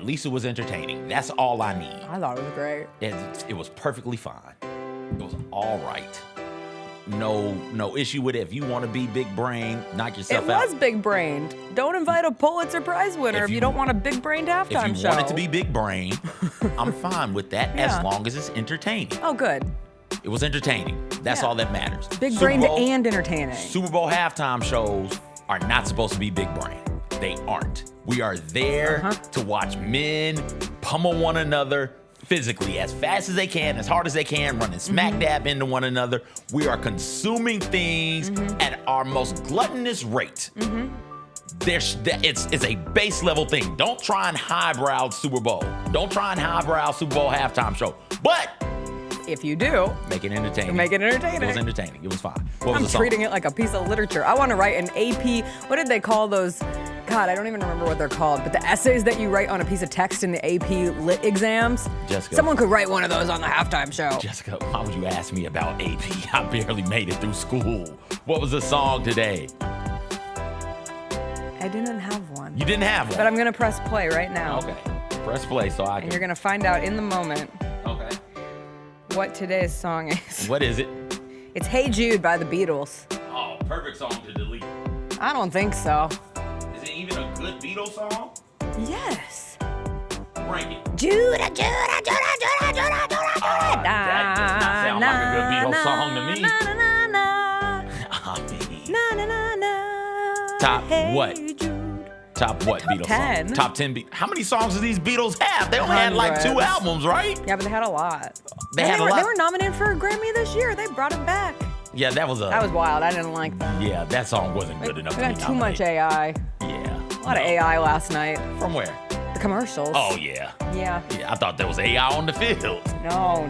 least it was entertaining. That's all I need. I thought it was great. It was perfectly fine. It was all right. No issue with it. If you want to be big brain, knock yourself out. It was big brained. Don't invite a Pulitzer Prize winner if you don't want a big brained halftime show. If you want it to be big brain, I'm fine with that as long as it's entertaining. Oh, good. It was entertaining. That's all that matters. Big brained and entertaining. Super Bowl halftime shows are not supposed to be big brain. They aren't. We are there to watch men pummel one another physically as fast as they can, as hard as they can, running smack dab into one another. We are consuming things at our most gluttonous rate. It's a base level thing. Don't try and highbrow Super Bowl. Don't try and highbrow Super Bowl halftime show. But if you do, make it entertaining. Make it entertaining. It was entertaining. It was fine. What was the song? Treating it like a piece of literature. I want to write an AP. What did they call those? God, I don't even remember what they're called, but the essays that you write on a piece of text in the AP Lit exams. Jessica. Someone could write one of those on the halftime show. Jessica, why would you ask me about AP? I barely made it through school. What was the song today? I didn't have one. You didn't have one? But I'm going to press play right now. Okay. Press play so I can. And you're going to find out in the moment. Okay. What today's song is. What is it? It's Hey Jude by the Beatles. Oh, perfect song to delete. I don't think so. Is it even a good Beatles song? Yes. Bring it. Judah, Judah, Judah, Judah, Judah, Judah. That does not sound like a good Beatles song to me. Na, na, na, I mean, na, na, na, na. Top Hey what? Jude. Top what Top Beatles 10. song? Top 10 How many songs do these Beatles have? They only had like 2 albums, right? Yeah, but they had a lot. They had a lot. They were nominated for a Grammy this year. They brought him back. Yeah, that was wild. I didn't like that. Yeah, that song wasn't good enough to be Too much nominated. AI. Yeah. A lot of AI last night. From where? The commercials. Oh, yeah. Yeah. Yeah, I thought there was AI on the field. No. I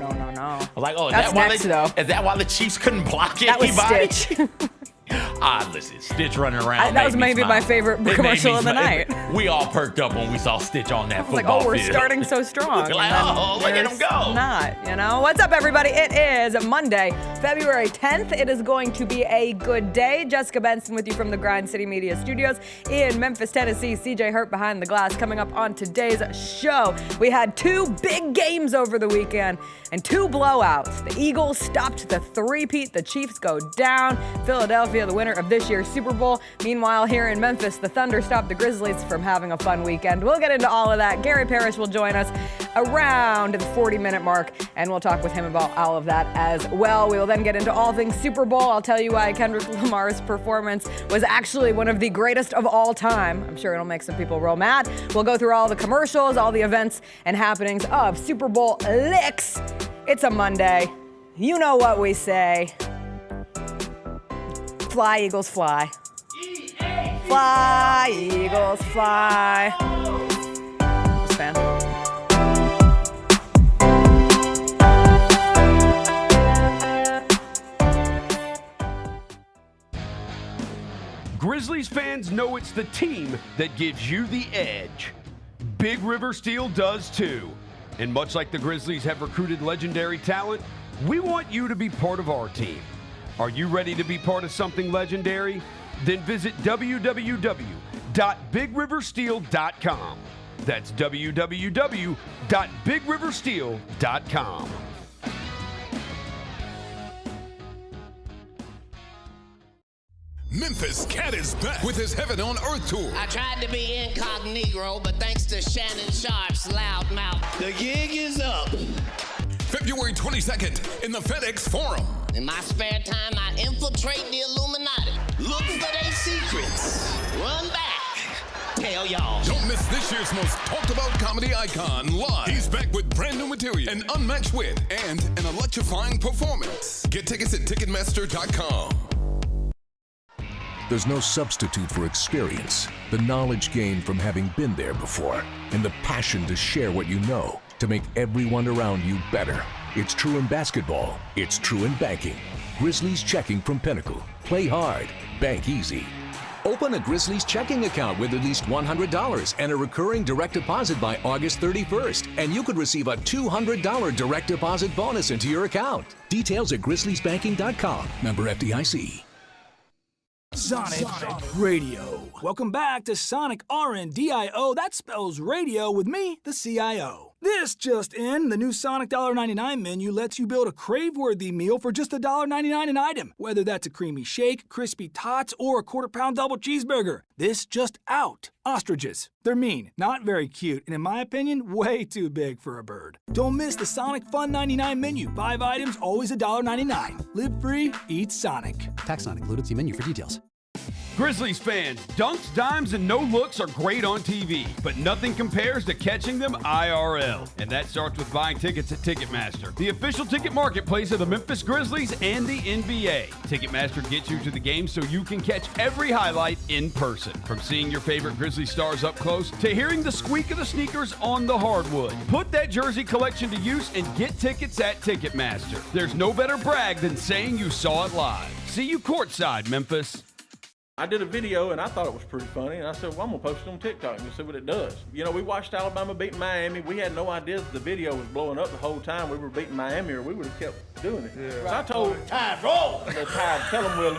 was like, oh, That's next, though. Is that why the Chiefs couldn't block That was anybody? Stitch. Listen, Stitch running around. That was maybe my favorite commercial of the night. We all perked up when we saw Stitch on that football Like, oh, we're field. starting so strong. We're like, oh, look at him go. Not. What's up, everybody? It is Monday, February 10th. It is going to be a good day. Jessica Benson with you from the Grind City Media Studios in Memphis, Tennessee. CJ Hurt behind the glass. Coming up on today's show, we had 2 big games over the weekend and 2 blowouts. The Eagles stopped the three-peat. The Chiefs go down. Philadelphia, the winner of this year's Super Bowl. Meanwhile, here in Memphis, the Thunder stopped the Grizzlies from having a fun weekend. We'll get into all of that. Gary Parrish will join us around the 40-minute mark, and we'll talk with him about all of that as well. We will then get into all things Super Bowl. I'll tell you why Kendrick Lamar's performance was actually one of the greatest of all time. I'm sure it'll make some people real mad. We'll go through all the commercials, all the events and happenings of Super Bowl LIX. It's a Monday. You know what we say. Fly, Eagles, fly. Fly, Eagles, fly. This fan. Grizzlies fans know it's the team that gives you the edge. Big River Steel does too. And much like the Grizzlies have recruited legendary talent, we want you to be part of our team. Are you ready to be part of something legendary? Then visit www.bigriversteel.com. That's www.bigriversteel.com. Memphis Cat is back with his Heaven on Earth tour. I tried to be incognito, but thanks to Shannon Sharp's loud mouth, the gig is up. February 22nd in the FedExForum. In my spare time, I infiltrate the Illuminati, look for their secrets, run back, tell y'all. Don't miss this year's most talked about comedy icon live. He's back with brand new material, an unmatched wit, and an electrifying performance. Get tickets at Ticketmaster.com. There's no substitute for experience, the knowledge gained from having been there before, and the passion to share what you know to make everyone around you better. It's true in basketball. It's true in banking. Grizzlies Checking from Pinnacle. Play hard. Bank easy. Open a Grizzlies checking account with at least $100 and a recurring direct deposit by August 31st, and you could receive a $200 direct deposit bonus into your account. Details at grizzliesbanking.com. Member FDIC. Sonic Radio. Welcome back to Sonic RNDIO. That spells radio with me, the CIO. This just in, the new Sonic $1.99 menu lets you build a crave-worthy meal for just $1.99 an item, whether that's a creamy shake, crispy tots, or a quarter-pound double cheeseburger. This just out. Ostriches. They're mean, not very cute, and in my opinion, way too big for a bird. Don't miss the Sonic Fun 99 menu. 5 items, always $1.99. Live free, eat Sonic. Tax not included. See menu for details. Grizzlies fans, dunks, dimes, and no looks are great on TV, but nothing compares to catching them IRL. And that starts with buying tickets at Ticketmaster, the official ticket marketplace of the Memphis Grizzlies and the NBA. Ticketmaster gets you to the game so you can catch every highlight in person. From seeing your favorite Grizzly stars up close to hearing the squeak of the sneakers on the hardwood. Put that jersey collection to use and get tickets at Ticketmaster. There's no better brag than saying you saw it live. See you courtside, Memphis. I did a video and I thought it was pretty funny, and I said, well, I'm gonna post it on TikTok and see what it does. You know, we watched Alabama beat Miami. We had no idea that the video was blowing up the whole time we were beating Miami, or we would have kept doing it. Yeah. So I told Tide roll. The Tide, tell them, Willie.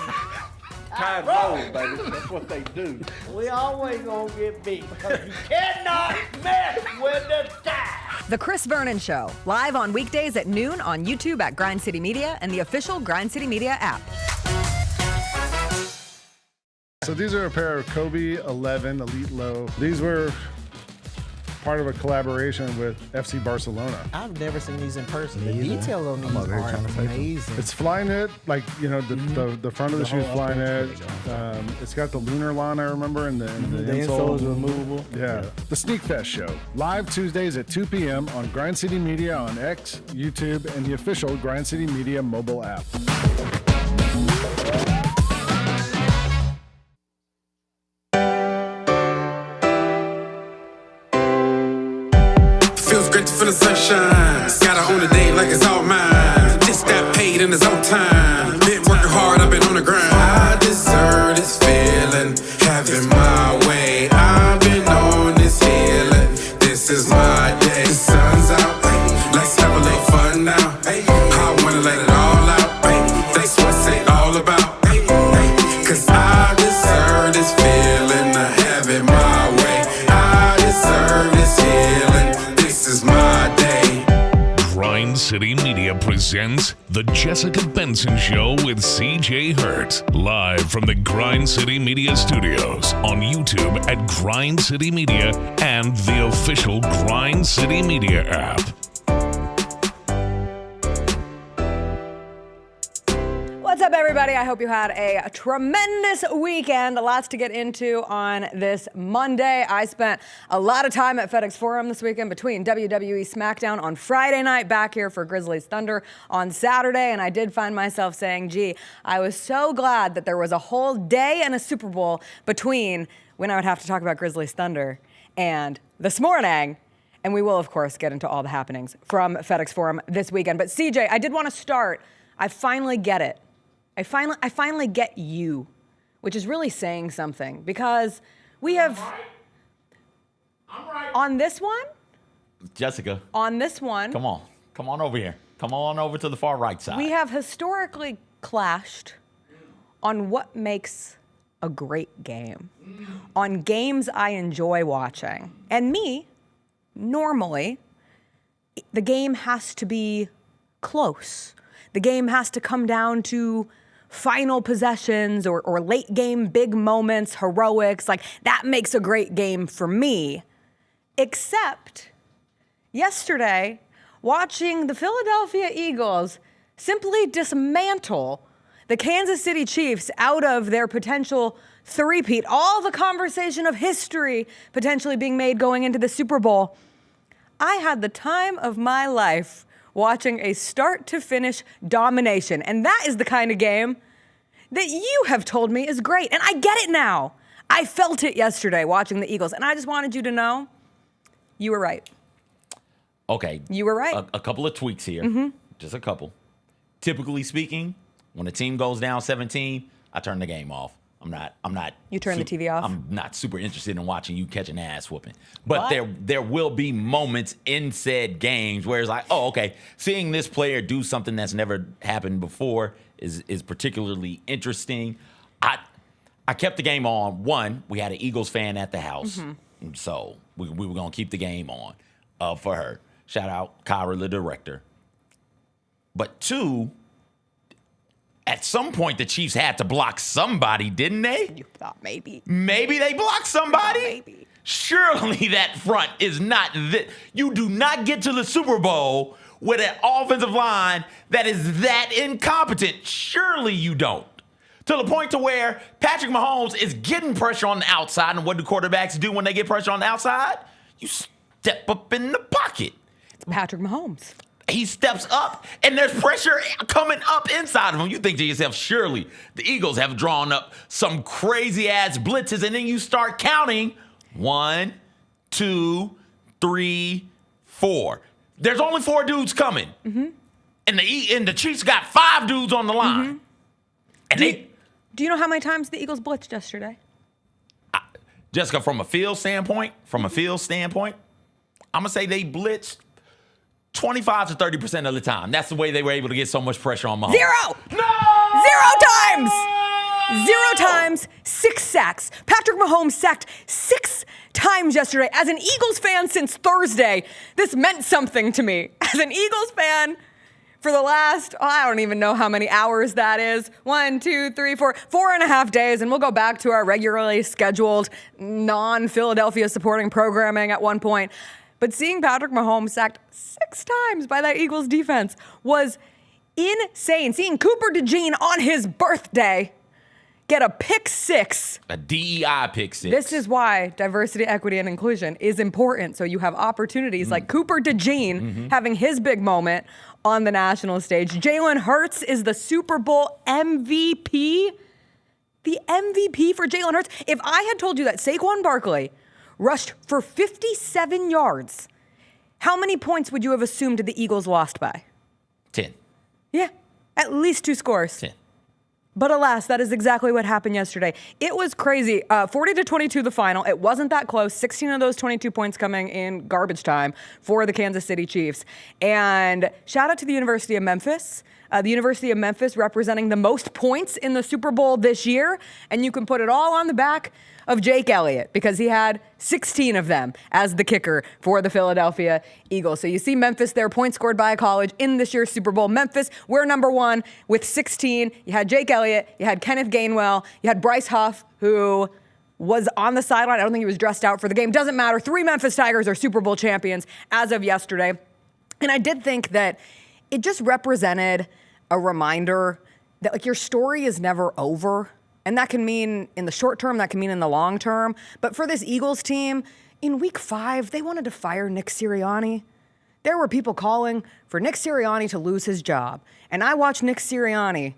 Tide roll, baby. That's what they do. We always gonna get beat because you cannot mess with the Tide. The Chris Vernon Show, live on weekdays at noon on YouTube at Grind City Media and the official Grind City Media app. So these are a pair of Kobe 11 Elite Low. These were part of a collaboration with FC Barcelona. I've never seen these in person. The detail on these are amazing. It's Flyknit, like, you know, the front of the shoe is Flyknit. It's got the lunar line, I remember, and the insole is removable. Yeah. The Sneak Fest Show, live Tuesdays at 2 p.m. on Grind City Media on X, YouTube, and the official Grind City Media mobile app. For the sunshine, gotta own the day like it's all mine. Just got paid in his own time. Been working hard, I've been on the grind. I deserve this feeling, having my way. I've been on this healing. This is my day. The sun's out, let's have a little fun now. I wanna let it all out. That's what it's all about. Cause I deserve this feeling, having my way. I deserve this healing. This is my day. Grind City Media presents The Jessica Benson Show with CJ Hurt. Live from the Grind City Media Studios on YouTube at Grind City Media and the official Grind City Media app. What's up, everybody? I hope you had a tremendous weekend. Lots to get into on this Monday. I spent a lot of time at FedExForum this weekend between WWE Smackdown on Friday night, back here for Grizzlies Thunder on Saturday, and I did find myself saying, gee, I was so glad that there was a whole day and a Super Bowl between when I would have to talk about Grizzlies Thunder and this morning. And we will, of course, get into all the happenings from FedExForum this weekend. But CJ, I did want to start. I finally get it. I finally get you, which is really saying something, because we have I'm right. On this one, Jessica. On this one. Come on over here. Come on over to the far right side. We have historically clashed on what makes a great game, on games I enjoy watching. And me, normally, the game has to be close. The game has to come down to final possessions or late game big moments, heroics. Like, that makes a great game for me. Except yesterday, watching the Philadelphia Eagles simply dismantle the Kansas City Chiefs out of their potential three-peat, all the conversation of history potentially being made going into the Super Bowl. I had the time of my life watching a start-to-finish domination. And that is the kind of game that you have told me is great. And I get it now. I felt it yesterday watching the Eagles. And I just wanted you to know you were right. Okay. You were right. A couple of tweaks here. Just a couple. Typically speaking, when a team goes down 17, I turn the game off. I'm not. You turn the TV off? I'm not super interested in watching you catch an ass whooping. But there will be moments in said games where it's like, oh, okay, seeing this player do something that's never happened before is particularly interesting. I kept the game on. One, we had an Eagles fan at the house. And so we were going to keep the game on for her. Shout out Kyra, the director. But two, at some point, the Chiefs had to block somebody, didn't they? You thought maybe. Maybe they blocked somebody? Maybe. Surely that front is not you do not get to the Super Bowl with an offensive line that is that incompetent. Surely you don't. To the point to where Patrick Mahomes is getting pressure on the outside. And what do quarterbacks do when they get pressure on the outside? You step up in the pocket. It's Patrick Mahomes. He steps up, and there's pressure coming up inside of him. You think to yourself, surely the Eagles have drawn up some crazy-ass blitzes, and then you start counting 1, 2, 3, 4. There's only 4 dudes coming. And the Chiefs got 5 dudes on the line. And do you know how many times the Eagles blitzed yesterday? Jessica, from a field standpoint, I'm going to say they blitzed 25 to 30% of the time. That's the way they were able to get so much pressure on Mahomes. 0! No! 0 times! 0 times, 6 sacks. Patrick Mahomes sacked 6 times yesterday. As an Eagles fan since Thursday, this meant something to me. As an Eagles fan for the last, I don't even know how many hours that is. 1, 2, 3, 4, 4.5 days. And we'll go back to our regularly scheduled non-Philadelphia supporting programming at one point. But seeing Patrick Mahomes sacked 6 times by that Eagles defense was insane. Seeing Cooper DeJean on his birthday get a pick 6. A DEI pick 6. This is why diversity, equity, and inclusion is important. So you have opportunities like Cooper DeJean having his big moment on the national stage. Jalen Hurts is the Super Bowl MVP. The MVP for Jalen Hurts. If I had told you that Saquon Barkley rushed for 57 yards, how many points would you have assumed the Eagles lost by? 10. Yeah, at least 2 scores. 10. But alas, that is exactly what happened yesterday. It was crazy. 40-22 the final. It wasn't that close. 16 of those 22 points coming in garbage time for the Kansas City Chiefs. And shout out to the University of Memphis. The University of Memphis representing the most points in the Super Bowl this year. And you can put it all on the back of Jake Elliott because he had 16 of them as the kicker for the Philadelphia Eagles. So you see Memphis there, points scored by a college in this year's Super Bowl. Memphis, we're number 1 with 16. You had Jake Elliott, you had Kenneth Gainwell, you had Bryce Huff, who was on the sideline. I don't think he was dressed out for the game. Doesn't matter. 3 Memphis Tigers are Super Bowl champions as of yesterday. And I did think that it just represented a reminder that like your story is never over. And that can mean in the short term, that can mean in the long term. But for this Eagles team, in week 5, they wanted to fire Nick Sirianni. There were people calling for Nick Sirianni to lose his job. And I watched Nick Sirianni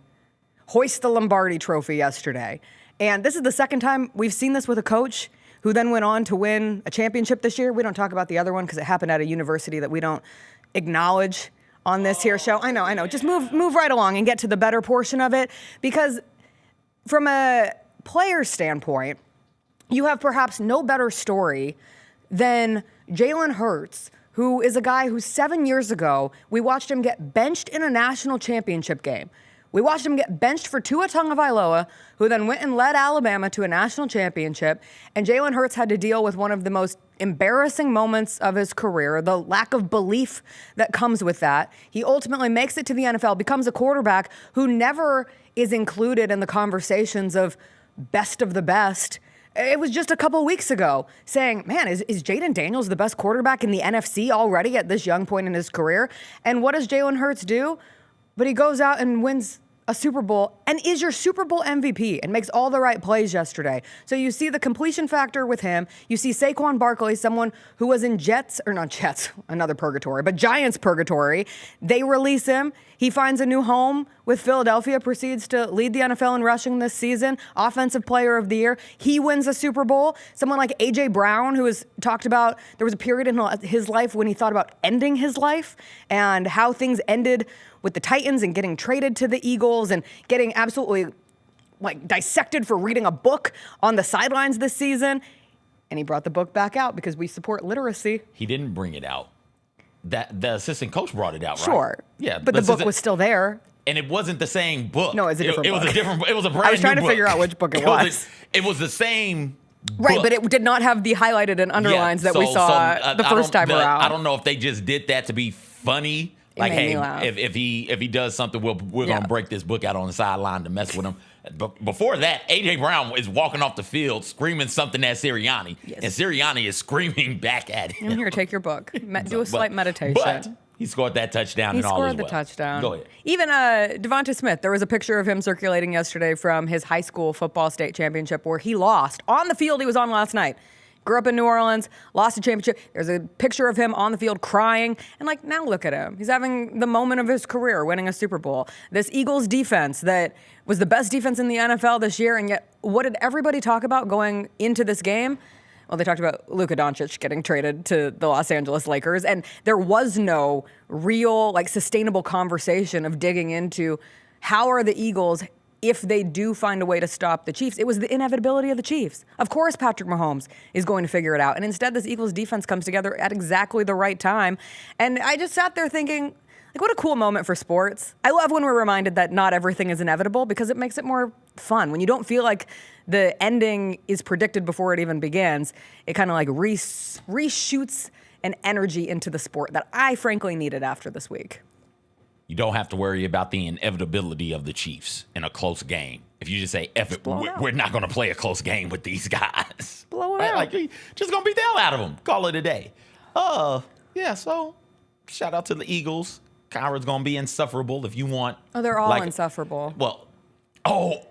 hoist the Lombardi trophy yesterday. And this is the second time we've seen this with a coach who then went on to win a championship this year. We don't talk about the other one because it happened at a university that we don't acknowledge on this here show. I know. Just move right along and get to the better portion of it. Because from a player standpoint, you have perhaps no better story than Jalen Hurts, who is a guy who 7 years ago, we watched him get benched in a national championship game. We watched him get benched for Tua Tagovailoa, who then went and led Alabama to a national championship. And Jalen Hurts had to deal with one of the most embarrassing moments of his career, the lack of belief that comes with that. He ultimately makes it to the NFL, becomes a quarterback who never is included in the conversations of best of the best. It was just a couple weeks ago saying, man, is Jaden Daniels the best quarterback in the NFC already at this young point in his career? And what does Jalen Hurts do? But he goes out and wins a Super Bowl and is your Super Bowl MVP and makes all the right plays yesterday. So you see the completion factor with him. You see Saquon Barkley, someone who was in another purgatory, but Giants purgatory. They release him. He finds a new home with Philadelphia, proceeds to lead the NFL in rushing this season, Offensive Player of the Year. He wins a Super Bowl. Someone like A.J. Brown, who has talked about, there was a period in his life when he thought about ending his life and how things ended with the Titans and getting traded to the Eagles and getting absolutely dissected for reading a book on the sidelines this season. And he brought the book back out because we support literacy. He didn't bring it out. that the assistant coach brought it out, right? Sure. Yeah, but the book was still there. And it wasn't the same book. No, it's a different book. It was a brand new book. I was trying to figure out which book it was. It was the same Right, book. But it did not have the highlighted and underlines that we saw the first time around. I don't know if they just did that to be funny. Like, hey, if he does something, we're gonna break this book out on the sideline to mess with him. But before that, AJ Brown is walking off the field screaming something at Sirianni, and Sirianni is screaming back at him. I'm here, take your book. Do a slight meditation. But he scored that touchdown. He and all scored as the well. touchdown. Go ahead. Even Devonta Smith, there was a picture of him circulating yesterday from his high school football state championship where he lost on the field he was on last night. Grew up in New Orleans, lost a championship. There's a picture of him on the field crying. And, like, now look at him. He's having the moment of his career, winning a Super Bowl. This Eagles defense that was the best defense in the NFL this year, and yet what did everybody talk about going into this game? Well, they talked about Luka Doncic getting traded to the Los Angeles Lakers, and there was no real, like, sustainable conversation of digging into how are the Eagles, if they do find a way to stop the Chiefs. It was the inevitability of the Chiefs. Of course, Patrick Mahomes is going to figure it out. And instead, this Eagles defense comes together at exactly the right time. And I just sat there thinking, like, what a cool moment for sports. I love when we're reminded that not everything is inevitable because it makes it more fun. When you don't feel like the ending is predicted before it even begins, it kind of like reshoots an energy into the sport that I frankly needed after this week. You don't have to worry about the inevitability of the Chiefs in a close game. If you just say, F it, we're not going to play a close game with these guys. Blow it out. Like, just going to beat the hell out of them. Call it a day. Yeah, so shout out to the Eagles. Kyra's going to be insufferable if you want. Oh, they're all insufferable. Well,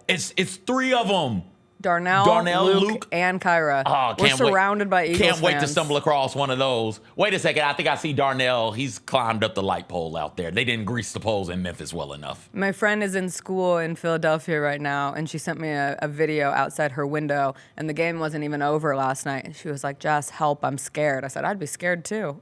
it's three of them. Darnell, Luke, and Kyra. Oh, we're surrounded by Eagles Can't wait to fans. stumble across one of those. Wait a second. I think I see Darnell. He's climbed up the light pole out there. They didn't grease the poles in Memphis well enough. My friend is in school in Philadelphia right now, and she sent me a video outside her window, and the game wasn't even over last night. And she was like, Jess, help, I'm scared. I said, I'd be scared too.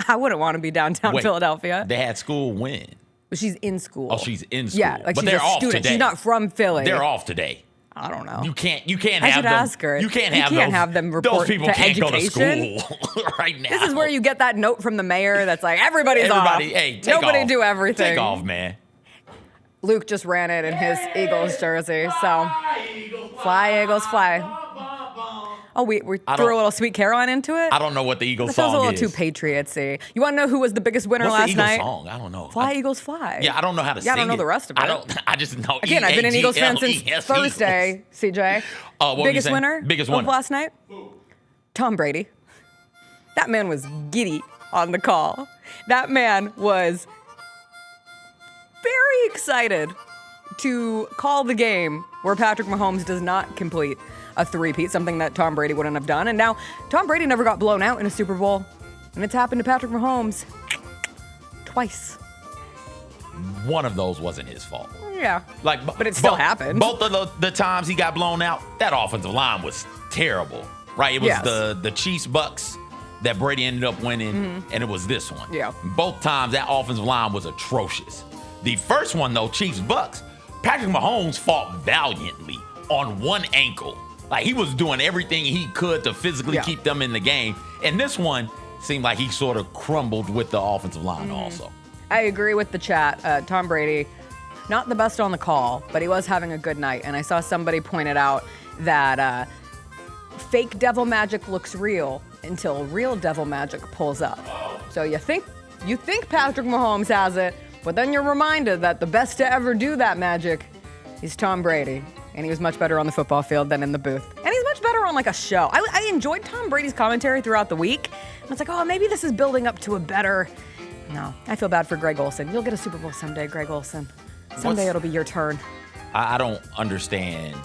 I wouldn't want to be downtown Philadelphia. They had school when? But she's in school. Oh, she's in school. Yeah, like but she's they're a off student. today. She's not from Philly. They're off today. I don't know. You can't I have should them. ask her. You can't have them report those people to can't education. go to school right now. This is where you get that note from the mayor that's like, everybody, off. Hey, take Nobody off. do everything. Take off, man. Luke just ran it in his Eagles jersey. So, fly, Eagles, fly. Oh, we threw a little Sweet Caroline into it? I don't know what the Eagles That song sounds a is. little too patriotsy. You want to know who was the biggest winner What's last the Eagles night? song? I don't know. Fly, Eagles, fly. Yeah, I don't know how to sing I don't know it. the rest of it. I just know. Again, I've been an Eagles fan since Eagles. Thursday, CJ. What were you Biggest saying? winner Biggest of winner. last night? Tom Brady. That man was giddy on the call. That man was very excited to call the game where Patrick Mahomes does not complete a three-peat, something that Tom Brady wouldn't have done. And now Tom Brady never got blown out in a Super Bowl, and it's happened to Patrick Mahomes twice. One of those wasn't his fault. Yeah, but it still happened. Both of the times he got blown out, that offensive line was terrible, right? It was the Chiefs Bucks that Brady ended up winning, and it was this one. Yeah. Both times that offensive line was atrocious. The first one, though, Chiefs Bucks, Patrick Mahomes fought valiantly on one ankle. Like, he was doing everything he could to physically keep them in the game. And this one seemed like he sort of crumbled with the offensive line also. I agree with the chat. Tom Brady, not the best on the call, but he was having a good night. And I saw somebody pointed out that fake devil magic looks real until real devil magic pulls up. So you think Patrick Mahomes has it, but then you're reminded that the best to ever do that magic is Tom Brady. And he was much better on the football field than in the booth. And he's much better on like a show. I enjoyed Tom Brady's commentary throughout the week. I was like, oh, maybe this is building up to a better... No, I feel bad for Greg Olsen. You'll get a Super Bowl someday, Greg Olsen. Someday it'll be your turn. I don't understand,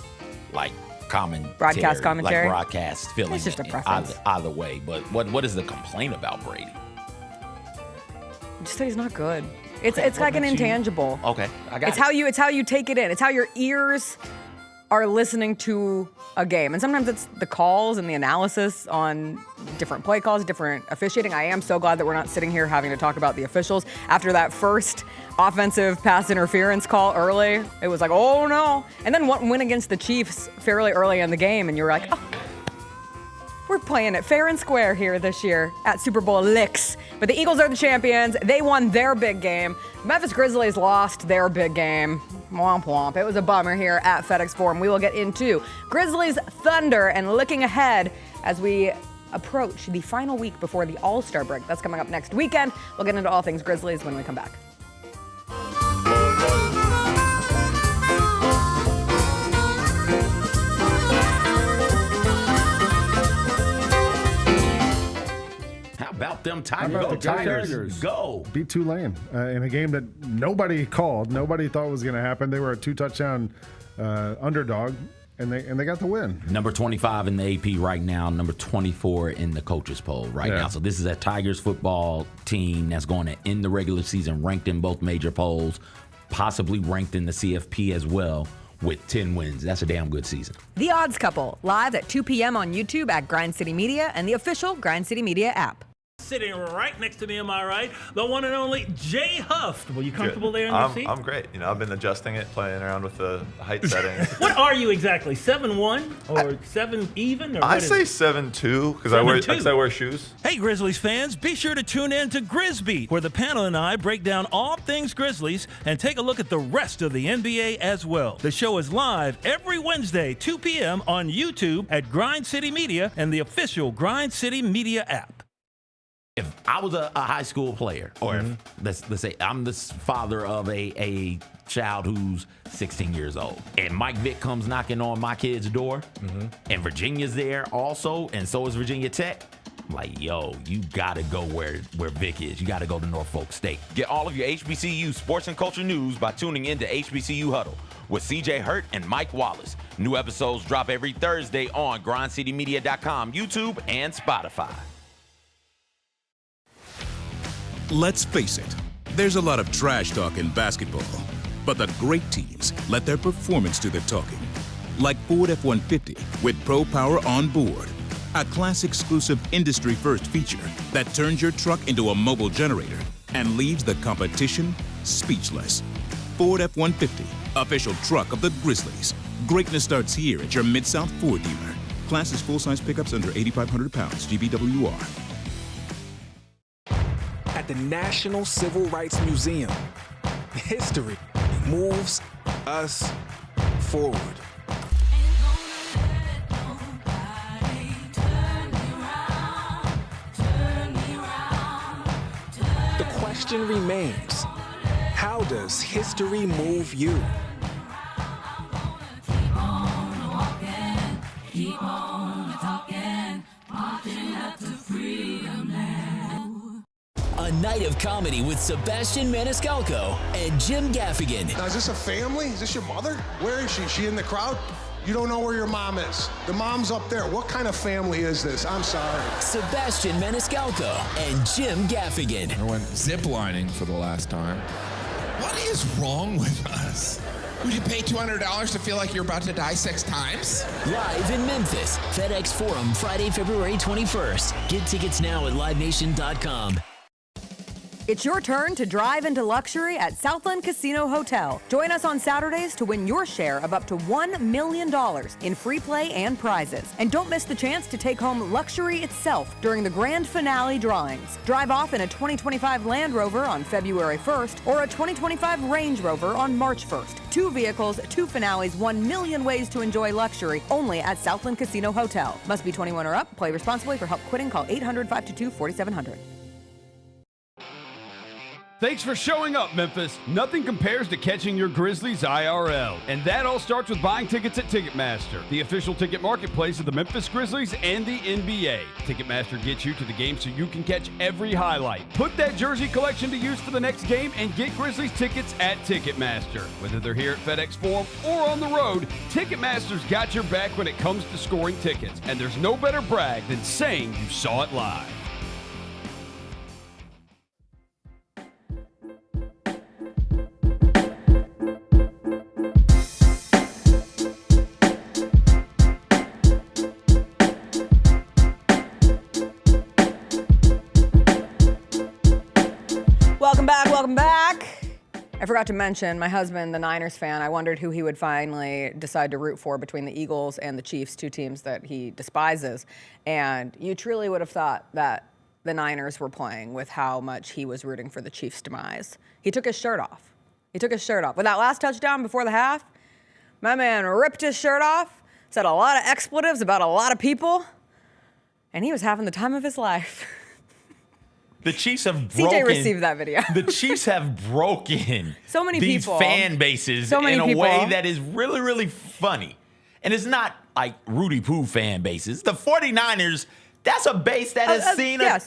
like, broadcast commentary, like broadcast feeling. It's just a preference. Either way. But what is the complaint about Brady? Just that he's not good. It's like an intangible. Okay, I got it. It's how you take it in. It's how your ears are listening to a game. And sometimes it's the calls and the analysis on different play calls, different officiating. I am so glad that we're not sitting here having to talk about the officials. After that first offensive pass interference call early, it was like, oh no. And then one win against the Chiefs fairly early in the game, and you were like, oh, We're playing it fair and square here this year at Super Bowl LIX. But the Eagles are the champions. They won their big game. Memphis Grizzlies lost their big game. Womp womp. It was a bummer here at FedExForum. We will get into Grizzlies Thunder and looking ahead as we approach the final week before the All-Star break. That's coming up next weekend. We'll get into all things Grizzlies when we come back. How about them Tigers? Go. Beat Tulane in a game that nobody called. Nobody thought was going to happen. They were a 2-touchdown underdog, and they got the win. Number 25 in the AP right now, number 24 in the coaches poll right now. So this is a Tigers football team that's going to end the regular season ranked in both major polls, possibly ranked in the CFP as well, with 10 wins. That's a damn good season. The Odds Couple, live at 2 p.m. on YouTube at Grind City Media and the official Grind City Media app. Sitting right next to me, am I right? The one and only Jay Huff. Were you comfortable there in your seat? I'm great. I've been adjusting it, playing around with the height settings. What are you exactly? 7'1" or 7 even? Or I say 7'2" because I wear shoes. Hey, Grizzlies fans, be sure to tune in to Grizzbeat, where the panel and I break down all things Grizzlies and take a look at the rest of the NBA as well. The show is live every Wednesday, 2 p.m. on YouTube at Grind City Media and the official Grind City Media app. If I was a high school player, or if, let's say I'm the father of a child who's 16 years old, and Mike Vick comes knocking on my kid's door, and Virginia's there also, and so is Virginia Tech, I'm like, yo, you got to go where Vick is. You got to go to Norfolk State. Get all of your HBCU sports and culture news by tuning in to HBCU Huddle with CJ Hurt and Mike Wallace. New episodes drop every Thursday on grindcitymedia.com, YouTube, and Spotify. Let's face it, there's a lot of trash talk in basketball, but the great teams let their performance do the talking. Like Ford F-150 with Pro Power on board, a class-exclusive industry-first feature that turns your truck into a mobile generator and leaves the competition speechless. Ford F-150, official truck of the Grizzlies. Greatness starts here at your Mid-South Ford dealer. Class is full-size pickups under 8,500 pounds, GVWR. At the National Civil Rights Museum, history moves us forward. The question remains, how does history move you? Keep on talking, marching up to freedom land. A night of comedy with Sebastian Maniscalco and Jim Gaffigan. Now, is this a family? Is this your mother? Where is she? Is she in the crowd? You don't know where your mom is. The mom's up there. What kind of family is this? I'm sorry. Sebastian Maniscalco and Jim Gaffigan. I went ziplining for the last time. What is wrong with us? Would you pay $200 to feel like you're about to die 6 times? Live in Memphis, FedExForum, Friday, February 21st. Get tickets now at livenation.com. It's your turn to drive into luxury at Southland Casino Hotel. Join us on Saturdays to win your share of up to $1 million in free play and prizes. And don't miss the chance to take home luxury itself during the grand finale drawings. Drive off in a 2025 Land Rover on February 1st or a 2025 Range Rover on March 1st. 2 vehicles, 2 finales, 1 million ways to enjoy luxury only at Southland Casino Hotel. Must be 21 or up. Play responsibly. For help quitting, call 800-522-4700. Thanks for showing up, Memphis. Nothing compares to catching your Grizzlies IRL. And that all starts with buying tickets at Ticketmaster, the official ticket marketplace of the Memphis Grizzlies and the NBA. Ticketmaster gets you to the game so you can catch every highlight. Put that jersey collection to use for the next game and get Grizzlies tickets at Ticketmaster. Whether they're here at FedExForum or on the road, Ticketmaster's got your back when it comes to scoring tickets. And there's no better brag than saying you saw it live. Welcome back. I forgot to mention, my husband, the Niners fan, I wondered who he would finally decide to root for between the Eagles and the Chiefs, two teams that he despises. And you truly would have thought that the Niners were playing with how much he was rooting for the Chiefs' demise. He took his shirt off. With that last touchdown before the half, my man ripped his shirt off, said a lot of expletives about a lot of people, and he was having the time of his life. The Chiefs have broken. CJ received that video. The Chiefs have broken so many these people. fan bases in a way that is really, really funny. And it's not like Rudy Poo fan bases. The 49ers, that's a base that has seen a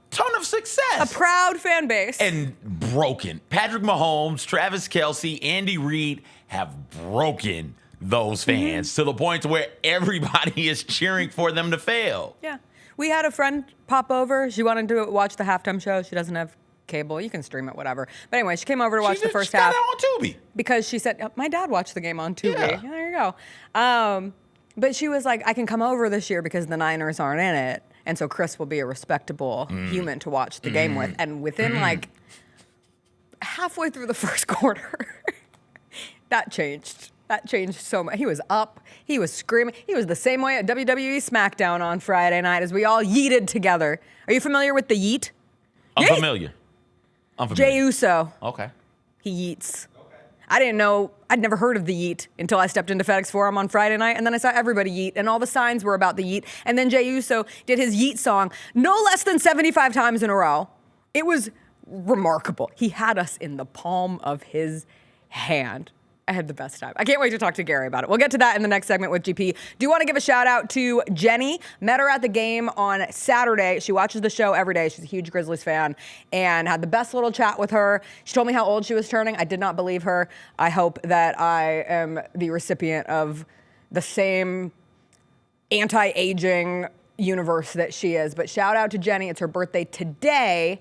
ton of success. A proud fan base. And broken. Patrick Mahomes, Travis Kelce, Andy Reid have broken those fans to the point to where everybody is cheering for them to fail. Yeah. We had a friend pop over. She wanted to watch the halftime show. She doesn't have cable. You can stream it, whatever. But anyway, she came over to watch the first half. She got it on Tubi. Because she said, my dad watched the game on Tubi. Yeah. There you go. But she was like, I can come over this year because the Niners aren't in it. And so Chris will be a respectable human to watch the game with. And within like halfway through the first quarter, that changed. That changed so much. He was up. He was screaming. He was the same way at WWE Smackdown on Friday night as we all yeeted together. Are you familiar with the yeet? I'm familiar. Jey Uso. Okay. He yeets. Okay. I didn't know. I'd never heard of the yeet until I stepped into FedExForum on Friday night, and then I saw everybody yeet, and all the signs were about the yeet. And then Jey Uso did his yeet song no less than 75 times in a row. It was remarkable. He had us in the palm of his hand. I had the best time. I can't wait to talk to Gary about it. We'll get to that in the next segment with GP. Do want to give a shout out to Jenny. Met her at the game on Saturday. She watches the show every day. She's a huge Grizzlies fan and had the best little chat with her. She told me how old she was turning. I did not believe her. I hope that I am the recipient of the same anti-aging universe that she is. But shout out to Jenny. It's her birthday today.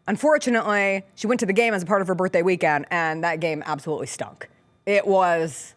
Unfortunately, she went to the game as a part of her birthday weekend, and that game absolutely stunk. It was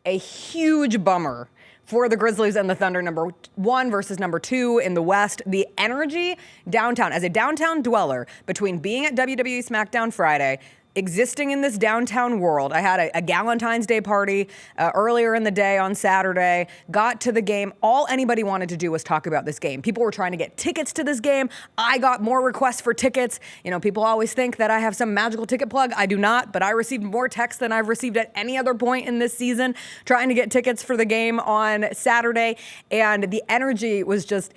a huge bummer for the Grizzlies and the Thunder, number 1 versus number 2 in the West. The energy downtown, as a downtown dweller, between being at WWE Smackdown Friday, existing in this downtown world. I had a Galentine's Day party earlier in the day on Saturday, got to the game. All anybody wanted to do was talk about this game. People were trying to get tickets to this game. I got more requests for tickets. You know, people always think that I have some magical ticket plug. I do not, but I received more texts than I've received at any other point in this season trying to get tickets for the game on Saturday. And the energy was just,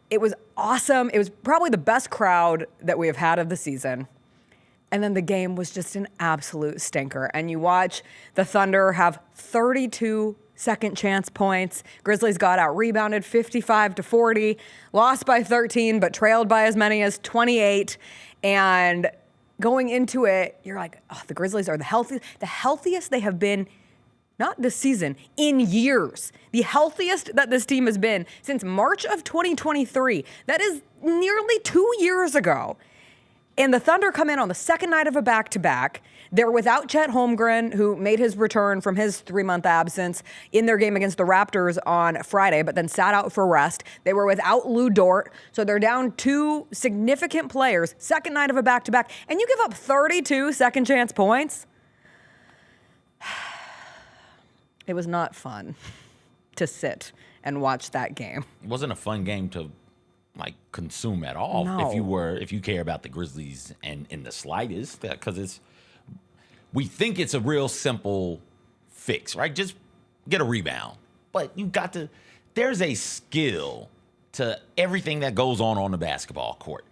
it was awesome. It was probably the best crowd that we have had of the season. And then the game was just an absolute stinker. And you watch the Thunder have 32 second chance points. Grizzlies got out rebounded 55-40, lost by 13, but trailed by as many as 28. And going into it, you're like, oh, the Grizzlies are the healthiest they have been, not this season, in years. The healthiest that this team has been since March of 2023. That is nearly 2 years ago. And the Thunder come in on the second night of a back-to-back. They're without Chet Holmgren, who made his return from his 3-month absence in their game against the Raptors on Friday, but then sat out for rest. They were without Lou Dort, so they're down 2 significant players, second night of a back-to-back, and you give up 32 second-chance points? It was not fun to sit and watch that game. It wasn't a fun game to consume at all. No. If you care about the Grizzlies and in the slightest, because we think it's a real simple fix, right? Just get a rebound. But there's a skill to everything that goes on the basketball court.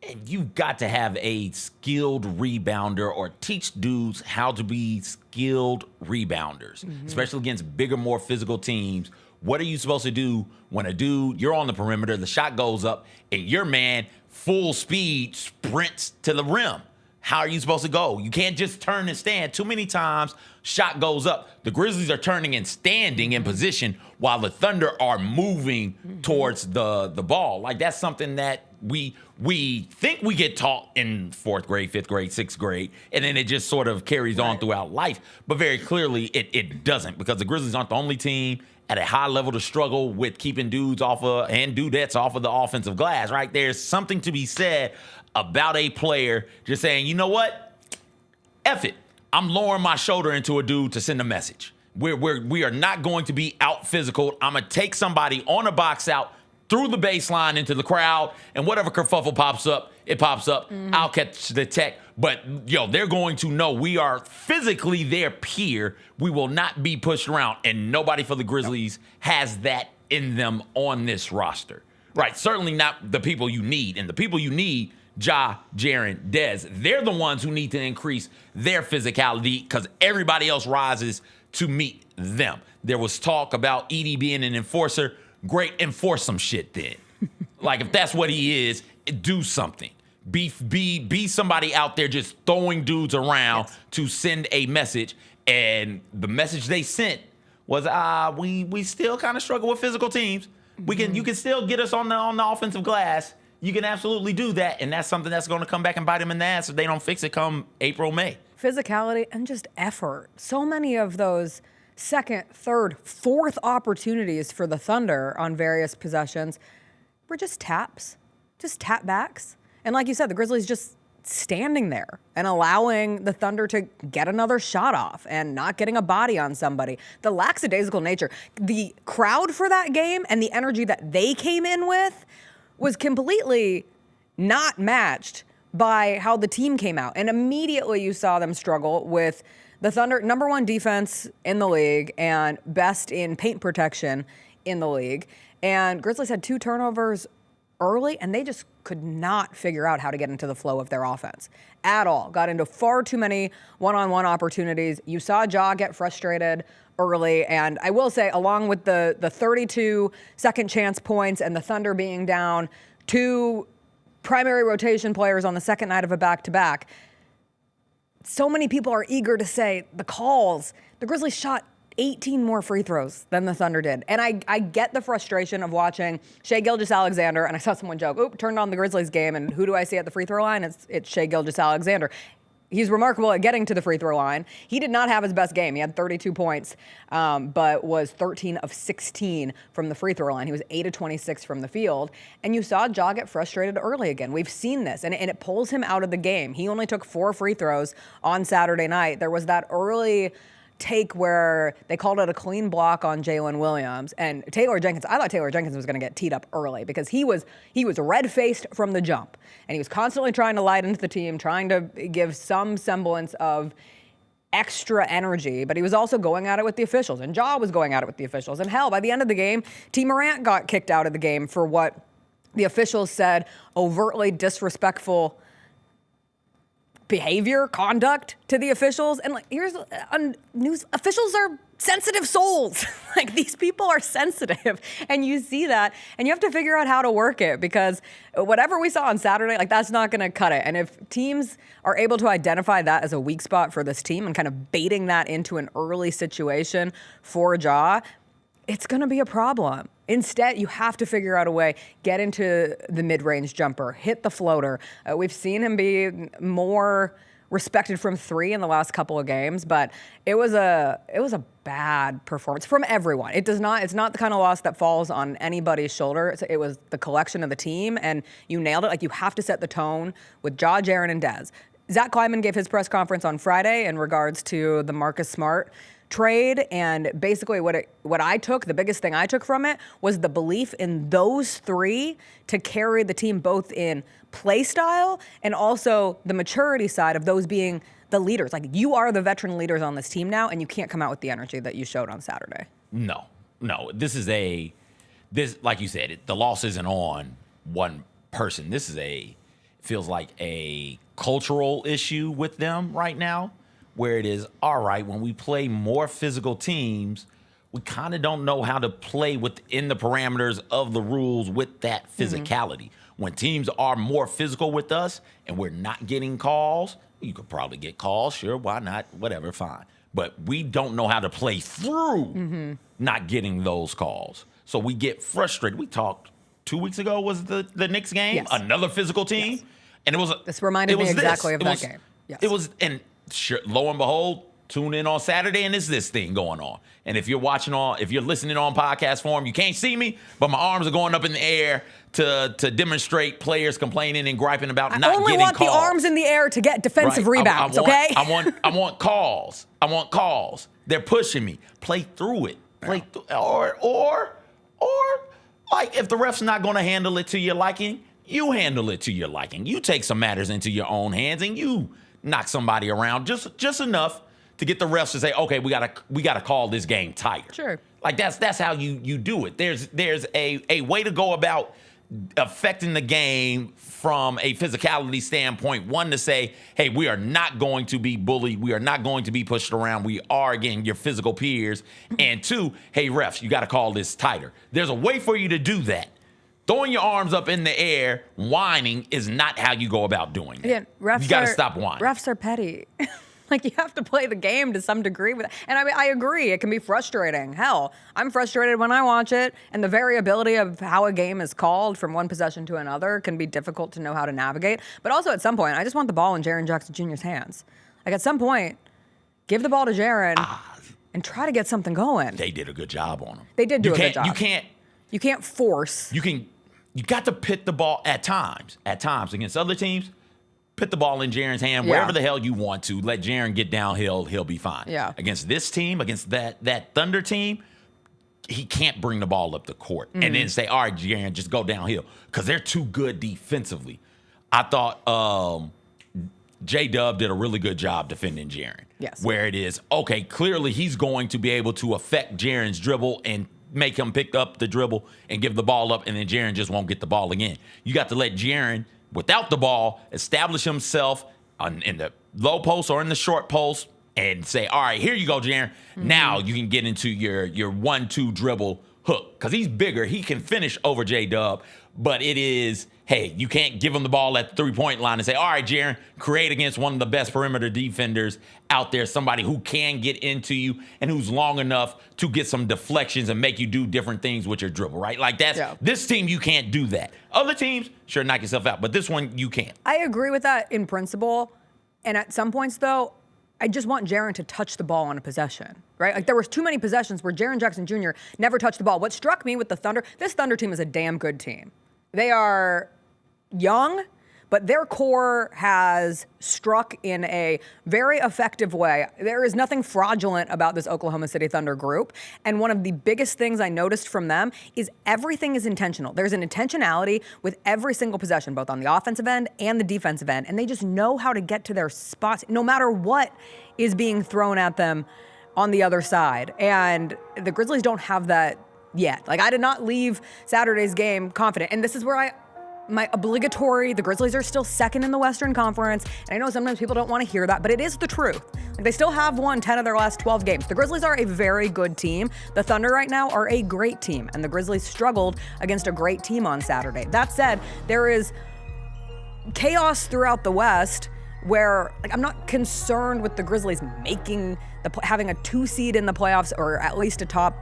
And you've got to have a skilled rebounder or teach dudes how to be skilled rebounders, especially against bigger, more physical teams. What are you supposed to do when you're on the perimeter, the shot goes up, and your man full speed sprints to the rim? How are you supposed to go? You can't just turn and stand. Too many times, shot goes up. The Grizzlies are turning and standing in position while the Thunder are moving towards the ball. Like, that's something that we think we get taught in 4th grade, 5th grade, 6th grade, and then it just sort of carries on throughout life. But very clearly, it doesn't, because the Grizzlies aren't the only team at a high level to struggle with keeping dudes and dudettes off of the offensive glass, right? There's something to be said about a player just saying, you know what? F it. I'm lowering my shoulder into a dude to send a message. We are not going to be out physical. I'm going to take somebody on a box out through the baseline into the crowd, and whatever kerfuffle pops up, it pops up. Mm-hmm. I'll catch the tech. But, they're going to know we are physically their peer. We will not be pushed around, and nobody for the Grizzlies has that in them on this roster. Right, certainly not the people you need. And the people you need, Ja, Jaren, Dez, they're the ones who need to increase their physicality because everybody else rises to meet them. There was talk about Edie being an enforcer. Great, enforce some shit then. Like, if that's what he is, do something. Be somebody out there just throwing dudes around to send a message. And the message they sent was, we still kind of struggle with physical teams. You can still get us on the offensive glass. You can absolutely do that, and that's something that's going to come back and bite them in the ass if they don't fix it come April, May. Physicality and just effort. So many of those second, third, fourth opportunities for the Thunder on various possessions were just taps, just tap backs. And like you said, the Grizzlies just standing there and allowing the Thunder to get another shot off and not getting a body on somebody. The lackadaisical nature, the crowd for that game and the energy that they came in with was completely not matched by how the team came out. And immediately you saw them struggle with the Thunder, number one defense in the league and best in paint protection in the league. And Grizzlies had 2 turnovers early, and they just could not figure out how to get into the flow of their offense at all. Got into far too many one-on-one opportunities. You saw Ja get frustrated early, and I will say, along with the 32 second chance points and the Thunder being down 2 primary rotation players on the second night of a back-to-back, so many people are eager to say the calls. The Grizzlies shot 18 more free throws than the Thunder did. And I get the frustration of watching Shai Gilgeous-Alexander, and I saw someone joke, turned on the Grizzlies game, and who do I see at the free throw line? It's Shai Gilgeous-Alexander. He's remarkable at getting to the free throw line. He did not have his best game. He had 32 points, but was 13 of 16 from the free throw line. He was 8 of 26 from the field. And you saw Ja get frustrated early again. We've seen this, and it pulls him out of the game. He only took 4 free throws on Saturday night. There was that early take where they called it a clean block on Jalen Williams and Taylor Jenkins. I thought Taylor Jenkins was going to get teed up early because he was red-faced from the jump, and he was constantly trying to light into the team, trying to give some semblance of extra energy, but he was also going at it with the officials, and Ja was going at it with the officials. And hell, by the end of the game, T. Morant got kicked out of the game for what the officials said overtly disrespectful behavior, conduct to the officials. And like, here's news: officials are sensitive souls. Like, these people are sensitive, and you see that, and you have to figure out how to work it, because whatever we saw on Saturday, like, that's not going to cut it. And if teams are able to identify that as a weak spot for this team and kind of baiting that into an early situation for Ja, it's going to be a problem. Instead, you have to figure out a way, get into the mid-range jumper, hit the floater. We've seen him be more respected from 3 in the last couple of games, but it was a bad performance from everyone. It's not the kind of loss that falls on anybody's shoulder. It was the collection of the team, and you nailed it. Like, you have to set the tone with Ja, Jaren, and Dez. Zach Kleiman gave his press conference on Friday in regards to the Marcus Smart trade, and basically the biggest thing I took from it was the belief in those 3 to carry the team, both in play style and also the maturity side of those being the leaders. Like, you are the veteran leaders on this team now, and you can't come out with the energy that you showed on Saturday. No. This, like you said, the loss isn't on one person. Feels like a cultural issue with them right now, where it is, all right, when we play more physical teams, we kind of don't know how to play within the parameters of the rules with that physicality. When teams are more physical with us and we're not getting calls, you could probably get calls, sure, why not, whatever, fine. But we don't know how to play through not getting those calls. So we get frustrated. We talked 2 weeks ago, was the Knicks game, yes. Another physical team. Yes. And it was this reminded me exactly of that game. Yes. It was, and sure, lo and behold, Tune in on Saturday, and it's this thing going on. And if you're listening on podcast form, you can't see me, but my arms are going up in the air to demonstrate players complaining and griping about not getting calls. I only want the arms in the air to get defensive rebounds, okay? I want calls. I want calls. They're pushing me. Play through it. Or like if the ref's not going to handle it to your liking, you handle it to your liking. You take some matters into your own hands and you knock somebody around just enough to get the refs to say, okay, we gotta call this game tighter. Sure. Like that's how you do it. There's a way to go about affecting the game from a physicality standpoint. One, to say, hey, we are not going to be bullied. We are not going to be pushed around. We are, again, your physical peers. And two, hey, refs, you got to call this tighter. There's a way for you to do that. Throwing your arms up in the air, whining is not how you go about doing it. Again, You got to stop whining. Refs are petty. Like, you have to play the game to some degree with it. And I mean, I agree, it can be frustrating. Hell, I'm frustrated when I watch it, and the variability of how a game is called from one possession to another can be difficult to know how to navigate. But also, at some point, I just want the ball in Jaren Jackson Jr.'s hands. Like, at some point, give the ball to Jaren and try to get something going. They did a good job on him. They did do a good job. You can't force. You got to pit the ball at times against other teams. Put the ball in Jaren's hand wherever the hell you want to. Let Jaren get downhill. He'll be fine. Yeah. Against this team, against that Thunder team, he can't bring the ball up the court and then say, all right, Jaren, just go downhill, because they're too good defensively. I thought J-Dub did a really good job defending Jaren. Yes. Where it is, okay, clearly he's going to be able to affect Jaren's dribble and make him pick up the dribble and give the ball up, and then Jaren just won't get the ball again. You got to let Jaren, without the ball, establish himself in the low post or in the short post and say, all right, here you go, Jaren. Now you can get into your 1-2 dribble hook, because he's bigger. He can finish over J-Dub, but it is, hey, you can't give him the ball at the three-point line and say, all right, Jaren, create against one of the best perimeter defenders out there, somebody who can get into you and who's long enough to get some deflections and make you do different things with your dribble, right? Like this team, you can't do that. Other teams, sure, knock yourself out, but this one, you can't. I agree with that in principle, and at some points, though, I just want Jaren to touch the ball on a possession, right? Like, there was too many possessions where Jaren Jackson Jr. never touched the ball. What struck me with the Thunder, this Thunder team is a damn good team. They are young, but their core has struck in a very effective way. There is nothing fraudulent about this Oklahoma City Thunder group. And one of the biggest things I noticed from them is everything is intentional. There's an intentionality with every single possession, both on the offensive end and the defensive end. And they just know how to get to their spots, no matter what is being thrown at them on the other side. And the Grizzlies don't have that yet. Like, I did not leave Saturday's game confident. And this is where my obligatory, the Grizzlies are still second in the Western Conference. And I know sometimes people don't want to hear that, but it is the truth. Like, they still have won 10 of their last 12 games. The Grizzlies are a very good team. The Thunder right now are a great team, and the Grizzlies struggled against a great team on Saturday. That said, there is chaos throughout the West where, like, I'm not concerned with the Grizzlies having a 2 seed in the playoffs, or at least a top,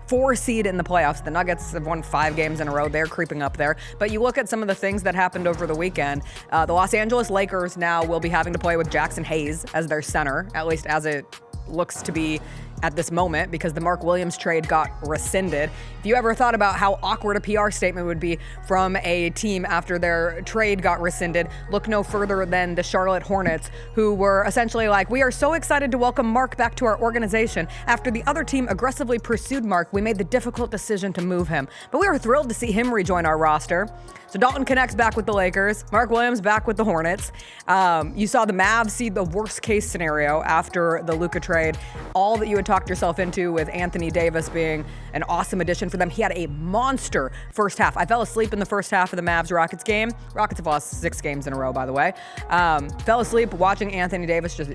4 seed in the playoffs. The Nuggets have won 5 games in a row. They're creeping up there. But you look at some of the things that happened over the weekend. The Los Angeles Lakers now will be having to play with Jackson Hayes as their center, at least as it looks to be at this moment, because the Mark Williams trade got rescinded. If you ever thought about how awkward a PR statement would be from a team after their trade got rescinded, look no further than the Charlotte Hornets, who were essentially like, we are so excited to welcome Mark back to our organization. After the other team aggressively pursued Mark, we made the difficult decision to move him. But we were thrilled to see him rejoin our roster. So Dalton Connect's back with the Lakers. Mark Williams back with the Hornets. You saw the Mavs see the worst case scenario after the Luka trade. All that you had talked yourself into with Anthony Davis being an awesome addition for them. He had a monster first half. I fell asleep in the first half of the Mavs-Rockets game. Rockets have lost 6 games in a row, by the way. Fell asleep watching Anthony Davis just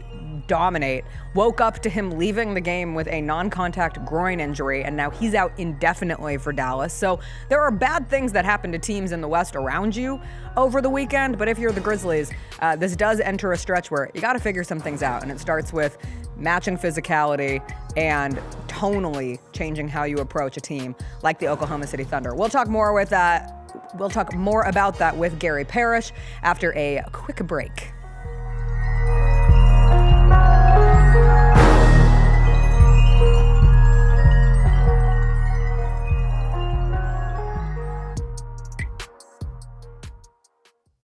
dominate. Woke up to him leaving the game with a non-contact groin injury, and now he's out indefinitely for Dallas. So there are bad things that happen to teams in the West around you over the weekend, but if you're the Grizzlies, this does enter a stretch where you got to figure some things out, and it starts with matching physicality and tonally changing how you approach a team like the Oklahoma City Thunder. We'll talk more about that with Gary Parrish after a quick break.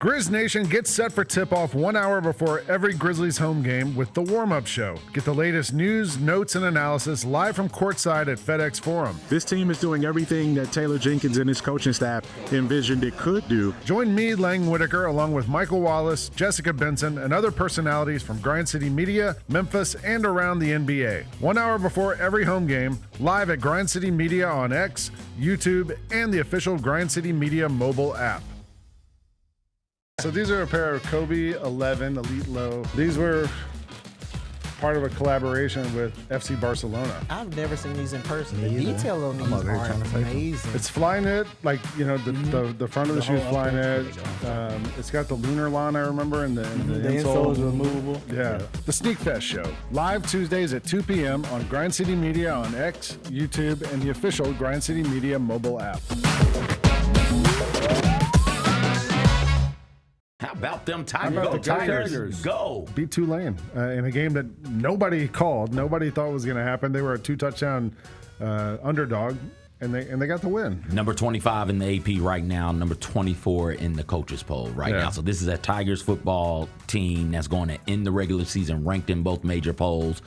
Grizz Nation gets set for tip-off 1 hour before every Grizzlies home game with the warm-up show. Get the latest news, notes, and analysis live from courtside at FedExForum. This team is doing everything that Taylor Jenkins and his coaching staff envisioned it could do. Join me, Lang Whitaker, along with Michael Wallace, Jessica Benson, and other personalities from Grind City Media, Memphis, and around the NBA. 1 hour before every home game, live at Grind City Media on X, YouTube, and the official Grind City Media mobile app. So these are a pair of Kobe 11 Elite Low. These were part of a collaboration with FC Barcelona. I've never seen these in person. The detail on these are amazing. It's Flyknit, like, you know, the front of the shoe is Flyknit. It's got the lunar line, I remember, and the insole is removable. Yeah. The Sneak Fest show, live Tuesdays at 2 p.m. on Grind City Media on X, YouTube, and the official Grind City Media mobile app. How about them How Tigers? about Go the Tigers? Go. Beat Tulane in a game that nobody called, nobody thought was going to happen. They were a 2-touchdown underdog, and they got the win. Number 25 in the AP right now, number 24 in the coaches poll right now. So this is a Tigers football team that's going to end the regular season ranked in both major polls,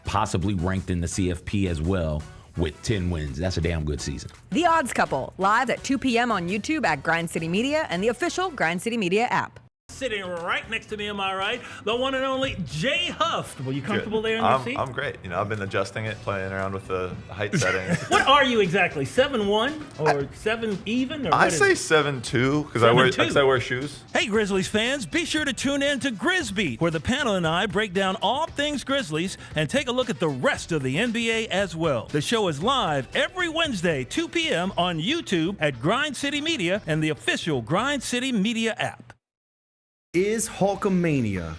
possibly ranked in the CFP as well, with 10 wins. That's a damn good season. The Odds Couple, live at 2 p.m. on YouTube at Grind City Media and the official Grind City Media app. Sitting right next to me, am I right? The one and only Jay Huff. Were you comfortable there in your seat? I'm great. You know, I've been adjusting it, playing around with the height settings. What are you exactly? 7'1" or 7 even? Or I say 7'2" because I wear shoes. Hey, Grizzlies fans, be sure to tune in to Grizzbeat, where the panel and I break down all things Grizzlies and take a look at the rest of the NBA as well. The show is live every Wednesday, 2 p.m. on YouTube at Grind City Media and the official Grind City Media app. Is Hulkamania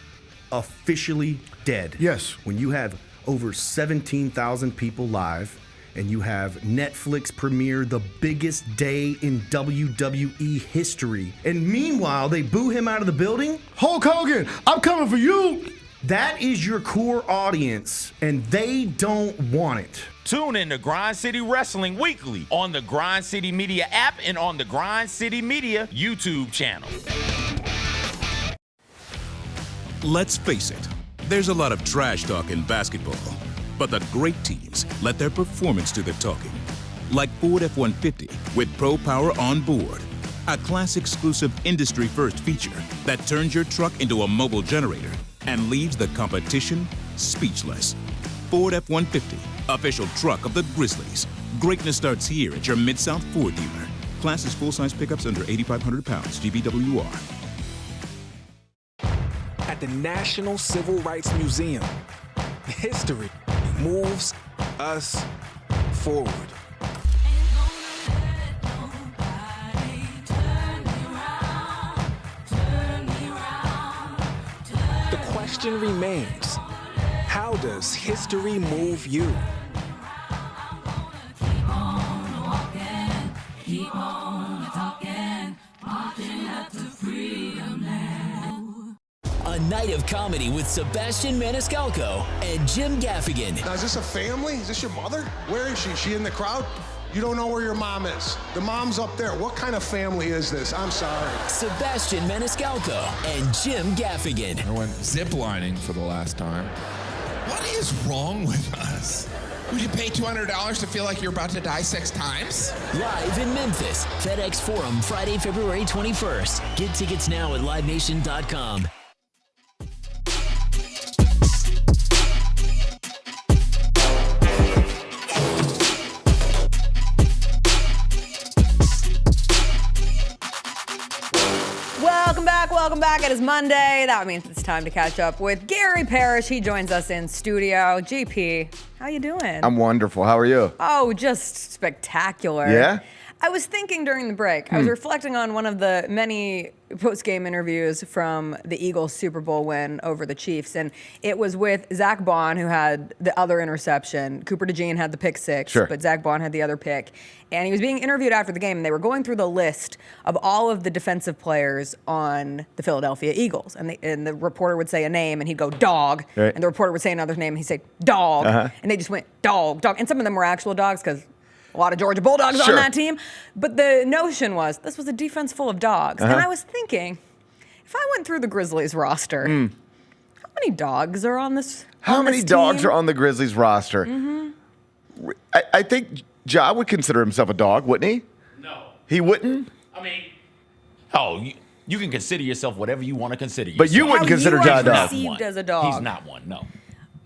officially dead? Yes. When you have over 17,000 people live and you have Netflix premiere the biggest day in WWE history, and meanwhile they boo him out of the building? Hulk Hogan, I'm coming for you. That is your core audience, and they don't want it. Tune in to Grind City Wrestling weekly on the Grind City Media app and on the Grind City Media YouTube channel. Let's face it, there's a lot of trash talk in basketball, but the great teams let their performance do the talking. Like Ford F-150 with Pro Power on board, a class-exclusive industry-first feature that turns your truck into a mobile generator and leaves the competition speechless. Ford F-150, official truck of the Grizzlies. Greatness starts here at your Mid-South Ford dealer. Class is full-size pickups under 8,500 pounds, GVWR. At the National Civil Rights Museum, history moves us forward. The question remains, how does history move you? Keep on talking, marching up to freedom land. A night of comedy with Sebastian Maniscalco and Jim Gaffigan. Now, is this a family? Is this your mother? Where is she? Is she in the crowd? You don't know where your mom is. The mom's up there. What kind of family is this? I'm sorry. Sebastian Maniscalco and Jim Gaffigan. I went ziplining for the last time. What is wrong with us? Would you pay $200 to feel like you're about to die 6 times? Live in Memphis, FedExForum, Friday, February 21st. Get tickets now at LiveNation.com. Welcome back. It is Monday. That means it's time to catch up with Gary Parrish. He joins us in studio. GP, how you doing? I'm wonderful. How are you? Oh, just spectacular. Yeah? I was thinking during the break, I was reflecting on one of the many post-game interviews from the Eagles Super Bowl win over the Chiefs, and it was with Zach Bond, who had the other interception. Cooper DeJean had the pick six, but Zach Bond had the other pick. And he was being interviewed after the game, and they were going through the list of all of the defensive players on the Philadelphia Eagles. And the reporter would say a name, and he'd go, dog. Right. And the reporter would say another name, and he'd say, dog. And they just went, dog, dog. And some of them were actual dogs, because a lot of Georgia Bulldogs on that team. But the notion was, this was a defense full of dogs. And I was thinking, If I went through the Grizzlies roster, how many dogs are on this? How on many this dogs team? are on the Grizzlies roster? I think Ja would consider himself a dog, wouldn't he? No. He wouldn't? I mean, you can consider yourself whatever you want to consider yourself. But you wouldn't consider Ja a dog. Perceived as a dog. He's not one, no.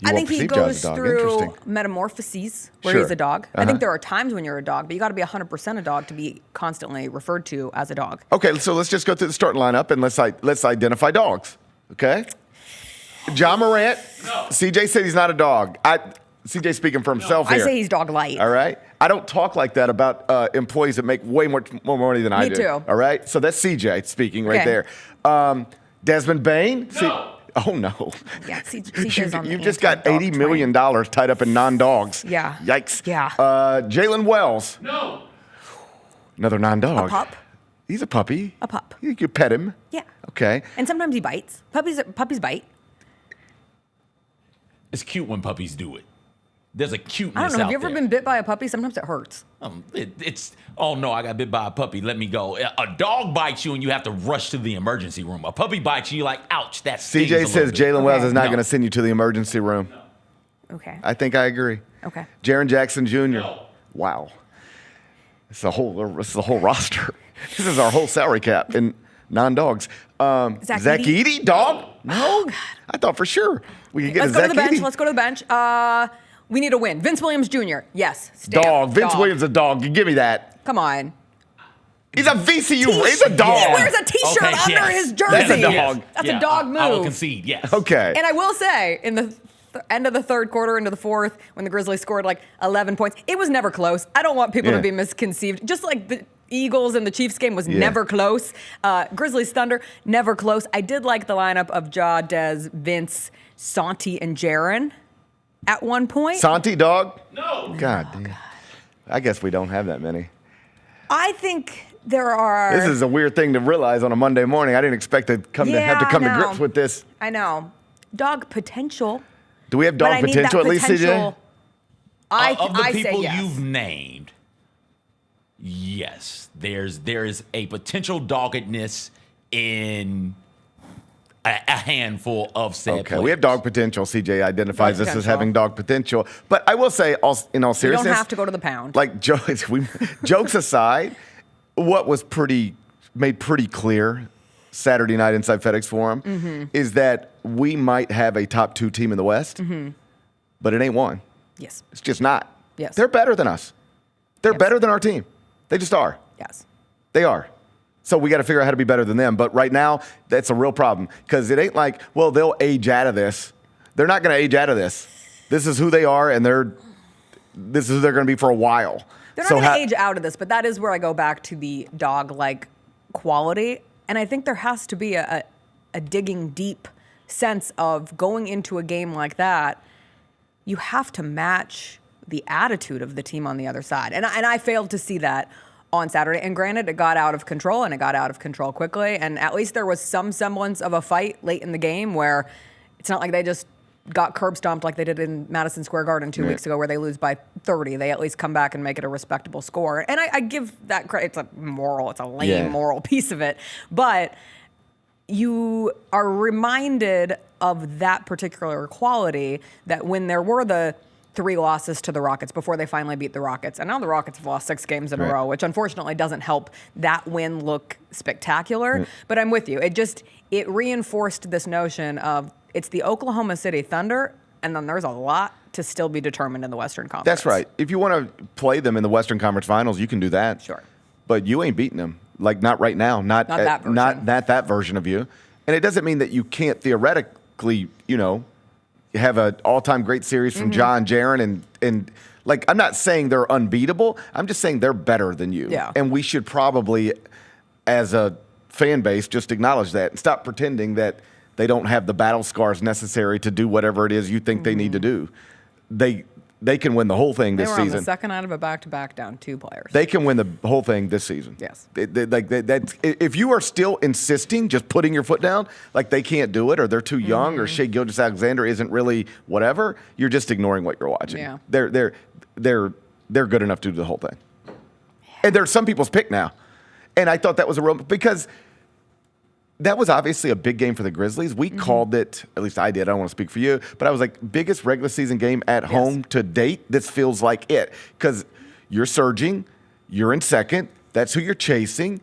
I think he goes through Interesting. metamorphoses where Sure. he's a dog. I Uh-huh. think there are times when you're a dog, but you got to be 100% a dog to be constantly referred to as a dog. Okay, so let's just go through the starting lineup and let's identify dogs. Okay? Ja Morant. No. CJ said he's not a dog. CJ speaking for himself here. I say he's dog light. All right? I don't talk like that about employees that make way more money than I do. Me too. All right? So that's CJ speaking right Okay. there. Desmond Bain. No. Oh, no. Yeah, CJ's on the You just got anti-dog $80 million tied up in non-dogs. Yeah. Yikes. Yeah. Jalen Wells. No. Another non-dog. A pup. He's a puppy. A pup. You could pet him. Yeah. Okay. And sometimes he bites. Puppies bite. It's cute when puppies do it. There's a cuteness I don't know. Have you out ever there. been bit by a puppy? Sometimes it hurts. It's oh no, I got bit by a puppy. Let me go. A dog bites you and you have to rush to the emergency room. A puppy bites you, you're like, ouch, that stings CJ a says little bit. Jalen Wells is not No. going to send you to the emergency room. Okay. I think I agree. Okay. Jaron Jackson Jr. Wow. It's the whole roster. This is our whole salary cap in non-dogs. Zach Edey, dog? No. Oh, God. I thought for sure we could get Let's a go to Zach the bench. Edey. Let's go to the bench. We need a win. Vince Williams Jr. Yes. Stamp. Dog. Vince Dog. Williams a dog. You give me that. Come on. He's a VCU. He's a dog. He wears a T-shirt under his jersey. That's a dog. That's a dog move. I will concede, yes. Okay. And I will say, in the end of the third quarter into the fourth, when the Grizzlies scored like 11 points, it was never close. I don't want people to be misconceived. Just like the Eagles and the Chiefs game was never close. Grizzlies Thunder, never close. I did like the lineup of Ja, Dez, Vince, Santi, and Jaren at one point. Santi, dog? No. God damn. I guess we don't have that many. I think there are. This is a weird thing to realize on a Monday morning. I didn't expect to have to come to grips with this. I know. Dog potential. Do we have But dog I need potential that at least, CJ? potential- Of the I say people yes. you've named, yes, there is a potential doggedness in a handful of said Okay, players. we have dog potential. CJ identifies Dog us as potential. having dog potential. But I will say, in all You seriousness, don't have to go to the pound. like jokes aside, what was made pretty clear Saturday night inside FedEx Forum is that we might have a top 2 team in the West, but it ain't one. Yes. It's just not. Yes. They're better than us. They're better than our team. They just are. Yes. They are. So we got to figure out how to be better than them. But right now, that's a real problem because it ain't like, well, they'll age out of this. They're not going to age out of this. This is who they are, and this is who they're going to be for a while. They're not going to age out of this, but that is where I go back to the dog-like quality. And I think there has to be a digging deep sense of going into a game like that. You have to match the attitude of the team on the other side. And I failed to see that on Saturday. And granted, it got out of control, and it got out of control quickly. And at least there was some semblance of a fight late in the game where it's not like they just got curb stomped like they did in Madison Square Garden 2 weeks ago where they lose by 30. They at least come back and make it a respectable score. And I give that credit. It's a lame moral piece of it. But you are reminded of that particular quality that when there were the 3 losses to the Rockets before they finally beat the Rockets. And now the Rockets have lost 6 games in a row, which unfortunately doesn't help that win look spectacular. But I'm with you. It reinforced this notion of it's the Oklahoma City Thunder, and then there's a lot to still be determined in the Western Conference. That's right. If you want to play them in the Western Conference Finals, you can do that. Sure. But you ain't beating them. Like, not right now. Not that version. Not that version of you. And it doesn't mean that you can't theoretically, have an all-time great series from Ja and Jaren. And like, I'm not saying they're unbeatable. I'm just saying they're better than you. Yeah. And we should probably, as a fan base, just acknowledge that and stop pretending that they don't have the battle scars necessary to do whatever it is you think they need to do. They can win the whole thing this They were season. on the second night of a back-to-back down 2 players. They can win the whole thing this season. Yes. If you are still insisting, just putting your foot down, like they can't do it, or they're too young, or Shai Gilgeous-Alexander isn't really whatever, you're just ignoring what you're watching. Yeah. They're good enough to do the whole thing. And they're some people's pick now. And I thought that was a real, because that was obviously a big game for the Grizzlies. We called it, at least I did. I don't want to speak for you, but I was like, biggest regular season game at home to date. This feels like it because you're surging, you're in second. That's who you're chasing.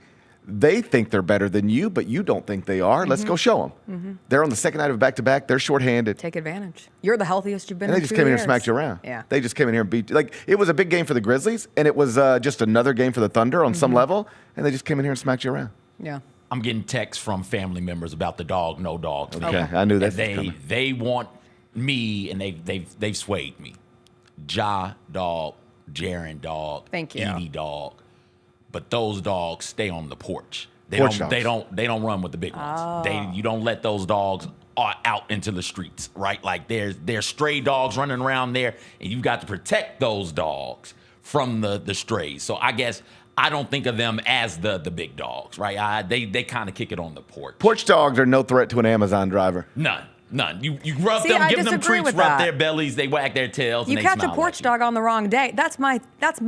They think they're better than you, but you don't think they are. Let's go show them. They're on the second night of back-to-back. They're shorthanded. Take advantage. You're the healthiest you've been and in they just 2 came in here years. and smacked you around. Yeah. They just came in here and beat you. Like, it was a big game for the Grizzlies, and it was just another game for the Thunder on some level, and they just came in here and smacked you around. Yeah. I'm getting texts from family members about the dog, no dog. Okay, I knew that was They coming. they want me, and they've swayed me. Ja dog, Jaren dog, Thank you. Edie dog, but those dogs stay on the porch. Porch They dogs. don't run with the big ones. You don't let those dogs out into the streets, right? Like there's stray dogs running around there, and you've got to protect those dogs from the strays. So I guess I don't think of them as the big dogs, right? They kind of kick it on the porch. Porch dogs are no threat to an Amazon driver. None. You rub See, them, I give them disagree treats, with rub that. their bellies, they wag their tails, You and they catch a smile porch at you. dog on the wrong day. That's my That's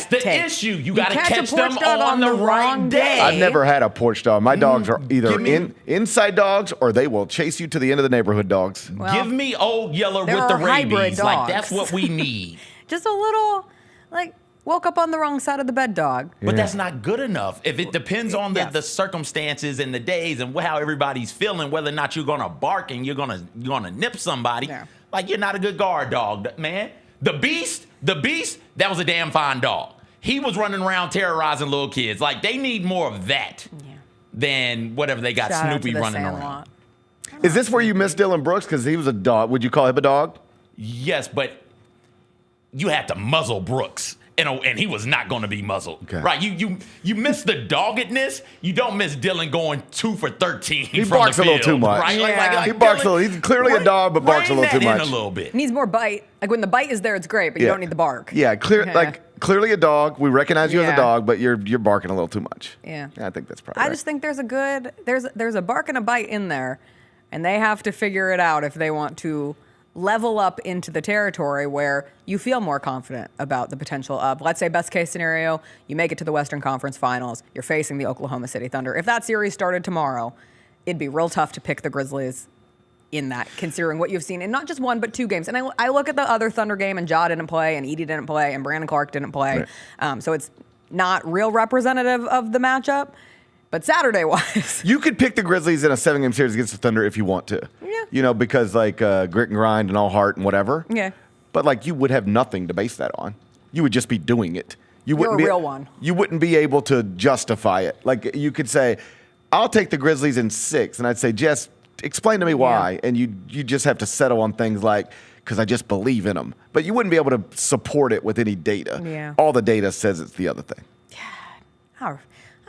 the take. issue. You got to catch catch a porch them dog on the right day. I've never had a porch dog. My dogs are either Give me- inside dogs or they will chase you to the end of the neighborhood dogs. Well, Give me old Yeller there with the are hybrid rabies. Like, that's dogs. what we need. Just a little, like, woke up on the wrong side of the bed dog. But that's not good enough. If it depends on the circumstances and the days and how everybody's feeling, whether or not you're gonna bark and you're gonna nip somebody, like you're not a good guard dog, man. The beast, that was a damn fine dog. He was running around terrorizing little kids. Like they need more of that than whatever they got Shout out to Snoopy the running Sandlot. around. Is this where you miss Dylan Brooks? Because he was a dog. Would you call him a dog? Yes, but you had to muzzle Brooks. And he was not going to be muzzled, right? You miss the doggedness. You don't miss Dylan going 2 for 13. He from barks the a little field, too much. right? Yeah. He barks a little. He's clearly a dog, but barks a little too much. In a little bit. Needs more bite. Like when the bite is there, it's great, but you don't need the bark. Yeah, clearly a dog. We recognize you as a Yeah. dog, but you're barking a little too much. Yeah. I think that's probably I right. just think there's a bark and a bite in there, and they have to figure it out if they want to level up into the territory where you feel more confident about the potential of, let's say, best case scenario, you make it to the Western Conference Finals, you're facing the Oklahoma City Thunder. If that series started tomorrow, it'd be real tough to pick the Grizzlies in that, considering what you've seen in not just 1 but 2 games. And I look at the other Thunder game, and Ja didn't play, and Edie didn't play, and Brandon Clark didn't play. So it's not real representative of the matchup. But Saturday-wise, you could pick the Grizzlies in a 7-game series against the Thunder if you want to. Yeah. You know, because like grit and grind and all heart and whatever. Yeah. But like you would have nothing to base that on. You would just be doing it. You You're wouldn't a be real one. You wouldn't be able to justify it. Like you could say, "I'll take the Grizzlies in 6," and I'd say, "Jess, explain to me why." And you just have to settle on things like, because I just believe in them. But you wouldn't be able to support it with any data. Yeah. All the data says it's the other thing.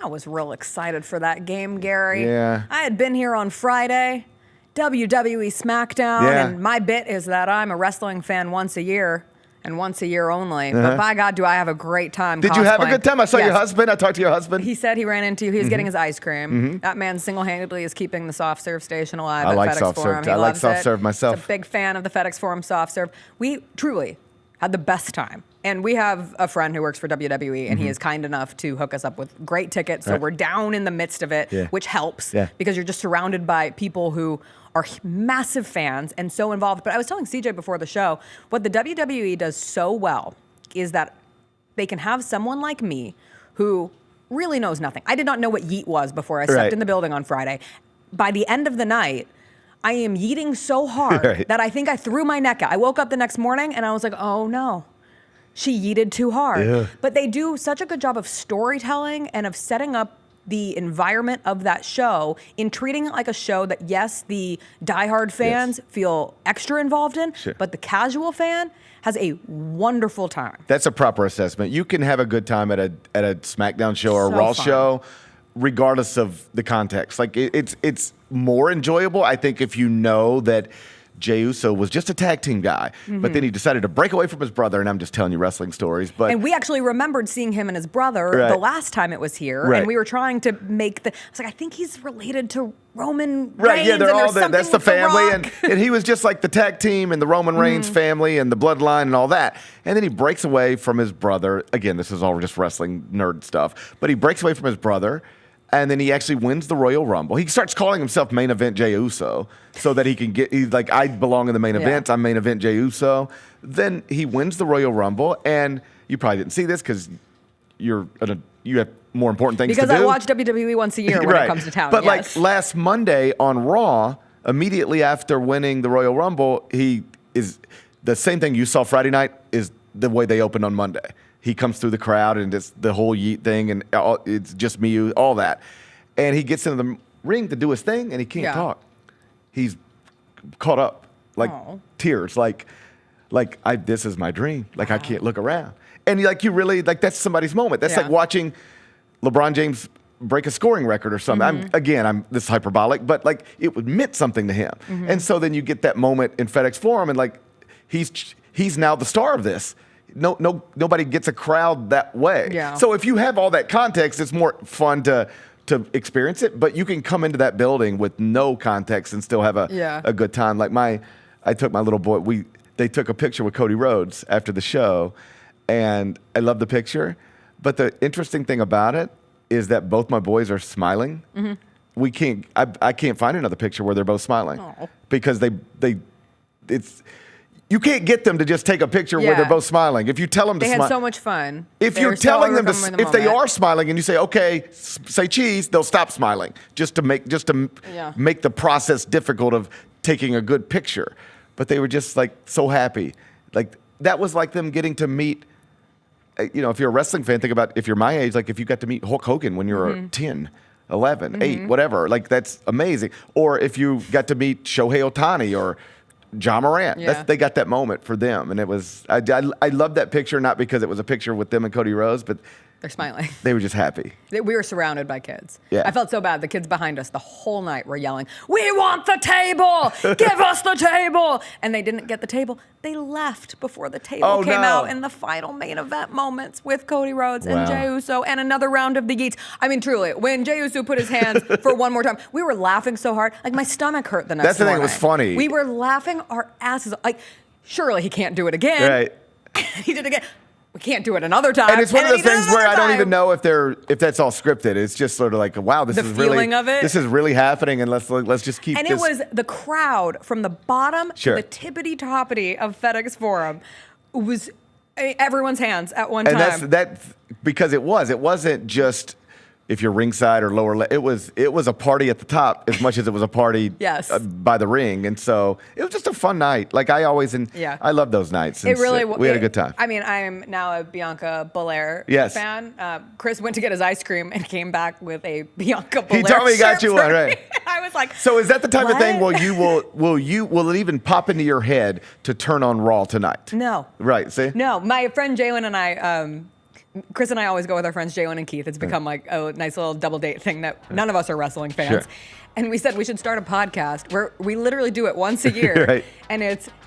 I was real excited for that game, Gary. Yeah. I had been here on Friday, WWE Smackdown, Yeah. and my bit is that I'm a wrestling fan once a year and once a year only. Uh-huh. But by God, do I have a great time Did you have a cosplaying. good time? I saw your Yes. husband. I talked to your husband. He said he ran into you. He was getting his ice cream. Mhm. That man single-handedly is keeping the soft serve station alive I at like FedEx soft serve, Forum. too. He I like loves soft it. serve myself. He's a big fan of the FedEx Forum soft serve. We truly had the best time. And we have a friend who works for WWE, and he Mhm. is kind enough to hook us up with great tickets. So Right. we're down in the midst of it, Yeah. which helps Yeah. because you're just surrounded by people who are massive fans and so involved. But I was telling CJ before the show, what the WWE does so well is that they can have someone like me who really knows nothing. I did not know what yeet was before I stepped Right. in the building on Friday. By the end of the night, I am yeeting so hard Right. that I think I threw my neck out. I woke up the next morning and I was like, oh no, she yeeted too hard. Yeah. But they do such a good job of storytelling and of setting up the environment of that show in treating it like a show that, yes, the diehard fans feel extra involved in, Sure. but the casual fan has a wonderful time. That's a proper assessment. You can have a good time at a SmackDown show or a So Raw fun. show, regardless of the context. Like it's more enjoyable, I think, if you know that Jey Uso was just a tag team guy, but then he decided to break away from his brother. And I'm just telling you wrestling stories, but And we actually remembered seeing him and his brother Right. the last time it was here, Right. and we were trying to make the. I was like, I think he's related to Roman Right, Reigns. yeah, they're and all there's there. something That's the with The family, Rock. and he was just like the tag team and the Roman Reigns family and the bloodline and all that. And then he breaks away from his brother. Again, this is all just wrestling nerd stuff, but he breaks away from his brother. And then he actually wins the Royal Rumble. He starts calling himself Main Event Jey Uso so that he can get, he's like, I belong in the main event. I'm Main Event Jey Uso. Then he wins the Royal Rumble. And you probably didn't see this because you have more important things to do. Because I watch WWE once a year when it comes to town. But like last Monday on Raw, immediately after winning the Royal Rumble, he is the same thing you saw Friday night is the way they opened on Monday. He comes through the crowd and it's the whole yeet thing and it's just me, all that. And he gets into the ring to do his thing and he can't talk. He's caught up, like tears, like this is my dream. Like I can't look around. And you really, that's somebody's moment. That's like watching LeBron James break a scoring record or something. This is hyperbolic, but it meant something to him. And so then you get that moment in FedExForum and he's now the star of this. Nobody gets a crowd that way. Yeah. So if you have all that context, it's more fun to experience it. But you can come into that building with no context and still have a good time. I took my little boy. They took a picture with Cody Rhodes after the show, and I love the picture. But the interesting thing about it is that both my boys are smiling. We can't. I can't find another picture where they're both smiling because it's. You can't get them to just take a picture where they're both smiling. If you tell them to smile. They had so much fun. If you're telling them to, if they are smiling and you say, okay, say cheese, they'll stop smiling just to make the process difficult of taking a good picture. But they were just so happy. That was like them getting to meet, if you're a wrestling fan, think about if you're my age, if you got to meet Hulk Hogan when you were 10, 11, 8, whatever. That's amazing. Or if you got to meet Shohei Ohtani or John Morant. They got that moment for them. And it was, I love that picture, not because it was a picture with them and Cody Rhodes, but they're smiling. They were just happy. We were surrounded by kids. Yeah. I felt so bad. The kids behind us the whole night were yelling, "We want the table! Give us the table!" And they didn't get the table. They left before the table came out in the final main event moments with Cody Rhodes and Jey Uso and another round of the Yeets. I mean, truly, when Jey Uso put his hands for one more time, we were laughing so hard. My stomach hurt the next morning. That's the thing that was funny. We were laughing our asses off. Surely he can't do it again. Right. He did it again. We can't do it another time. And it's one of those things where I don't even know if that's all scripted. It's just sort of wow, this is really happening, and let's just keep. And it was the crowd from the bottom to the tippity toppity of FedExForum. It was everyone's hands at one time. And that's because it wasn't just if you're ringside or lower. It was a party at the top as much as it was a party by the ring, and so it was just a fun night. I love those nights. It really we had a good time. I mean, I am now a Bianca Belair fan. Chris went to get his ice cream and came back with a Bianca Belair. He told me he got you one, right? I was like, so is that the type of thing will it even pop into your head to turn on Raw tonight? No. Right. See? No. My friend Jalen and I. Chris and I always go with our friends Jalen and Keith. It's become a nice little double date thing that none of us are wrestling fans. Sure. And we said we should start a podcast where we literally do it once a year. Right. And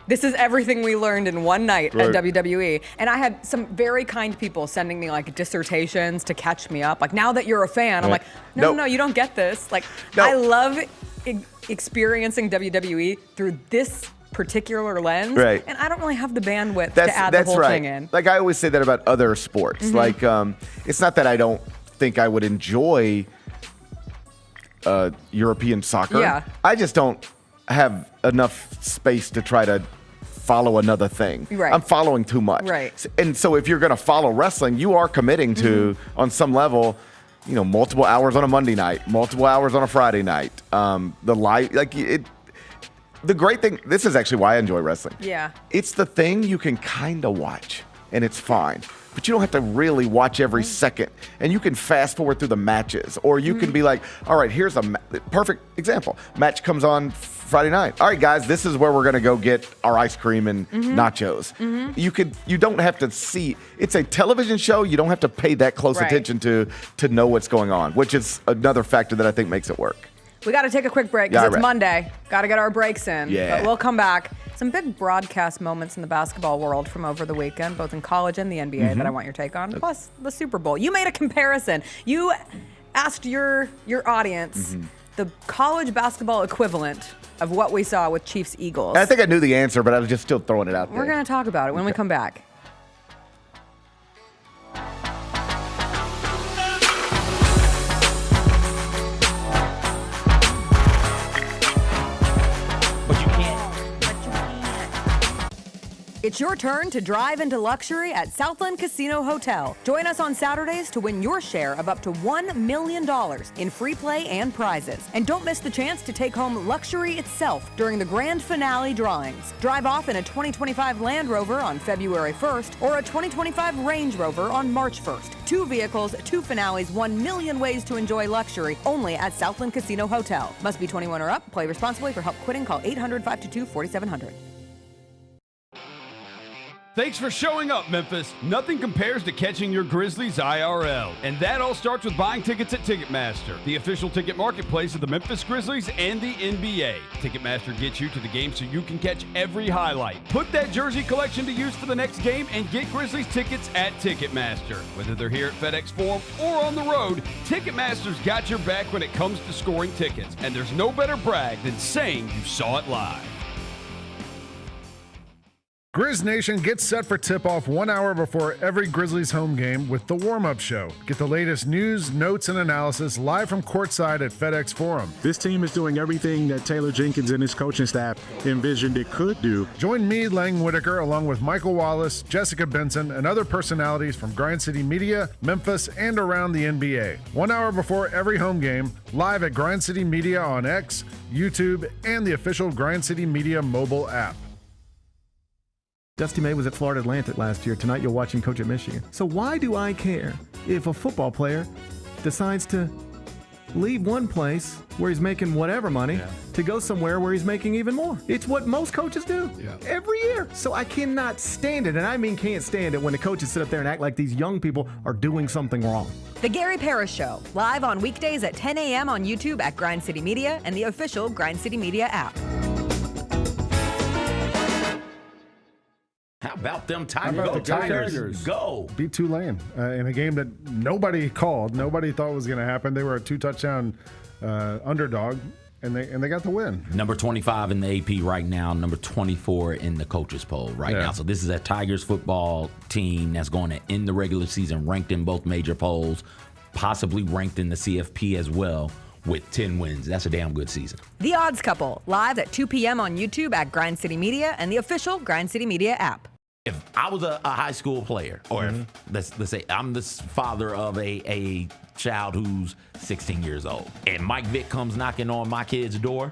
this is everything we learned in one night at WWE. And I had some very kind people sending me dissertations to catch me up. Now that you're a fan, I'm like, no, you don't get this. I love experiencing WWE through this particular lens, and I don't really have the bandwidth to add the whole thing in. I always say that about other sports. It's not that I don't think I would enjoy European soccer. Yeah. I just don't have enough space to try to follow another thing. Right. I'm following too much. Right. And so if you're going to follow wrestling, you are committing to, on some level, multiple hours on a Monday night, multiple hours on a Friday night. The great thing, this is actually why I enjoy wrestling. Yeah. It's the thing you can kind of watch, and it's fine. But you don't have to really watch every second. And you can fast forward through the matches. Or you can be like, all right, here's a perfect example. Match comes on Friday night. All right, guys, this is where we're going to go get our ice cream and nachos. You don't have to see. It's a television show. You don't have to pay that close attention to know what's going on, which is another factor that I think makes it work. We got to take a quick break because it's Monday. Got to get our breaks in. Yeah. But we'll come back. Some big broadcast moments in the basketball world from over the weekend, both in college and the NBA that I want your take on, plus the Super Bowl. You made a comparison. You asked your audience the college basketball equivalent of what we saw with Chiefs-Eagles. I think I knew the answer, but I was just still throwing it out there. We're going to talk about it when we come back. It's your turn to drive into luxury at Southland Casino Hotel. Join us on Saturdays to win your share of up to $1 million in free play and prizes. And don't miss the chance to take home luxury itself during the grand finale drawings. Drive off in a 2025 Land Rover on February 1st or a 2025 Range Rover on March 1st. 2 vehicles, 2 finales, 1 million ways to enjoy luxury only at Southland Casino Hotel. Must be 21 or up. Play responsibly. For help quitting, call 800-522-4700. Thanks for showing up, Memphis. Nothing compares to catching your Grizzlies IRL. And that all starts with buying tickets at Ticketmaster, the official ticket marketplace of the Memphis Grizzlies and the NBA. Ticketmaster gets you to the game so you can catch every highlight. Put that jersey collection to use for the next game and get Grizzlies tickets at Ticketmaster. Whether they're here at FedExForum or on the road, Ticketmaster's got your back when it comes to scoring tickets. And there's no better brag than saying you saw it live. Grizz Nation gets set for tip-off 1 hour before every Grizzlies home game with the warm-up show. Get the latest news, notes, and analysis live from courtside at FedExForum. This team is doing everything that Taylor Jenkins and his coaching staff envisioned it could do. Join me, Lang Whitaker, along with Michael Wallace, Jessica Benson, and other personalities from Grind City Media, Memphis, and around the NBA. 1 hour before every home game, live at Grind City Media on X, YouTube, and the official Grind City Media mobile app. Dusty May was at Florida Atlantic last year. Tonight you'll watch him coach at Michigan. So why do I care if a football player decides to leave one place where he's making whatever money to go somewhere where he's making even more? It's what most coaches do every year. So I cannot stand it, and I mean can't stand it when the coaches sit up there and act like these young people are doing something wrong. The Gary Parrish Show, live on weekdays at 10 a.m. on YouTube at Grind City Media and the official Grind City Media app. How about them How Tigers? about Go the Tigers. Go. Beat Tulane in a game that nobody called. Nobody thought was going to happen. They were a 2-touchdown underdog, and they got the win. Number 25 in the AP right now, number 24 in the coaches poll right now. So this is a Tigers football team that's going to end the regular season ranked in both major polls, possibly ranked in the CFP as well, with 10 wins. That's a damn good season. The Odds Couple, live at 2 p.m. on YouTube at Grind City Media and the official Grind City Media app. If I was a high school player, or if, let's say I'm the father of a child who's 16 years old, and Mike Vick comes knocking on my kid's door,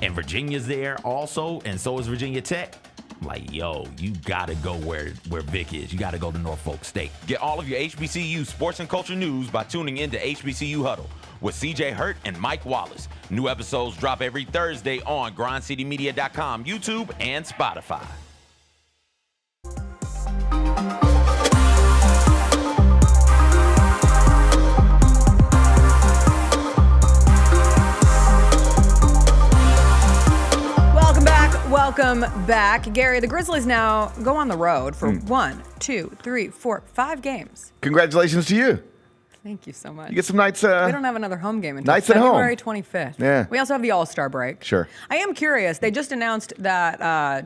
and Virginia's there also, and so is Virginia Tech, I'm like, yo, you gotta go where Vic is. You gotta go to Norfolk State. Get all of your HBCU sports and culture news by tuning into HBCU Huddle with CJ Hurt and Mike Wallace. New episodes drop every Thursday on grindcitymedia.com, YouTube, and Spotify. Welcome back. Gary, the Grizzlies now go on the road for 1, 2, 3, 4, 5 games. Congratulations to you. Thank you so much. You get some nights. We don't have another home game until nights at home. February 25th. Yeah. We also have the All-Star break. Sure. I am curious. They just announced that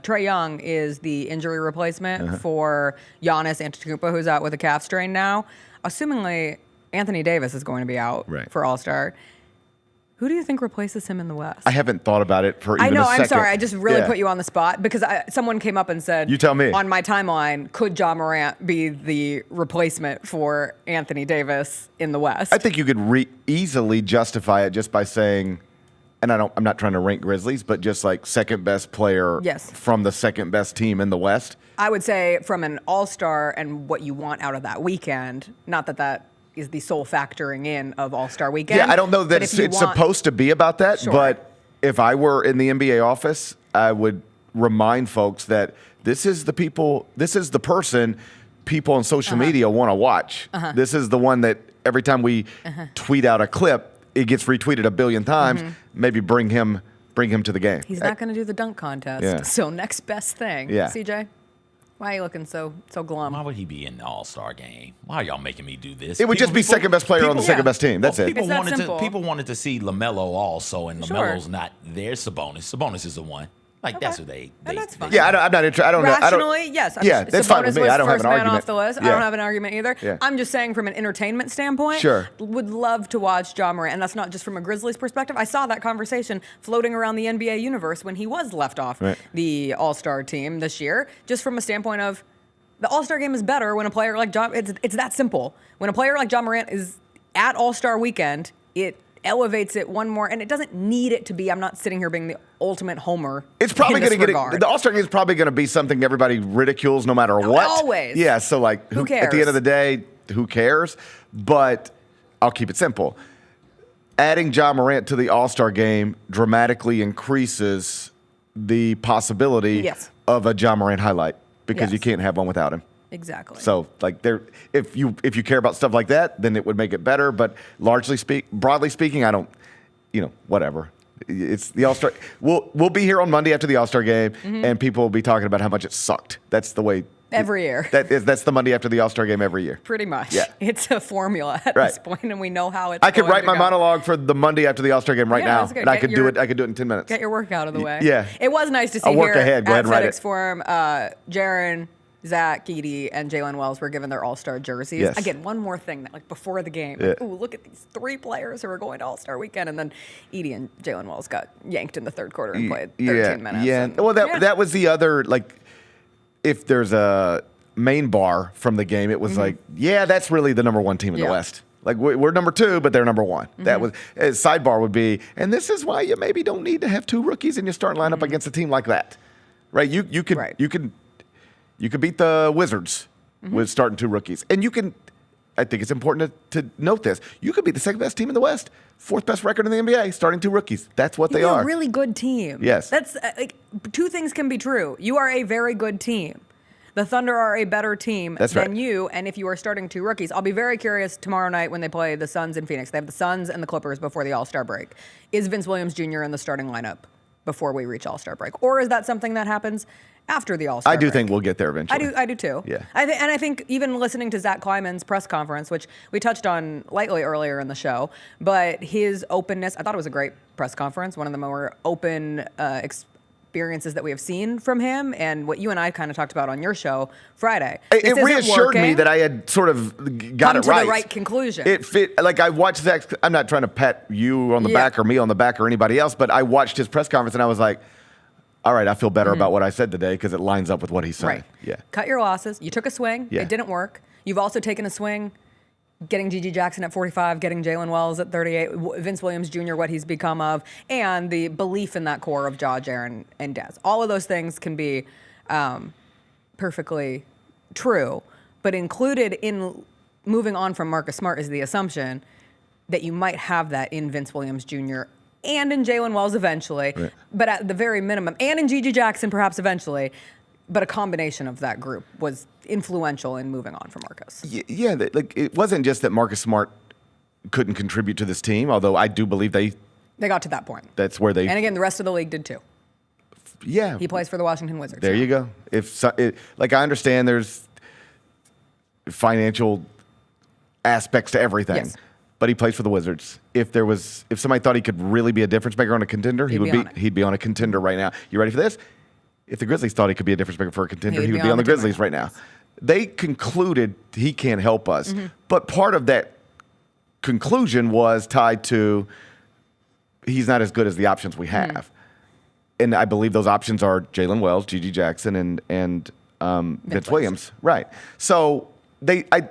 Trae Young is the injury replacement for Giannis Antetokounmpo, who's out with a calf strain now. Assumingly, Anthony Davis is going to be out for All-Star. Who do you think replaces him in the West? I haven't thought about it for even a second. I'm sorry. I just really put you on the spot because someone came up and said, you tell me. On my timeline, could Ja Morant be the replacement for Anthony Davis in the West? I think you could easily justify it just by saying, and I'm not trying to rank Grizzlies, but just like second best player from the second best team in the West. I would say from an All-Star and what you want out of that weekend, not that is the sole factoring in of All-Star Weekend. Yeah, I don't know that it's supposed to be about that, but if I were in the NBA office, I would remind folks that this is the person people on social media want to watch. This is the one that every time we tweet out a clip, it gets retweeted a billion times. Maybe bring him to the game. He's not going to do the dunk contest, so next best thing. Yeah. CJ? Why are you looking so glum? Why would he be in the All-Star game? Why are y'all making me do this? It would just be second best player on the second best team. That's it. People wanted to see LaMelo also, and LaMelo's not there. Sabonis is the one. Like that's what they that's fine. Yeah, I'm not interested. I don't know. Rationally, yes. Yeah, that's fine with me. I don't have an first man argument. off the list. I Yeah. don't have an argument either. Yeah. I'm just saying from an entertainment standpoint, Sure. would love to watch Ja Morant, and that's not just from a Grizzlies perspective. I saw that conversation floating around the NBA universe when he was left off the All-Star team this year, just from a standpoint of the All-Star game is better when a player like Ja, it's that simple. When a player like Ja Morant is at All-Star weekend, it elevates it one more, and it doesn't need it to be. I'm not sitting here being the ultimate homer. It's probably going to get it. The All-Star game is probably going to be something everybody ridicules no matter what. Always. Yeah. So like, Who cares? At the end of the day, who cares? But I'll keep it simple. Adding Ja Morant to the All-Star game dramatically increases the possibility of a Ja Morant highlight because you can't have one without him. Exactly. So like if you care about stuff like that, then it would make it better. But broadly speaking, I don't, whatever. It's the All-Star. We'll be here on Monday after the All-Star game, and people will be talking about how much it sucked. That's the way. Every year. That's the Monday after the All-Star game every year. Pretty much. Yeah. It's a formula at this point, and we know how it's I could going write to my go. monologue for the Monday after the All-Star game right now, that's good. and I Get could your- do it. I could do it in 10 minutes. Get your work out of the way. Yeah. It was nice to see I'll work here ahead. Go ahead at and write FedExForum, Jaren, Zach, Edey, and Jalen Wells were given their All-Star jerseys. Yes. Again, one more thing that like before the game, Yeah. ooh, look at these 3 players who are going to All-Star weekend, and then Edey and Jalen Wells got yanked in the third quarter and played 13 minutes. Yeah. and- Well, that was the other, like, if there's a main bar from the game, it was like, that's really the number 1 team in the West. Like, we're number 2, but they're number 1. That was, sidebar would be, and this is why you maybe don't need to have 2 rookies in your starting lineup against a team like that. Right? You could beat the Wizards with starting 2 rookies. And I think it's important to note this. You could be the second best team in the West, 4th best record in the NBA, starting 2 rookies. That's what they You're are. a really good team. Yes. That's like 2 things can be true. You are a very good team. The Thunder are a better team than you, and if you are starting 2 rookies, I'll be very curious tomorrow night when they play the Suns in Phoenix. They have the Suns and the Clippers before the All-Star break. Is Vince Williams Jr. in the starting lineup before we reach All-Star break? Or is that something that happens after the All-Star break? I do think we'll get there eventually. I do too. Yeah. I think even listening to Zach Kleiman's press conference, which we touched on lightly earlier in the show, but his openness, I thought it was a great press conference, one of the more open experiences that we have seen from him, and what you and I kind of talked about on your show Friday. It reassured me that I had sort of got Come it to right. the right conclusion. It fit. Like I watched Zach. I'm not trying to pat you on the back or me on the back or anybody else, but I watched his press conference and I was like, all right, I feel better about what I said today because it lines up with what he's saying. Right. Yeah. Cut your losses. You took a swing. Yeah. It didn't work. You've also taken a swing getting Gigi Jackson at 45, getting Jalen Wells at 38, Vince Williams Jr., what he's become of, and the belief in that core of Ja, Jaren, and Dez. All of those things can be perfectly true, but included in moving on from Marcus Smart is the assumption that you might have that in Vince Williams Jr. and in Jalen Wells eventually, but at the very minimum, and in Gigi Jackson perhaps eventually, but a combination of that group was influential in moving on from Marcus. Yeah, like it wasn't just that Marcus Smart couldn't contribute to this team, although I do believe they got to that point. That's where they. And again, the rest of the league did too. Yeah, he plays for the Washington Wizards. There you go. Like I understand, there's financial aspects to everything. Yes. But he plays for the Wizards. If somebody thought he could really be a difference maker on a contender, he'd be on a contender right now. You ready for this? If the Grizzlies thought he could be a difference maker for a contender, he would be on the Grizzlies right now. They concluded he can't help us. But part of that conclusion was tied to he's not as good as the options we have. And I believe those options are Jalen Wells, Gigi Jackson, and Vince Williams. Right. So I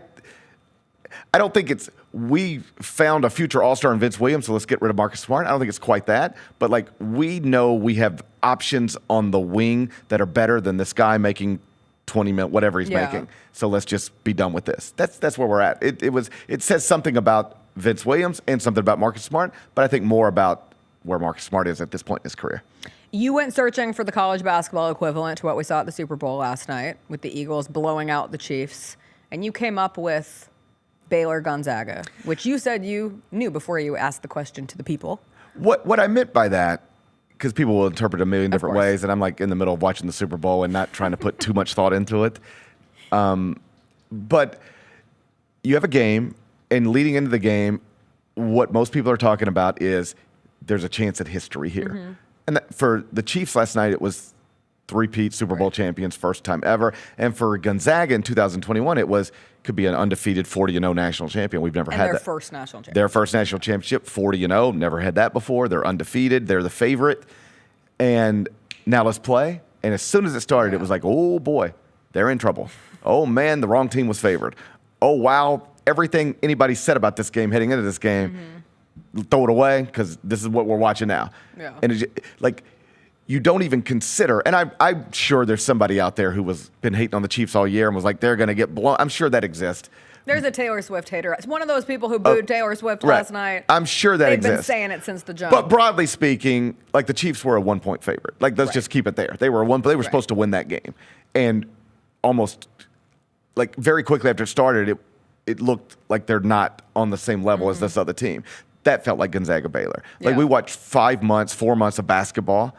don't think it's we found a future All-Star in Vince Williams, so let's get rid of Marcus Smart. I don't think it's quite that. But, like, we know we have options on the wing that are better than this guy making 20 minutes, whatever he's making. So let's just be done with this. That's where we're at. It says something about Vince Williams and something about Marcus Smart, but I think more about where Marcus Smart is at this point in his career. You went searching for the college basketball equivalent to what we saw at the Super Bowl last night with the Eagles blowing out the Chiefs, and you came up with Baylor Gonzaga, which you said you knew before you asked the question to the people. What I meant by that, because people will interpret a million different ways, and I'm like in the middle of watching the Super Bowl and not trying to put too much thought into it. But you have a game, and leading into the game, what most people are talking about is there's a chance at history here. And for the Chiefs last night, it was three-peat Super Bowl champions, first time ever. And for Gonzaga in 2021, could be an undefeated 40-0 national champion. We've never had that. First national championship. Their first national championship, 40-0. Never had that before. They're undefeated. They're the favorite. And now let's play. And as soon as it started, it was like, oh, boy, they're in trouble. Oh, man, the wrong team was favored. Oh, wow, everything anybody said about this game heading into this game, throw it away because this is what we're watching now. Yeah. And it's like you don't even consider, and I'm sure there's somebody out there who was been hating on the Chiefs all year and was like, they're going to get blown. I'm sure that exists. There's a Taylor Swift hater. It's one of those people who booed Taylor Swift last night. I'm sure that They've exists. been saying it since the jump. But broadly speaking, like the Chiefs were a 1-point favorite. Like let's just keep it there. They were supposed to win that game, and almost like very quickly after it started, it looked like they're not on the same level as this other team. That felt like Gonzaga Baylor. Like we watched 4 months of basketball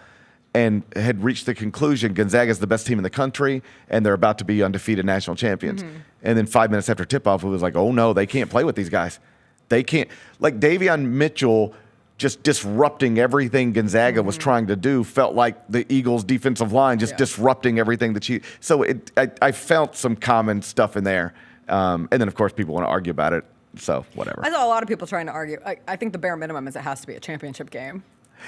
and had reached the conclusion Gonzaga's the best team in the country and they're about to be undefeated national champions. And then 5 minutes after tip-off, it was like, oh no, they can't play with these guys. They can't. Like Davion Mitchell just disrupting everything Gonzaga was trying to do felt like the Eagles' defensive line just disrupting everything the Chiefs. So I felt some common stuff in there. And then, of course, people want to argue about it. So whatever. I saw a lot of people trying to argue. I think the bare minimum is it has to be a championship game.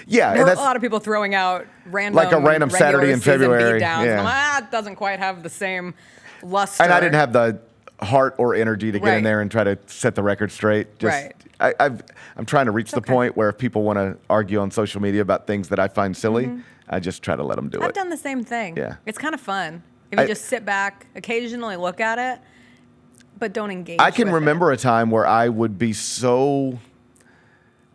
Yeah, there and are that's a lot of people throwing out a random Saturday in February. Beatdowns. Yeah. I'm like, it doesn't quite have the same luster. And I didn't have the heart or energy to get in there and try to set the record straight. Just, I'm trying to reach the point where if people want to argue on social media about things that I find silly, I just try to let them do it. I've done the same thing. Yeah. It's kind of fun. If you just sit back, occasionally look at it, but don't engage. I can with remember a time where I would be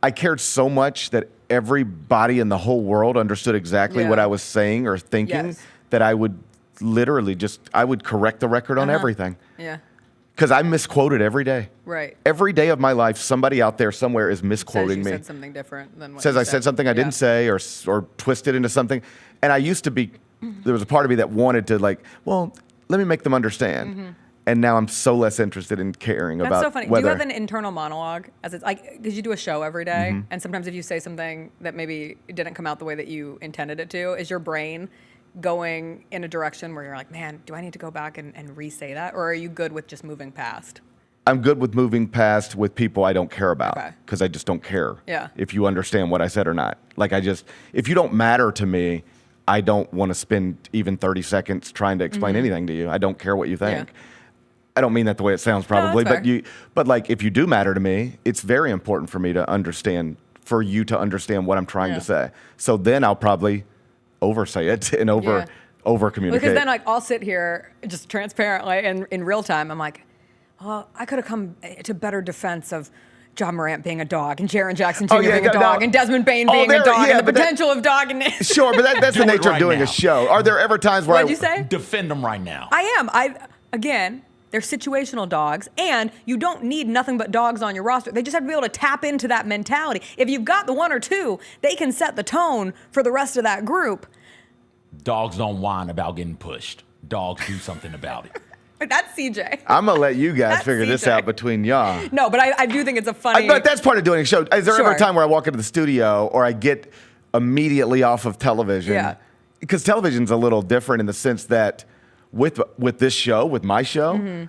I cared so much that everybody in the whole world understood exactly what I was saying or thinking that I would literally I would correct the record on everything. Yeah. Because I misquoted every day. Right. Every day of my life, somebody out there somewhere is misquoting Says you me. said something different than what Says you I said something I didn't say or twist it into something. And I used to be, there was a part of me that wanted to let me make them understand. And now I'm so less interested in caring about That's so funny. whether. Do you have an internal monologue? As it's like, because you do a show every day, and sometimes if you say something that maybe it didn't come out the way that you intended it to, is your brain going in a direction where you're like, man, do I need to go back and re-say that? Or are you good with just moving past? I'm good with moving past with people I don't care about because I just don't care if you understand what I said or not. Like if you don't matter to me, I don't want to spend even 30 seconds trying to explain anything to you. I don't care what you think. Yeah. I don't mean that the way it sounds probably, No, but like if you do matter to me, it's very important for me to understand, for you to understand what I'm trying to say. So then I'll probably oversay it and over communicate. Because then I'll sit here just transparently and in real time, I'm like, well, I could have come to better defense of John Morant being a dog and Jaren Jackson Jr. being a dog and Desmond Bain being a dog and the potential of dogging. Sure, but that's the nature of doing a show. Are there ever times where What'd you say? Defend them right now. I am. Again, they're situational dogs, and you don't need nothing but dogs on your roster. They just have to be able to tap into that mentality. If you've got the one or two, they can set the tone for the rest of that group. Dogs don't whine about getting pushed. Dogs do something about it. That's CJ. I'm going to let you guys figure this out between y'all. No, but I do think it's a funny... But that's part of doing a show. Is there ever a time where I walk into the studio or I get immediately off of television? Yeah. Because television's a little different in the sense that with this show, with my show,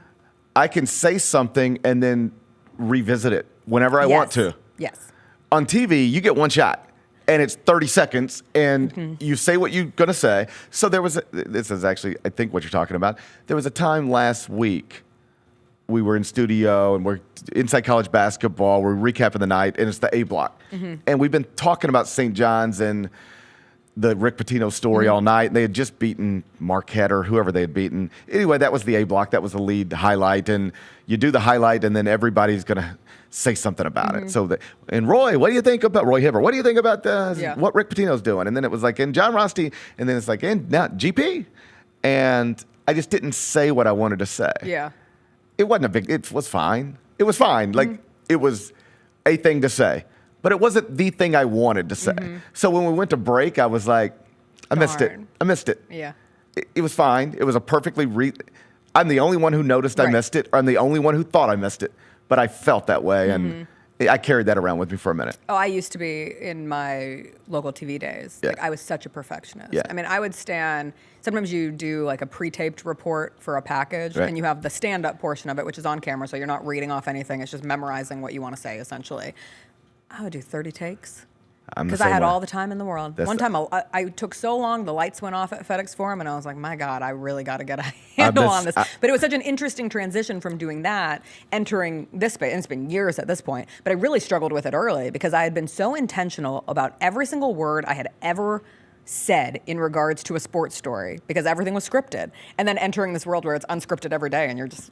I can say something and then revisit it whenever I want to. Yes. On TV, you get one shot. And it's 30 seconds, and you say what you're going to say. So this is actually, I think, what you're talking about. There was a time last week we were in studio, and we're inside college basketball. We're recapping the night, and it's the A block. And we've been talking about St. John's and the Rick Pitino story all night. And they had just beaten Marquette or whoever they had beaten. Anyway, that was the A block. That was the lead highlight. And you do the highlight, and then everybody's going to say something about it. So and Roy, what do you think about Roy Hibbert? What do you think about what Rick Pitino's doing? And then it was like, and John Rosti, and then it's like, and now GP. And I just didn't say what I wanted to say. Yeah. It wasn't it was fine. It was fine. Like it was a thing to say, but it wasn't the thing I wanted to say. So when we went to break, I was like, I missed it. I missed it. Yeah. It was fine. It was a perfectly I'm the only one who noticed I missed it, or I'm the only one who thought I missed it. But I felt that way, and I carried that around with me for a minute. Oh, I used to be in my local TV days. Yeah. Like I was such a perfectionist. Yeah. I mean, I would stand. Sometimes you do like a pre-taped report for a package, Right. and you have the stand-up portion of it, which is on camera, so you're not reading off anything. It's just memorizing what you want to say, essentially. I would do 30 takes. I'm the Because I same had way. all the time in the world. That's One the- time I took so long, the lights went off at FedExForum, and I was like, my God, I really got to get a handle on this. But it was such an interesting transition from doing that, entering this space, and it's been years at this point, but I really struggled with it early because I had been so intentional about every single word I had ever said in regards to a sports story because everything was scripted. And then entering this world where it's unscripted every day and you're just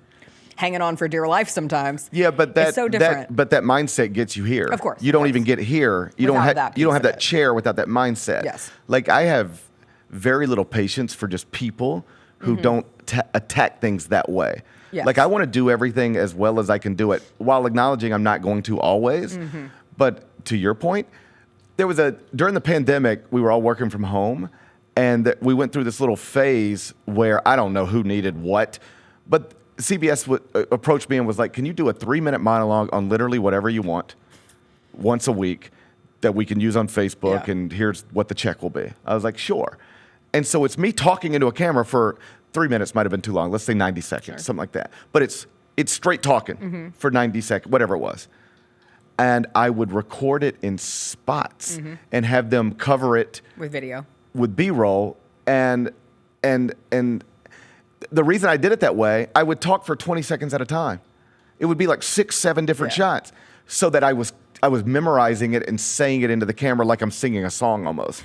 hanging on for dear life sometimes. Yeah, but that it's so different. but that mindset gets you here. Of course, you don't even get here. You Without don't that you don't piece have of that it. chair without that mindset. Yes. Like I have very little patience for just people who don't attack things that way. Yes. Like I want to do everything as well as I can do it while acknowledging I'm not going to always. But to your point, during the pandemic, we were all working from home, and we went through this little phase where I don't know who needed what, but CBS approached me and was like, can you do a 3-minute monologue on literally whatever you want once a week that we can use on Facebook, and here's what the check will be. I was like, sure. And so it's me talking into a camera for 3 minutes, might have been too long, let's say 90 seconds, something like that. But it's straight talking for 90 seconds, whatever it was. And I would record it in spots and have them cover it With video. with B-roll, and the reason I did it that way, I would talk for 20 seconds at a time. It would be like 6, 7 different shots, so that I was memorizing it and saying it into the camera like I'm singing a song almost.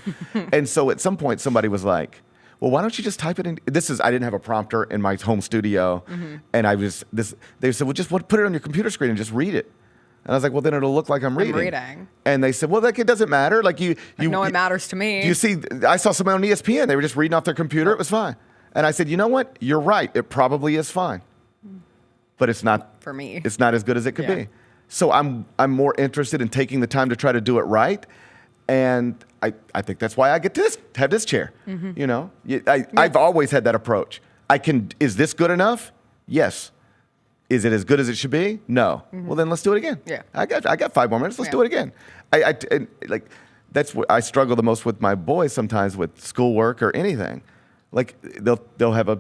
And so at some point, somebody was like, "Well, why don't you just type it in?" I didn't have a prompter in my home studio, and they said, "Well, just put it on your computer screen and just read it." And I was like, "Well, then it'll look like I'm reading." And they said, "Well, like it doesn't matter. Like No, it matters to me. Do you see? I saw someone on ESPN. They were just reading off their computer. It was fine." And I said, "You know what? You're right. It probably is fine, but it's not for me. It's not as good as it could be." So I'm more interested in taking the time to try to do it right, and I think that's why I get to have this chair. You know, I've always had that approach. Is this good enough? Yes. Is it as good as it should be? No. Well, then let's do it again. Yeah. I got 5 more minutes. Let's do it again. And that's what I struggle the most with my boys sometimes with schoolwork or anything. Like they'll have a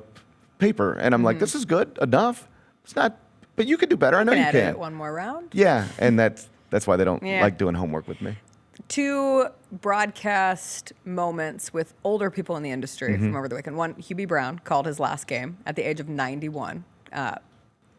paper, and I'm like, this is good enough. It's not, but you could do better. I know you edit can. it one more round. Yeah, and that's why they don't Yeah. like doing homework with me. 2 broadcast moments with older people in the industry from over the weekend. One, Hubie Brown called his last game at the age of 91.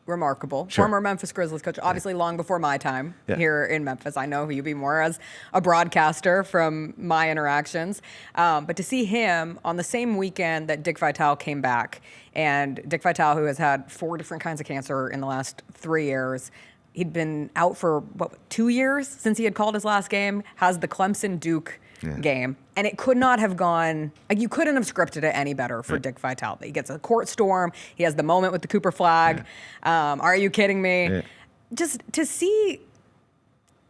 Remarkable. Sure. Former Memphis Grizzlies coach, obviously long before my time Yeah. here in Memphis. I know Hubie more as a broadcaster from my interactions. But to see him on the same weekend that Dick Vitale came back, and Dick Vitale, who has had 4 different kinds of cancer in the last 3 years, he'd been out for, 2 years since he had called his last game, has the Clemson-Duke game. And it could not have gone, like you couldn't have scripted it any better for Dick Vitale. He gets a court storm. He has the moment with the Cooper flag. Are you kidding me? Yeah. Just to see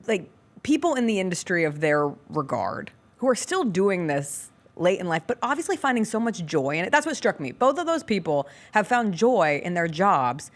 like people in the industry of their regard who are still doing this late in life, but obviously finding so much joy in it. That's what struck me. Both of those people have found joy in their jobs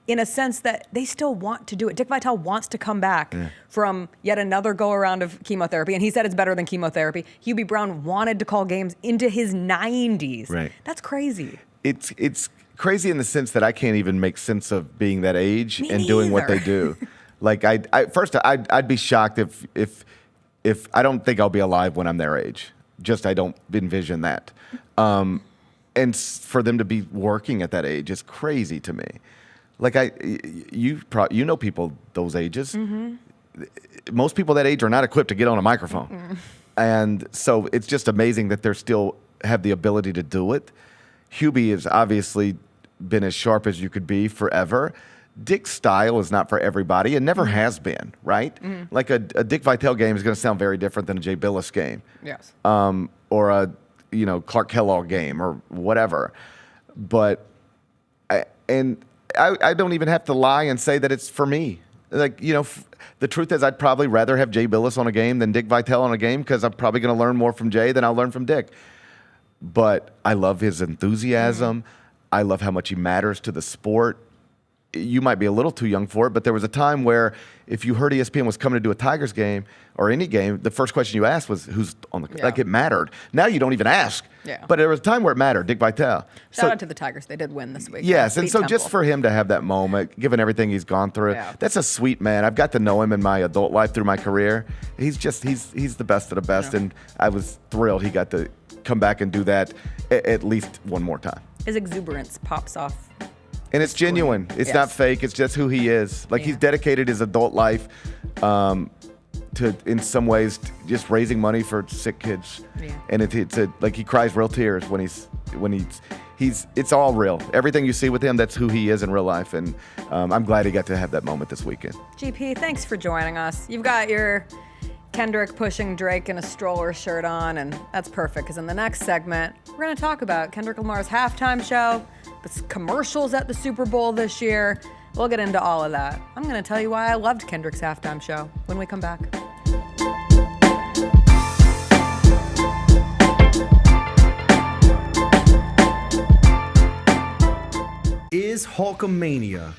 in a sense that they still want to do it. Dick Vitale wants to come back from yet another go-around of chemotherapy, and he said it's better than chemotherapy. Hubie Brown wanted to call games into his 90s. Right. That's crazy. It's crazy in the sense that I can't even make sense of being that age Me and doing what neither. they do. Like I'd be shocked if I don't think I'll be alive when I'm their age. Just I don't envision that. And for them to be working at that age is crazy to me. Like you know people those ages. Most people that age are not equipped to get on a microphone. And so it's just amazing that they still have the ability to do it. Hubie has obviously been as sharp as you could be forever. Dick's style is not for everybody and never has been, right? Like a Dick Vitale game is going to sound very different than a Jay Billis game. Yes. Or a Clark Kellogg game or whatever. But I don't even have to lie and say that it's for me. Like, the truth is I'd probably rather have Jay Billis on a game than Dick Vitale on a game because I'm probably going to learn more from Jay than I'll learn from Dick. But I love his enthusiasm. I love how much he matters to the sport. you might be a little too young for it, but there was a time where if you heard ESPN was coming to do a Tigers game or any game, the first question you asked was who's on the like it mattered. Now you don't even ask. Yeah. But there was a time where it mattered. Dick Vitale. Shout out to the Tigers. They did win this week. Yes, and Beat so Temple. just for him to have that moment, given everything he's gone through, that's a sweet man. I've got to know him in my adult life through my career. He's the best of the best, and I was thrilled he got to come back and do that at least one more time. His exuberance pops off. And it's genuine. It's not fake. It's just who he is. Like he's dedicated his adult life to, in some ways, just raising money for sick kids. Yeah. And it's like he cries real tears when he's it's all real. Everything you see with him, that's who he is in real life. And I'm glad he got to have that moment this weekend. GP, thanks for joining us. You've got your Kendrick pushing Drake in a stroller shirt on, and that's perfect because in the next segment, we're going to talk about Kendrick Lamar's halftime show, the commercials at the Super Bowl this year. We'll get into all of that. I'm going to tell you why I loved Kendrick's halftime show when we come back. Is Hulkamania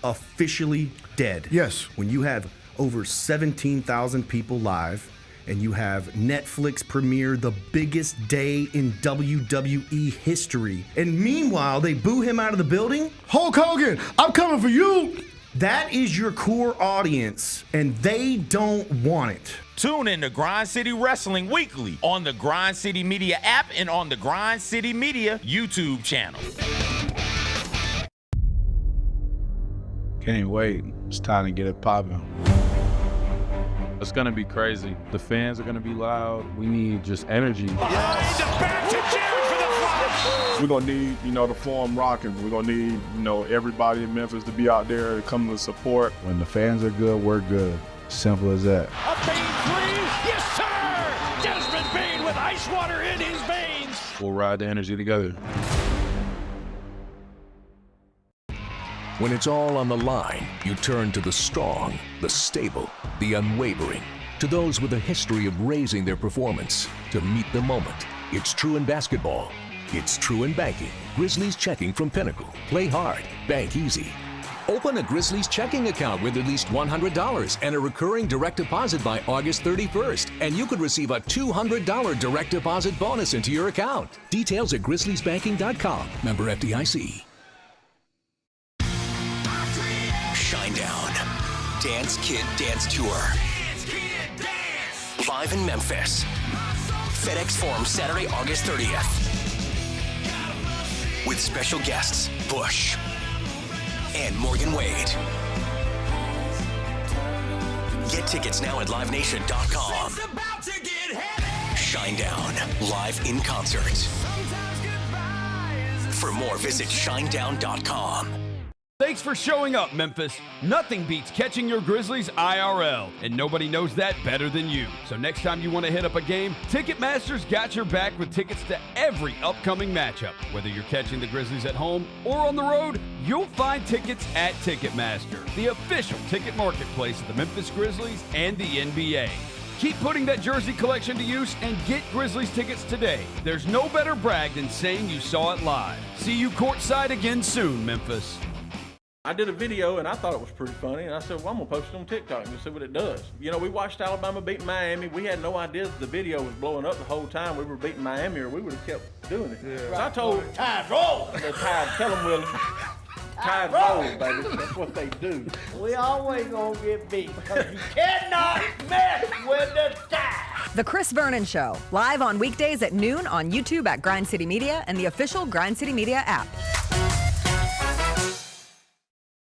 officially dead? Yes. When you have over 17,000 people live and you have Netflix premiere the biggest day in WWE history, and meanwhile they boo him out of the building? Hulk Hogan, I'm coming for you! That is your core audience, and they don't want it. Tune in to Grind City Wrestling weekly on the Grind City Media app and on the Grind City Media YouTube channel. Can't wait. It's time to get it popping. It's gonna be crazy. The fans are gonna be loud. We need just energy. We're gonna need, the Forum rocking. We're gonna need, everybody in Memphis to be out there to come to support. When the fans are good, we're good. Simple as that. A Bane 3, yes sir! Desmond Bane with ice water in his veins. We'll ride the energy together. When it's all on the line, you turn to the strong, the stable, the unwavering. To those with a history of raising their performance to meet the moment. It's true in basketball. It's true in banking. Grizzlies checking from Pinnacle. Play hard. Bank easy. Open a Grizzlies checking account with at least $100 and a recurring direct deposit by August 31st. And you could receive a $200 direct deposit bonus into your account. Details at grizzliesbanking.com. Member FDIC. Shinedown. Dance Kid Dance Tour. Live in Memphis. FedExForum Saturday, August 30th. With special guests, Bush and Morgan Wade. Get tickets now at livenation.com. Shinedown, live in concert. For more, visit shinedown.com. Thanks for showing up, Memphis. Nothing beats catching your Grizzlies IRL, and nobody knows that better than you. So next time you want to hit up a game, Ticketmaster's got your back with tickets to every upcoming matchup. Whether you're catching the Grizzlies at home or on the road, you'll find tickets at Ticketmaster, the official ticket marketplace of the Memphis Grizzlies and the NBA. Keep putting that jersey collection to use and get Grizzlies tickets today. There's no better brag than saying you saw it live. See you courtside again soon, Memphis. I did a video and I thought it was pretty funny, and I said, well, I'm gonna post it on TikTok and see what it does. We watched Alabama beat Miami. We had no idea the video was blowing up the whole time we were beating Miami, or we would have kept doing it. Yeah. So I told Tide roll. The Tide, tell them, Willie. Tide roll, baby. That's what they do. We always gonna get beat because you cannot mess with the Tide. The Chris Vernon Show, live on weekdays at noon on YouTube at Grind City Media and the official Grind City Media app.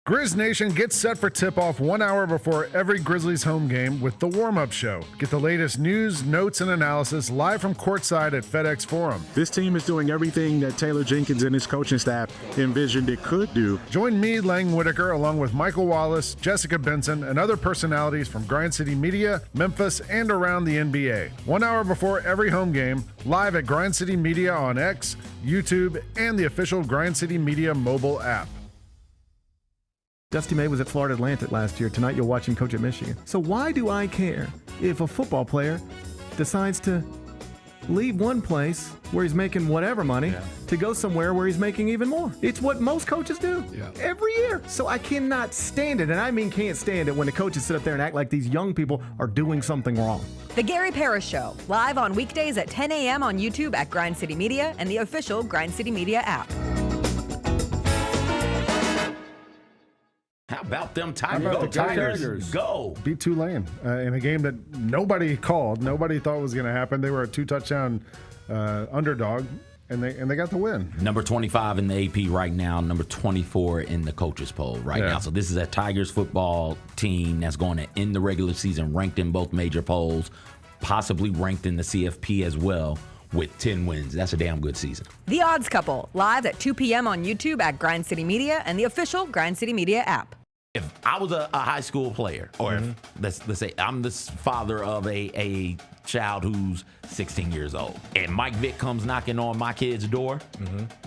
Grizz Nation gets set for tip-off 1 hour before every Grizzlies home game with the warm-up show. Get the latest news, notes, and analysis live from courtside at FedExForum. This team is doing everything that Taylor Jenkins and his coaching staff envisioned it could do. Join me, Lang Whitaker, along with Michael Wallace, Jessica Benson, and other personalities from Grind City Media, Memphis, and around the NBA. 1 hour before every home game, live at Grind City Media on X, YouTube, and the official Grind City Media mobile app. Dusty May was at Florida Atlantic last year. Tonight you'll watch him coach at Michigan. So why do I care if a football player decides to leave one place where he's making whatever money to go somewhere where he's making even more. It's what most coaches do every year. So I cannot stand it, and I mean can't stand it when the coaches sit up there and act like these young people are doing something wrong. The Gary Parrish Show, live on weekdays at 10 a.m. on YouTube at Grind City Media and the official Grind City Media app. How about them How Tigers? about Go the Tigers. Go. Beat Tulane in a game that nobody called. Nobody thought was going to happen. They were a 2-touchdown underdog, and they got the win. Number 25 in the AP right now, number 24 in the coaches poll right now. So this is a Tigers football team that's going to end the regular season ranked in both major polls, possibly ranked in the CFP as well, with 10 wins. That's a damn good season. The Odds Couple, live at 2 p.m. on YouTube at Grind City Media and the official Grind City Media app. If I was a high school player, or if, let's say I'm the father of a child who's 16 years old, and Mike Vick comes knocking on my kid's door,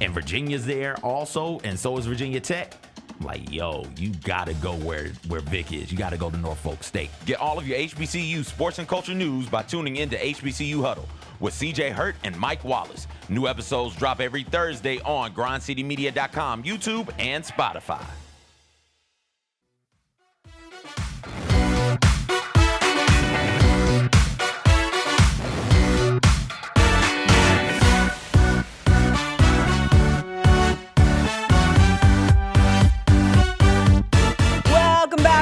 and Virginia's there also, and so is Virginia Tech, I'm like, yo, you gotta go where Vick is. You gotta go to Norfolk State. Get all of your HBCU sports and culture news by tuning into HBCU Huddle with CJ Hurt and Mike Wallace. New episodes drop every Thursday on grindcitymedia.com, YouTube, and Spotify.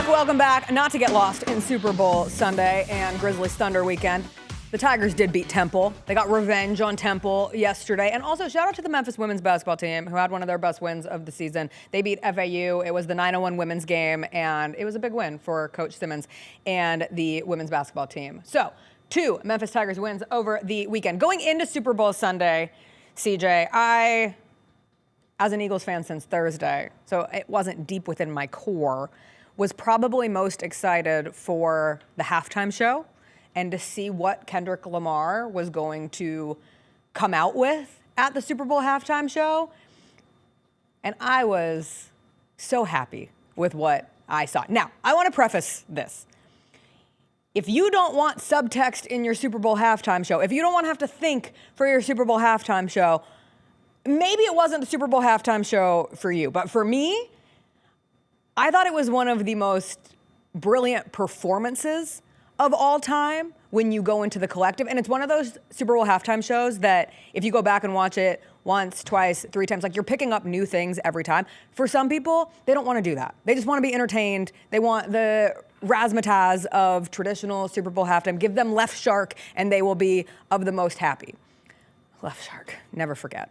Welcome back. Not to get lost in Super Bowl Sunday and Grizzlies Thunder weekend. The Tigers did beat Temple. They got revenge on Temple yesterday. And also, shout out to the Memphis women's basketball team, who had one of their best wins of the season. They beat FAU. It was the 901 women's game, and it was a big win for Coach Simmons and the women's basketball team. So, 2 Memphis Tigers wins over the weekend. Going into Super Bowl Sunday, CJ, I, as an Eagles fan since Thursday, so it wasn't deep within my core, was probably most excited for the halftime show and to see what Kendrick Lamar was going to come out with at the Super Bowl halftime show. And I was so happy with what I saw. Now, I want to preface this. If you don't want subtext in your Super Bowl halftime show, if you don't want to have to think for your Super Bowl halftime show, maybe it wasn't the Super Bowl halftime show for you. But for me, I thought it was one of the most brilliant performances of all time when you go into the collective. And it's one of those Super Bowl halftime shows that if you go back and watch it once, twice, 3 times, like you're picking up new things every time. For some people, they don't want to do that. They just want to be entertained. They want the razzmatazz of traditional Super Bowl halftime. Give them Left Shark and they will be of the most happy. Left Shark, never forget.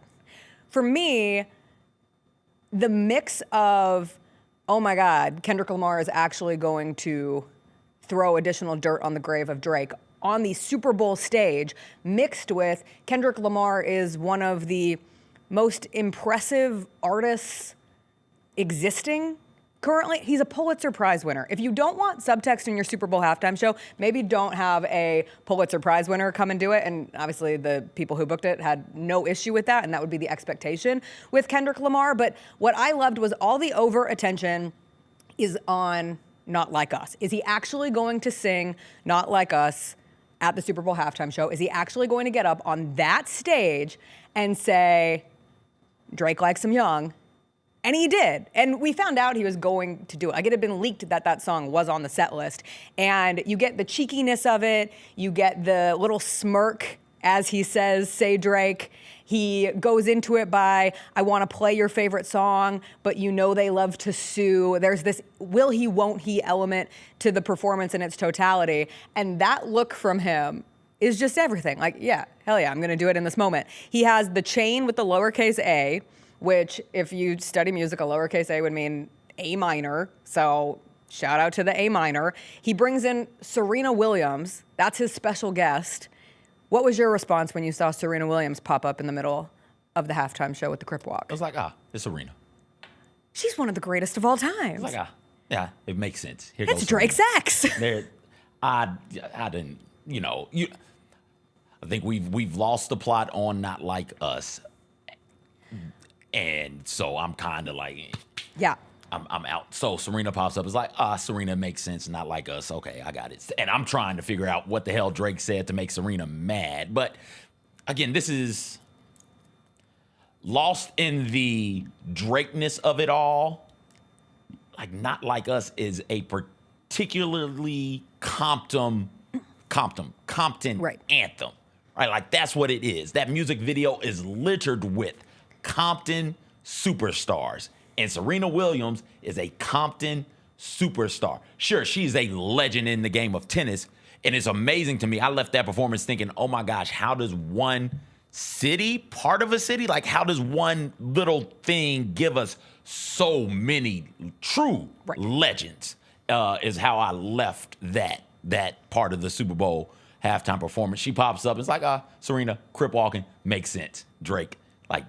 For me, the mix of, oh my God, Kendrick Lamar is actually going to throw additional dirt on the grave of Drake on the Super Bowl stage, mixed with Kendrick Lamar is one of the most impressive artists existing currently. He's a Pulitzer Prize winner. If you don't want subtext in your Super Bowl halftime show, maybe don't have a Pulitzer Prize winner come and do it. And obviously the people who booked it had no issue with that, and that would be the expectation with Kendrick Lamar. But what I loved was all the over attention is on Not Like Us. Is he actually going to sing Not Like Us at the Super Bowl halftime show? Is he actually going to get up on that stage and say, Drake likes him young? And he did. And we found out he was going to do it. Like, it had been leaked that that song was on the set list. And you get the cheekiness of it. You get the little smirk as he says, say Drake. He goes into it by, I want to play your favorite song, but you know they love to sue. There's this will he, won't he element to the performance in its totality. And that look from him is just everything. Like, yeah, hell yeah, I'm going to do it in this moment. He has the chain with the lowercase a, which if you study music, a lowercase a would mean A minor. So shout out to the A minor. He brings in Serena Williams. That's his special guest. What was your response when you saw Serena Williams pop up in the middle of the halftime show with the Crip Walk? I was like, it's Serena. She's one of the greatest of all time. It's like, yeah, it makes sense. Here It's goes Drake's ex. I didn't, I think we've lost the plot on Not Like Us. And so I'm kind of like, yeah, I'm out. So Serena pops up. It's like, Serena makes sense. Not Like Us. Okay, I got it. And I'm trying to figure out what the hell Drake said to make Serena mad. But again, this is lost in the Drake-ness of it all. Like, Not Like Us is a particularly Compton anthem, right? Like, that's what it is. That music video is littered with Compton superstars. And Serena Williams is a Compton superstar. Sure, she's a legend in the game of tennis. And it's amazing to me. I left that performance thinking, oh my gosh, how does one city, part of a city, like how does one little thing give us so many true legends? Is how I left that part of the Super Bowl halftime performance. She pops up. It's like, Serena, crip walking, makes sense. Drake, like,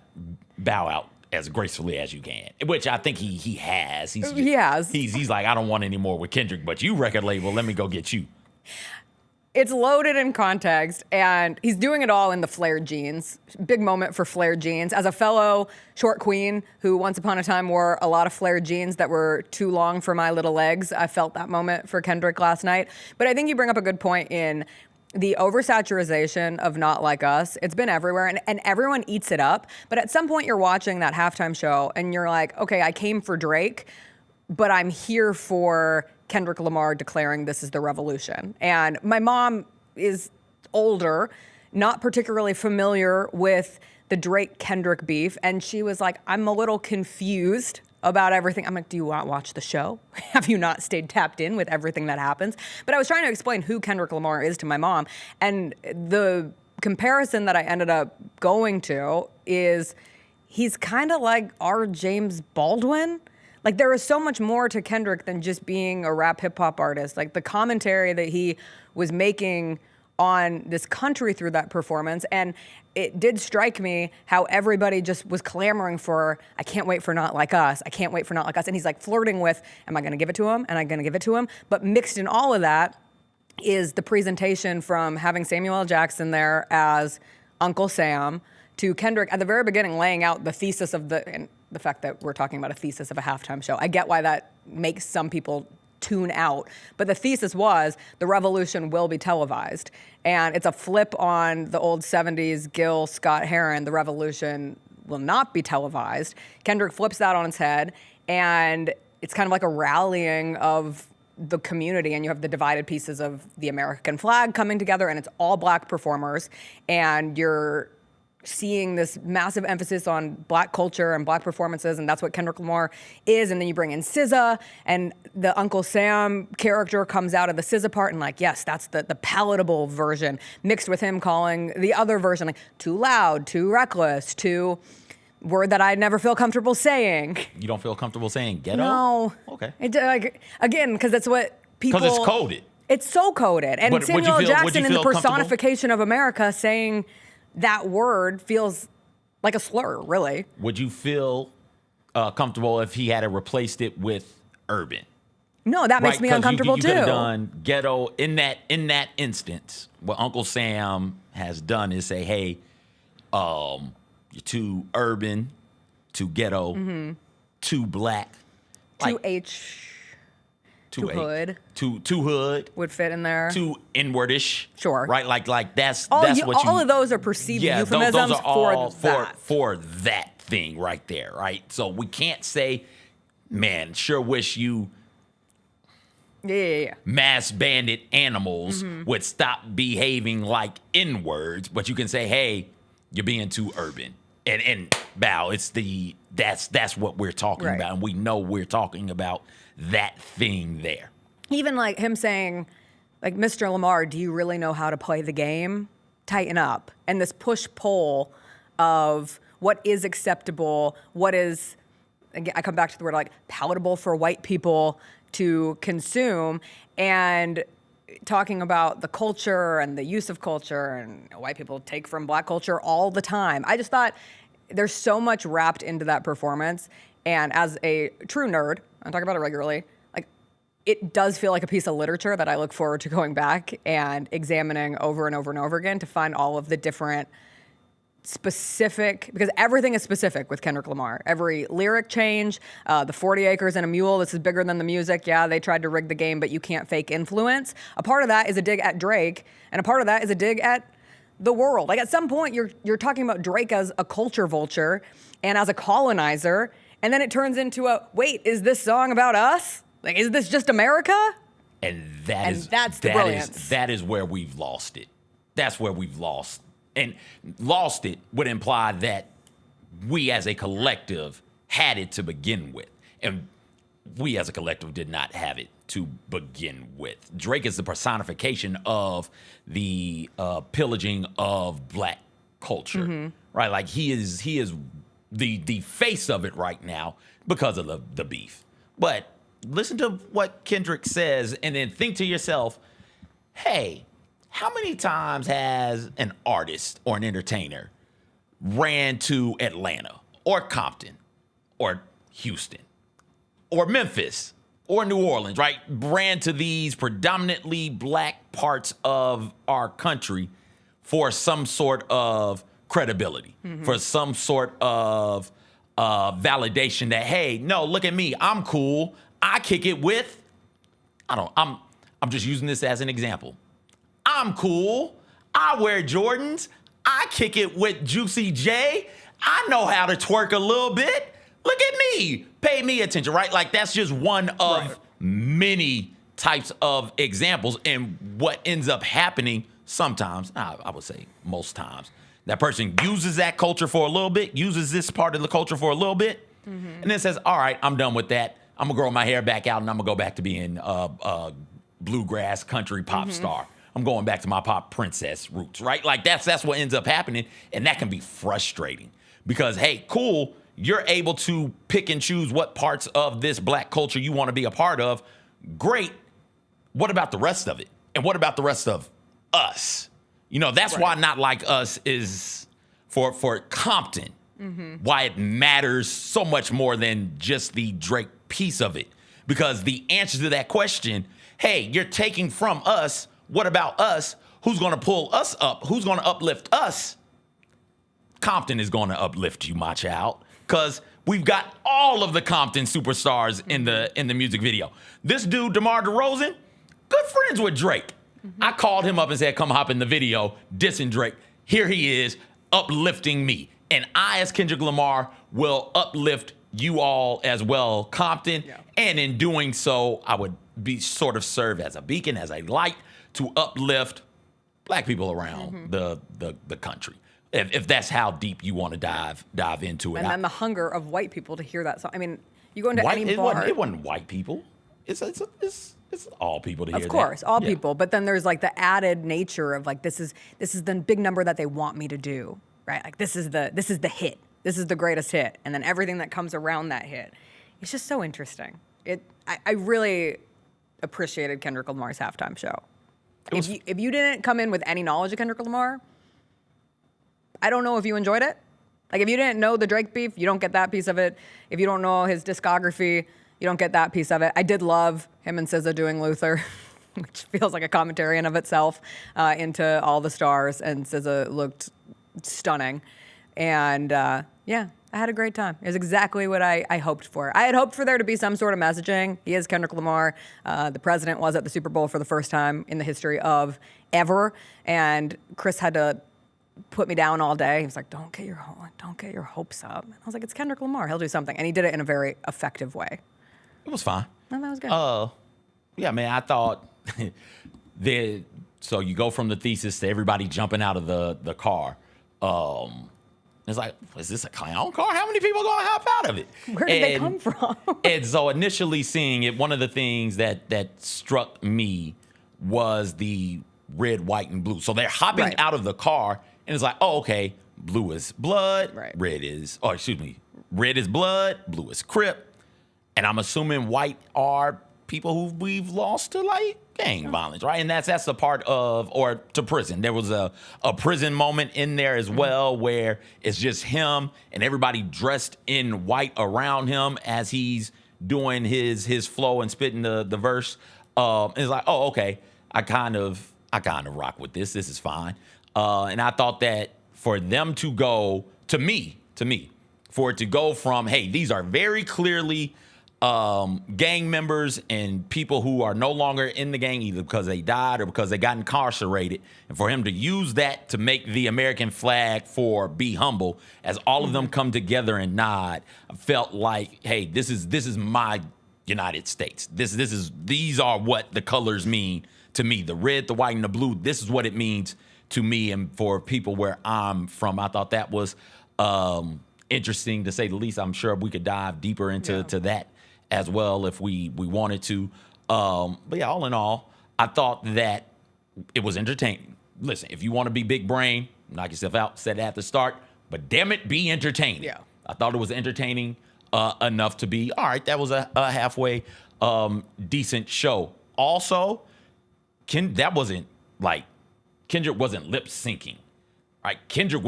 bow out as gracefully as you can, which I think he has. He has. He's like, I don't want any more with Kendrick, but you record label, let me go get you. It's loaded in context, and he's doing it all in the flared jeans. Big moment for flared jeans. As a fellow short queen who once upon a time wore a lot of flared jeans that were too long for my little legs, I felt that moment for Kendrick last night. But I think you bring up a good point in the oversaturation of Not Like Us. It's been everywhere, and everyone eats it up. But at some point, you're watching that halftime show, and you're like, okay, I came for Drake, but I'm here for Kendrick Lamar declaring this is the revolution. And my mom is older, not particularly familiar with the Drake-Kendrick beef, and she was like, I'm a little confused about everything. I'm like, do you want to watch the show? Have you not stayed tapped in with everything that happens? But I was trying to explain who Kendrick Lamar is to my mom, and the comparison that I ended up going to is he's kind of like our James Baldwin. Like, there is so much more to Kendrick than just being a rap hip hop artist. Like, the commentary that he was making on this country through that performance, and it did strike me how everybody just was clamoring for, I can't wait for Not Like Us. I can't wait for Not Like Us. And he's like flirting with, am I going to give it to him? Am I going to give it to him? But mixed in all of that is the presentation from having Samuel L. Jackson there as Uncle Sam to Kendrick at the very beginning laying out the thesis of the fact that we're talking about a thesis of a halftime show. I get why that makes some people tune out, but the thesis was the revolution will be televised. And it's a flip on the old 70s Gil Scott-Heron, the revolution will not be televised. Kendrick flips that on its head, and it's kind of like a rallying of the community, and you have the divided pieces of the American flag coming together, and it's all black performers, and you're seeing this massive emphasis on black culture and black performances, and that's what Kendrick Lamar is. And then you bring in SZA, and the Uncle Sam character comes out of the SZA part, and like, yes, that's the palatable version, mixed with him calling the other version like too loud, too reckless, too word that I never feel comfortable saying. You don't feel comfortable saying ghetto? No. Okay. Again, because that's what people. Because it's coded. It's so coded, and But Samuel L. Jackson in the comfortable? personification of America saying that word feels like a slur, really. Would you feel comfortable if he had replaced it with urban? No, that makes me uncomfortable you too. You could have done ghetto in that instance. What Uncle Sam has done is say, hey, you're too urban, too ghetto, too black, Too hood. Too hood. Would fit in there. Too inwardish. Sure. Right? Like that's all what you. All of those are perceived euphemisms those are all for for that thing right there, right? So we can't say, man, sure wish you mass banded animals would stop behaving like N-words, but you can say, hey, you're being too urban. And bow, that's what we're talking about, and we know we're talking about that thing there. Even like him saying, like, Mr. Lamar, do you really know how to play the game? Tighten up. And this push-pull of what is acceptable, what is, again, I come back to the word like palatable for white people to consume, and talking about the culture and the use of culture, and white people take from black culture all the time. I just thought there's so much wrapped into that performance. And as a true nerd, I talk about it regularly, like, it does feel like a piece of literature that I look forward to going back and examining over and over and over again to find all of the different specific, because everything is specific with Kendrick Lamar. Every lyric change, the 40 acres and a mule, this is bigger than the music. Yeah, they tried to rig the game, but you can't fake influence. A part of that is a dig at Drake, and a part of that is a dig at the world. Like at some point, you're talking about Drake as a culture vulture and as a colonizer, and then it turns into wait, is this song about us? Like, is this just America? And that's the brilliance. That is where we've lost it. That's where we've lost. And lost it would imply that we as a collective had it to begin with. And we as a collective did not have it to begin with. Drake is the personification of the pillaging of black culture, right? Like he is the face of it right now because of the beef. But listen to what Kendrick says and then think to yourself, hey, how many times has an artist or an entertainer ran to Atlanta or Compton or Houston or Memphis or New Orleans, right? Ran to these predominantly black parts of our country for some sort of credibility, for some sort of validation that, hey, no, look at me, I'm cool. I kick it with, I'm just using this as an example. I'm cool. I wear Jordans. I kick it with Juicy J. I know how to twerk a little bit. Look at me. Pay me attention, right? Like that's just one of many types of examples. And what ends up happening sometimes, I would say most times, that person uses that culture for a little bit, uses this part of the culture for a little bit, and then says, all right, I'm done with that. I'm gonna grow my hair back out and I'm gonna go back to being a bluegrass country pop star. I'm going back to my pop princess roots, right? Like that's what ends up happening. And that can be frustrating because, hey, cool, you're able to pick and choose what parts of this black culture you want to be a part of. Great. What about the rest of it? And what about the rest of us? You know, that's why Not Like Us is for Compton, why it matters so much more than just the Drake piece of it. Because the answer to that question, hey, you're taking from us, what about us? Who's going to pull us up? Who's going to uplift us? Compton is going to uplift you, my child, because we've got all of the Compton superstars in the music video. This dude, DeMar DeRozan, good friends with Drake. I called him up and said, come hop in the video, dissing Drake. Here he is, uplifting me. And I, as Kendrick Lamar, will uplift you all as well, Compton. And in doing so, I would be sort of serve as a beacon, as a light to uplift black people around the country. If that's how deep you want to dive into it. And then the hunger of white people to hear that song. I mean, you go into any bar. It wasn't white people. It's all people to hear that. Of course, all people. But then there's like the added nature of like this is the big number that they want me to do, right? Like this is the hit. This is the greatest hit. And then everything that comes around that hit. It's just so interesting. I really appreciated Kendrick Lamar's halftime show. If you didn't come in with any knowledge of Kendrick Lamar, I don't know if you enjoyed it. Like if you didn't know the Drake beef, you don't get that piece of it. If you don't know his discography, you don't get that piece of it. I did love him and SZA doing Luther, which feels like a commentary in of itself into all the stars, and SZA looked stunning. And yeah, I had a great time. It was exactly what I hoped for. I had hoped for there to be some sort of messaging. He is Kendrick Lamar. The president was at the Super Bowl for the first time in the history of ever. And Chris had to put me down all day. He was like, don't get your hopes up. And I was like, it's Kendrick Lamar. He'll do something. And he did it in a very effective way. It was fine. And that was good. Yeah, man, I thought so you go from the thesis to everybody jumping out of the car. It's like, is this a clown car? How many people are going to hop out of it? Where did they come from? And so initially seeing it, one of the things that struck me was the red, white, and blue. So they're hopping out of the car, and it's like, oh, okay, blue is blood, red is blood, blue is Crip. And I'm assuming white are people who we've lost to like gang violence, right? And that's the part of, or to prison. There was a prison moment in there as well where it's just him and everybody dressed in white around him as he's doing his flow and spitting the verse. It's like, oh, okay, I kind of rock with this. This is fine. And I thought that for them to go, to me, for it to go from, hey, these are very clearly gang members and people who are no longer in the gang, either because they died or because they got incarcerated, and for him to use that to make the American flag for Be Humble, as all of them come together and nod, I felt like, hey, this is my United States. These are what the colors mean to me. The red, the white, and the blue. This is what it means to me and for people where I'm from. I thought that was interesting, to say the least. I'm sure we could dive deeper into that as well if we wanted to. But yeah, all in all, I thought that it was entertaining. Listen, if you want to be big brain, knock yourself out, said it at the start, but damn it, be entertaining. Yeah. I thought it was entertaining enough to be, all right, that was a halfway decent show. Also, Kendrick wasn't lip syncing, right? Kendrick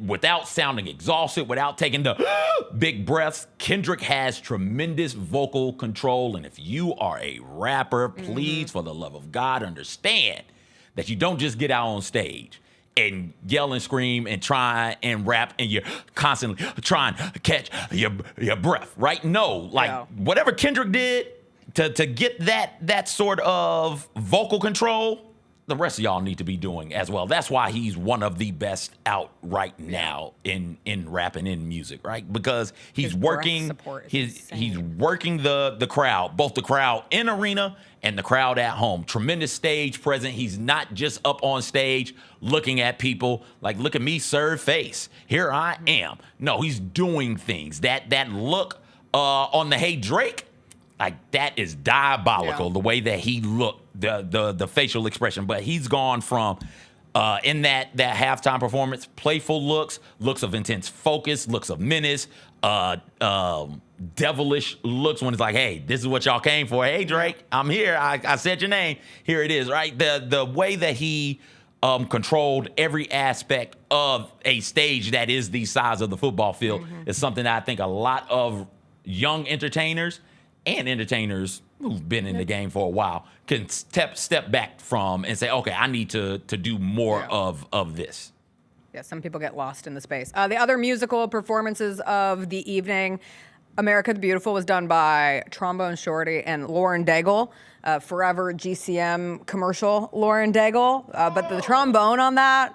without sounding exhausted, without taking the big breaths. Kendrick has tremendous vocal control, and if you are a rapper, please, for the love of God, understand that you don't just get out on stage and yell and scream and try and rap and you're constantly trying to catch your breath, right? No, whatever Kendrick did to get that sort of vocal control, the rest of y'all need to be doing as well. That's why he's one of the best out right now in rap and in music, right? Because he's working he's working the crowd, both the crowd in arena and the crowd at home. Tremendous stage presence. He's not just up on stage looking at people like, look at me, serve face. Here I am. No, he's doing things. That look on the Hey Drake, like, that is diabolical, the way that he looked, the facial expression. But he's gone from, in that halftime performance, playful looks of intense focus, looks of menace, devilish looks when it's like, hey, this is what y'all came for. Hey, Drake, I'm here. I said your name. Here it is, right? The way that he controlled every aspect of a stage that is the size of the football field is something that I think a lot of young entertainers and entertainers who've been in the game for a while can step back from and say, okay, I need to do more of this. Yeah, some people get lost in the space. The other musical performances of the evening, America the Beautiful, was done by Trombone Shorty and Lauren Daigle. Forever GCM commercial, Lauren Daigle. But the trombone on that,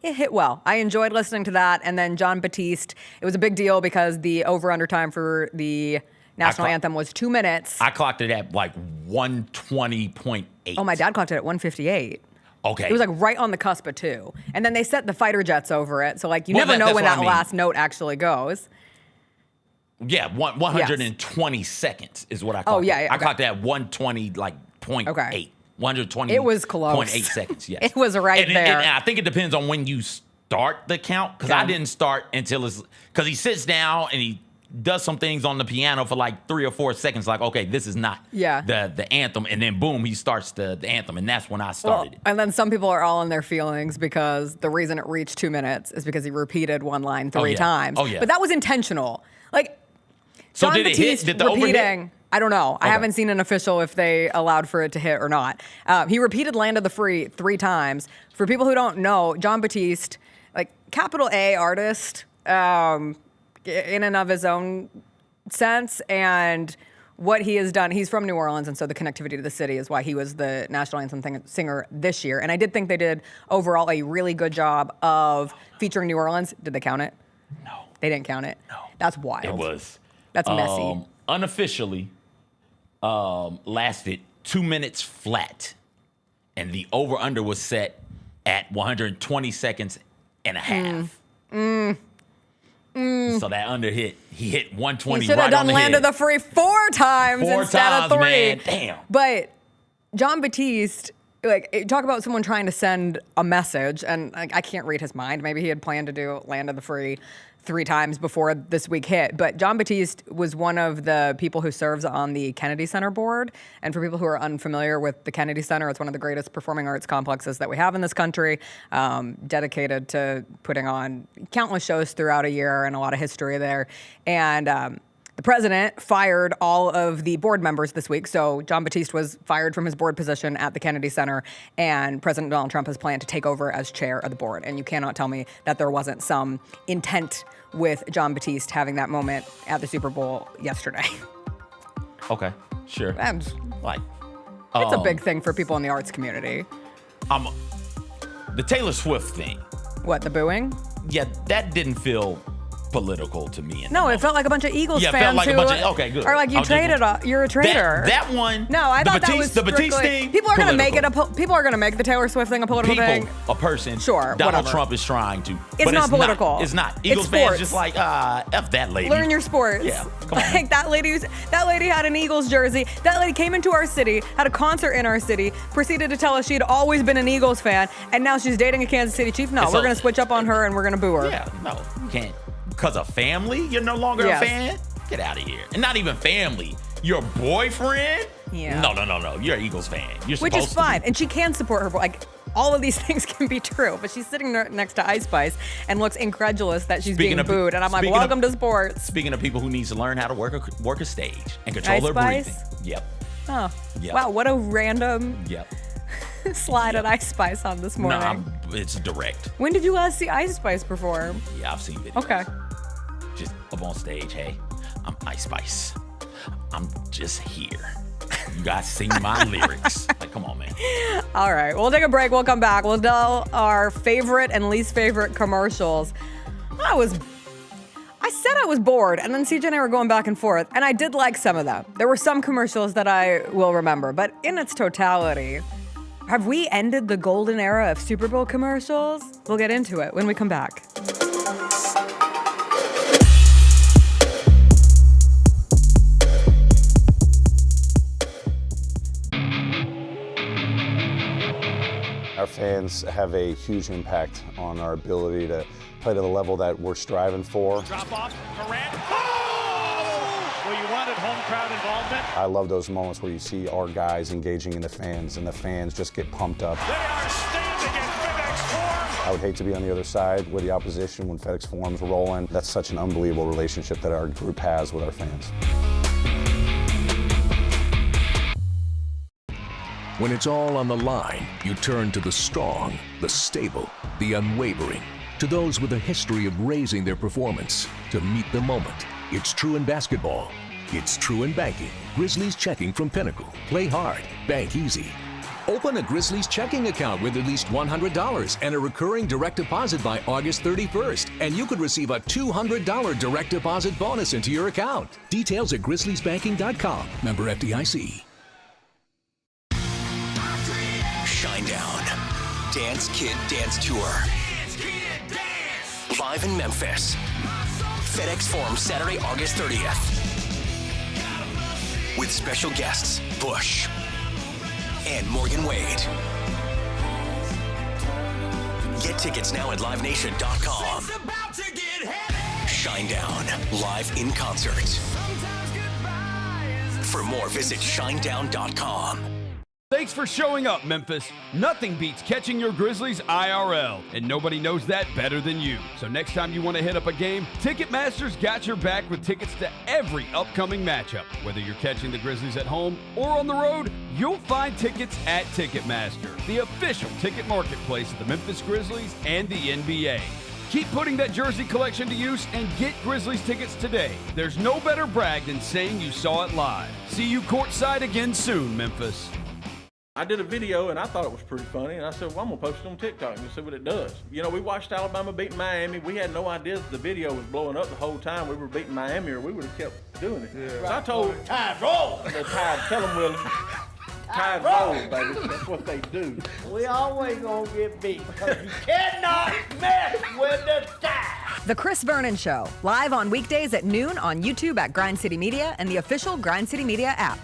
it hit well. I enjoyed listening to that. And then John Batiste, it was a big deal because the over-under time for the national anthem was 2 minutes. I clocked it at like 120.8. Oh, my dad clocked it at 158. Okay. It was like right on the cusp of 2. And then they set the fighter jets over it. So like you never know when that last note actually goes. Yeah, 120 seconds is what I clocked. Oh, yeah. I clocked it at 120, like 0.8. Okay. 120. It was close. 0.8 seconds, yes. It was right there. And I think it depends on when you start the count, because I didn't start until because he sits down and he does some things on the piano for like 3 or 4 seconds, like, okay, this is not the anthem, and then boom, he starts the anthem, and that's when I started it. And then some people are all in their feelings because the reason it reached 2 minutes is because he repeated one line 3 times. Oh, yeah. But that was intentional. Like, so John did it hit? Did the overhit? I don't know. Okay. I haven't seen an official if they allowed for it to hit or not. He repeated Land of the Free 3 times. For people who don't know, John Batiste, like, capital A artist, in and of his own sense, and what he has done. He's from New Orleans, and so the connectivity to the city is why he was the national anthem singer this year. And I did think they did overall a really good job of featuring New Orleans. Did they count it? No. They didn't count it? No. That's wild. It was. That's messy. Unofficially lasted 2 minutes flat, and the over-under was set at 120 seconds and a half. So that under hit, he hit 120 he should have done Land of the Free 4 times instead of 3. Man. Damn. But John Batiste, like, talk about someone trying to send a message, and I can't read his mind. Maybe he had planned to do Land of the Free 3 times before this week hit. But John Batiste was one of the people who serves on the Kennedy Center board. And for people who are unfamiliar with the Kennedy Center, it's one of the greatest performing arts complexes that we have in this country, dedicated to putting on countless shows throughout a year and a lot of history there. And The president fired all of the board members this week. So John Batiste was fired from his board position at the Kennedy Center, and President Donald Trump has planned to take over as chair of the board. And you cannot tell me that there wasn't some intent with John Batiste having that moment at the Super Bowl yesterday. Okay, sure. And Like, it's a big thing for people in the arts community. The Taylor Swift thing. What, the booing? Yeah, that didn't feel political to me. No, it felt like a bunch of Eagles Yeah, it fans felt like a who bunch of- okay, good. are like, you I'll just- traded. You're a traitor. That one. No, I the thought that Batiste- was the Batiste strictly- thing, People are going to make it political. people are going to make the Taylor Swift thing a political thing. A person. Sure, Donald whatever. Trump is trying to. It's but not political. It's not. It's Eagles fans sports. just like, F that lady. Learn your sports. Yeah, come on. Like that lady had an Eagles jersey. That lady came into our city, had a concert in our city, proceeded to tell us she'd always been an Eagles fan, and now she's dating a Kansas City Chief. No, And we're so- going to switch up on her and we're going to boo her. Yeah, no, you can't. Because of family, you're no longer Yes. a fan? Get out of here. And not even family. Your boyfriend? Yeah. No. You're an Eagles fan. You're Which supposed is fine, to be. and she can support her. Like, all of these things can be true, but she's sitting next to Ice Spice and looks incredulous that she's Speaking being of- booed. And I'm like, speaking of- welcome to sports. Speaking of people who needs to learn how to work a stage and control Ice their Spice? breathing. Yep. Oh, Yep. wow, what a random Yep. slide at Ice Spice on this morning. It's direct. When did you last see Ice Spice perform? Yeah, I've seen videos. Okay. Just up on stage, hey, I'm Ice Spice. I'm just here. You guys sing my lyrics. Like, come on, man. All right, we'll take a break. We'll come back. We'll tell our favorite and least favorite commercials. I said I was bored, and then CJ and I were going back and forth, and I did like some of them. There were some commercials that I will remember, but in its totality, have we ended the golden era of Super Bowl commercials? We'll get into it when we come back. Our fans have a huge impact on our ability to play to the level that we're striving for. Drop off, Durant. Oh! Well, you wanted home crowd involvement. I love those moments where you see our guys engaging in the fans and the fans just get pumped up. They are standing in FedExForum. I would hate to be on the other side with the opposition when FedExForum's rolling. That's such an unbelievable relationship that our group has with our fans. When it's all on the line, you turn to the strong, the stable, the unwavering. To those with a history of raising their performance to meet the moment. It's true in basketball. It's true in banking. Grizzlies checking from Pinnacle. Play hard. Bank easy. Open a Grizzlies checking account with at least $100 and a recurring direct deposit by August 31st. And you could receive a $200 direct deposit bonus into your account. Details at grizzliesbanking.com. Member FDIC. Shinedown. Dance Kid Dance Tour. Live in Memphis. FedExForum Saturday, August 30th. With special guests, Bush and Morgan Wade. Get tickets now at livenation.com. Shinedown, live in concert. For more, visit shinedown.com. Thanks for showing up, Memphis. Nothing beats catching your Grizzlies IRL, and nobody knows that better than you. So next time you want to hit up a game, Ticketmaster's got your back with tickets to every upcoming matchup. Whether you're catching the Grizzlies at home or on the road, you'll find tickets at Ticketmaster, the official ticket marketplace of the Memphis Grizzlies and the NBA. Keep putting that jersey collection to use and get Grizzlies tickets today. There's no better brag than saying you saw it live. See you courtside again soon, Memphis. I did a video and I thought it was pretty funny, and I said, well, I'm gonna post it on TikTok and see what it does. You know, we watched Alabama beat Miami. We had no idea that the video was blowing up the whole time we were beating Miami, or we would have kept doing it. Yeah. So I told Tide roll. the Tide, tell them, Willie. Tide roll, baby. That's what they do. We always gonna get beat because you cannot mess with the Tide. The Chris Vernon Show, live on weekdays at noon on YouTube at Grind City Media and the official Grind City Media app.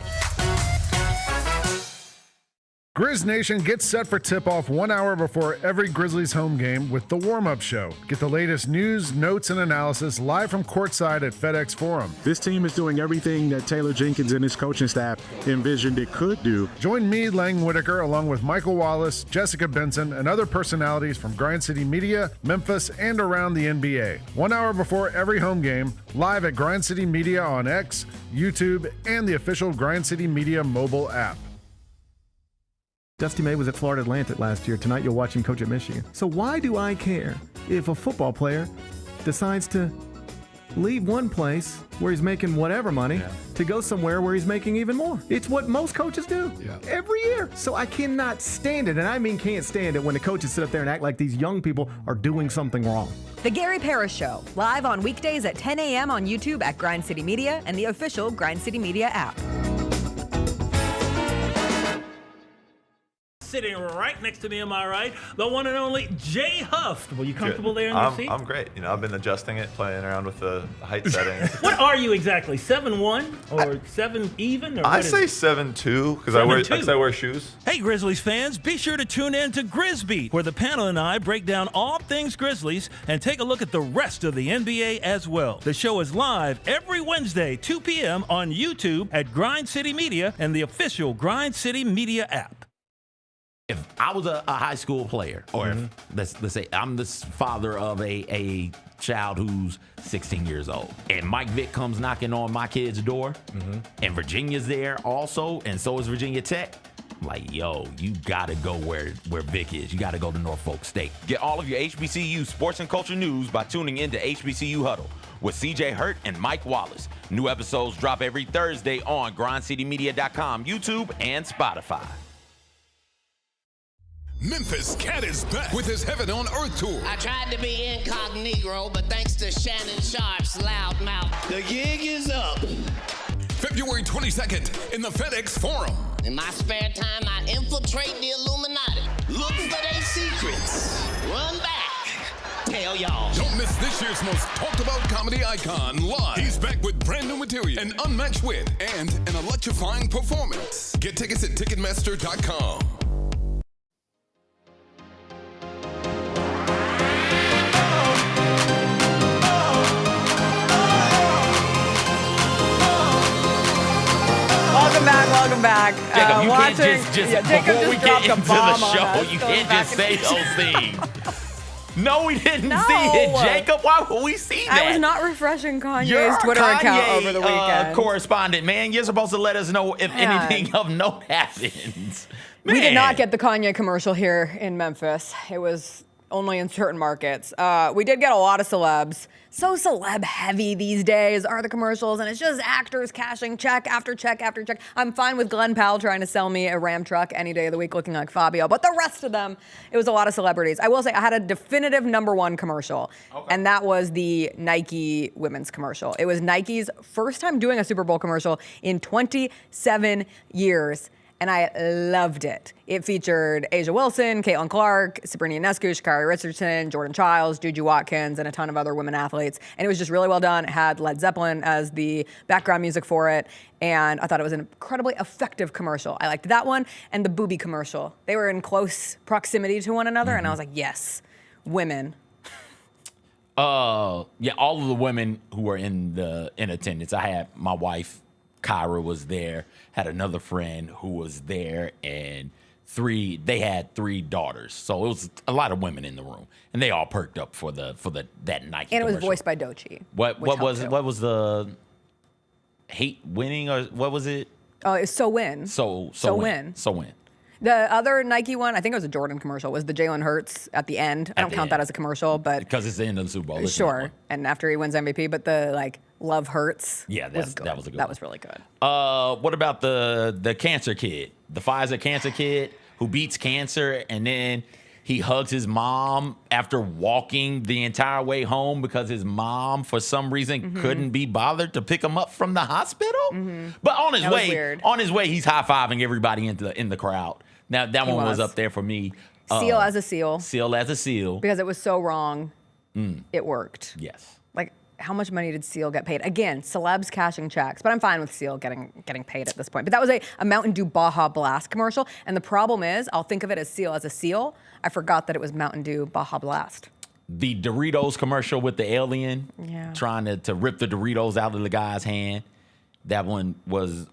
Grizz Nation gets set for tip-off 1 hour before every Grizzlies home game with the warm-up show. Get the latest news, notes, and analysis live from courtside at FedExForum. This team is doing everything that Taylor Jenkins and his coaching staff envisioned it could do. Join me, Lang Whitaker, along with Michael Wallace, Jessica Benson, and other personalities from Grind City Media, Memphis, and around the NBA. 1 hour before every home game, live at Grind City Media on X, YouTube, and the official Grind City Media mobile app. Dusty May was at Florida Atlantic last year. Tonight you'll watch him coach at Michigan. So why do I care if a football player decides to leave one place where he's making whatever money to go somewhere where he's making even more? It's what most coaches do every year. So I cannot stand it, and I mean can't stand it when the coaches sit up there and act like these young people are doing something wrong. The Gary Parrish Show, live on weekdays at 10 a.m. on YouTube at Grind City Media and the official Grind City Media app. Sitting right next to me, am I right? The one and only Jay Huff. Were you comfortable there in your seat? I'm great. You know, I've been adjusting it, playing around with the height settings. What are you exactly? 7'1" or 7 even? Or I say 7'2" because I wear shoes. Hey, Grizzlies fans, be sure to tune in to Grizzbeat, where the panel and I break down all things Grizzlies and take a look at the rest of the NBA as well. The show is live every Wednesday, 2 p.m. on YouTube at Grind City Media and the official Grind City Media app. If I was a high school player, or if, let's say I'm the father of a child who's 16 years old, and Mike Vick comes knocking on my kid's door, and Virginia's there also, and so is Virginia Tech, I'm like, yo, you gotta go where Vick is. You gotta go to Norfolk State. Get all of your HBCU sports and culture news by tuning into HBCU Huddle with CJ Hurt and Mike Wallace. New episodes drop every Thursday on grindcitymedia.com, YouTube, and Spotify. Memphis Cat is back with his Heaven on Earth tour. I tried to be incognito, but thanks to Shannon Sharp's loud mouth, the gig is up. February 22nd in the FedExForum. In my spare time, I infiltrate the Illuminati, look for their secrets, run back, tell y'all. Don't miss this year's most talked about comedy icon live. He's back with brand new material, an unmatched wit, and an electrifying performance. Get tickets at Ticketmaster.com. Welcome back. Jacob, you can't Jacob before we dropped get a into bomb the on show, us, you going can't back just say those things. No, we didn't see it, Jacob. Why would we see that? I was not refreshing Kanye's You're Twitter Kanye, account over the weekend. Correspondent, man. You're supposed to let us know if anything of note happens. Man. We did not get the Kanye commercial here in Memphis. It was only in certain markets. We did get a lot of celebs. So celeb heavy these days are the commercials, and it's just actors cashing check after check after check. I'm fine with Glenn Powell trying to sell me a Ram truck any day of the week looking like Fabio, but the rest of them, it was a lot of celebrities. I will say I had a definitive #1 commercial, and that was the Nike women's commercial. It was Nike's first time doing a Super Bowl commercial in 27 years. And I loved it. It featured Asia Wilson, Caitlin Clark, Sabrina Ionescu, Sha'Carri Richardson, Jordan Childs, Juju Watkins, and a ton of other women athletes. And it was just really well done. It had Led Zeppelin as the background music for it. And I thought it was an incredibly effective commercial. I liked that one and the booby commercial. They were in close proximity to one another. And I was like, yes, women. Yeah, all of the women who were in attendance. I had my wife, Kyra, was there. Had another friend who was there, and they had 3 daughters. So it was a lot of women in the room, and they all perked up for that Nike. And it was commercial. voiced by Doechii. What was the hate winning, or what was it? Oh, it's So Win. So Win. The other Nike one, I think it was a Jordan commercial, was the Jalen Hurts at the end. I don't count that as a commercial, but because it's the end of the Super Bowl. Sure. And after he wins MVP, but the Love Hurts. Yeah, that was a good one. That was really good. What about the cancer kid, the Pfizer cancer kid who beats cancer, and then he hugs his mom after walking the entire way home because his mom, for some reason, couldn't be bothered to pick him up from the hospital. But on his way, he's high fiving everybody in the crowd. Now that one was up there for me. Seal as a seal. Seal as a seal. Because it was so wrong, it worked. Yes. how much money did Seal get paid? Again, celebs cashing checks, but I'm fine with Seal getting paid at this point. But that was a Mountain Dew Baja Blast commercial, and the problem is, I'll think of it as Seal. As a Seal, I forgot that it was Mountain Dew Baja Blast. The Doritos commercial with the alien trying to rip the Doritos out of the guy's hand. That one was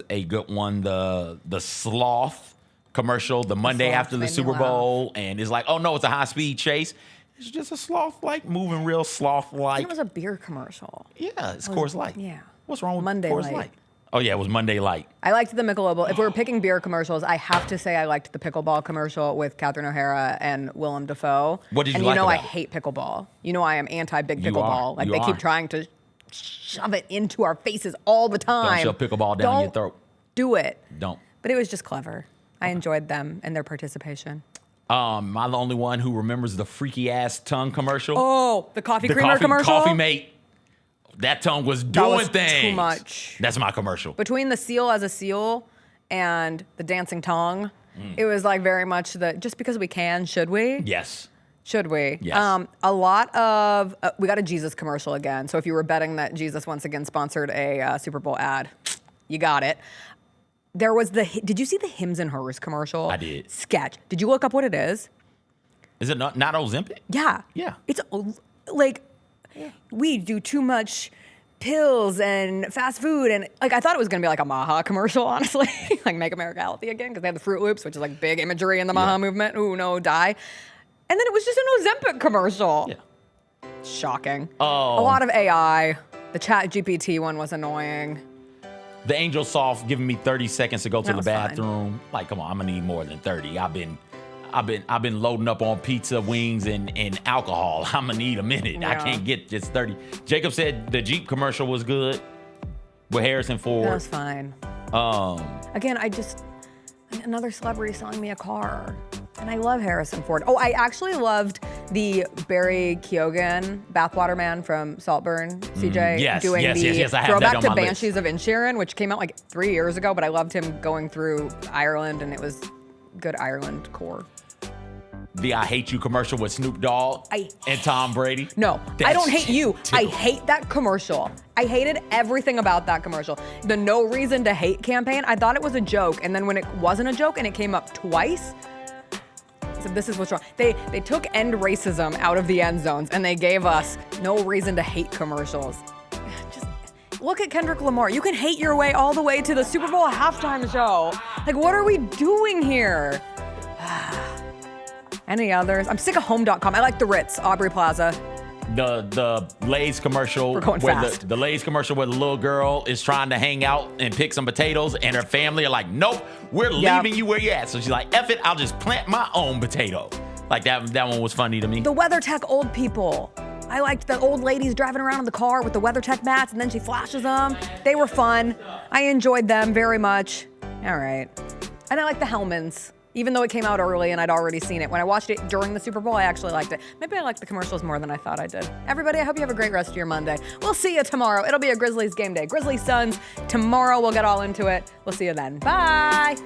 a good one. The sloth commercial, the Monday after the Super Bowl, and it's like, oh no, it's a high-speed chase. It's just a sloth, like moving real sloth-like. It was a beer commercial. Yeah, it's Coors Light. Yeah. What's wrong with Monday Coors Light? Light? Oh yeah, it was Monday Light. I liked the Michelob. If we were picking beer commercials, I have to say I liked the pickleball commercial with Catherine O'Hara and Willem Dafoe. What did you and like you know about I it? hate pickleball. You know I am anti-big You pickleball. are. Like You they are. keep trying to shove it into our faces all the time. Don't shove pickleball down your Don't throat. do it. Don't. But it was just clever. I enjoyed them and their participation. Am I the only one who remembers the freaky ass tongue commercial? Oh, the coffee creamer commercial? Coffee Mate. That tongue was doing was things. too much. That's my commercial. Between the Seal as a Seal and the dancing tongue, it was like very much the just because we can, should we? Yes. Should we? Yes. A lot of, we got a Jesus commercial again. So if you were betting that Jesus once again sponsored a Super Bowl ad, you got it. There was did you see the Hims and Hers commercial? I did. Sketch. Did you look up what it is? Is it not Ozempic? Yeah. Yeah. It's like, we do too much pills and fast food. And like, I thought it was going to be like a Maha commercial, honestly. Like Make America Healthy Again, because they had the Fruit Loops, which is like big imagery in the Maha movement. Ooh, no, die. And then it was just an Ozempic commercial. Yeah. Shocking. Oh. A lot of AI. The Chat GPT one was annoying. The Angel Soft giving me 30 seconds to go to That the was fine. bathroom. Like, come on, I'm gonna need more than 30. I've been loading up on pizza, wings, and alcohol. I'm gonna need a minute. I Yeah. can't get just 30. Jacob said the Jeep commercial was good with Harrison Ford. That was fine. Again, another celebrity selling me a car. And I love Harrison Ford. Oh, I actually loved the Barry Keoghan, Bathwater Man from Saltburn, CJ, yes, doing yes, the yes, yes, I have throwback that on to my Banshees of Inisherin, which came out like 3 years ago, but I loved him going through Ireland, and it was good Ireland core. The I Hate You commercial with Snoop Dogg and Tom Brady. No, I That don't hate shit you. I tickled. hate that commercial. I hated everything about that commercial. The No Reason to Hate campaign, I thought it was a joke. And then when it wasn't a joke and it came up twice, I said, this is what's wrong. They took end racism out of the end zones and they gave us No Reason to Hate commercials. Just look at Kendrick Lamar. You can hate your way all the way to the Super Bowl halftime show. Like, what are we doing here? Any others? I'm sick of home.com. I like the Ritz, Aubrey Plaza. The Lay's commercial We're going where fast. the Lay's commercial where the little girl is trying to hang out and pick some potatoes and her family are like, nope, we're Yep. leaving you where you're at. So she's like, F it, I'll just plant my own potato. Like that one was funny to me. The WeatherTech old people. I liked the old ladies driving around in the car with the WeatherTech mats and then she flashes them. They were fun. I enjoyed them very much. All right. And I like the Hellmans, even though it came out early and I'd already seen it. When I watched it during the Super Bowl, I actually liked it. Maybe I liked the commercials more than I thought I did. Everybody, I hope you have a great rest of your Monday. We'll see you tomorrow. It'll be a Grizzlies game day. Grizzlies Suns tomorrow. We'll get all into it. We'll see you then. Bye.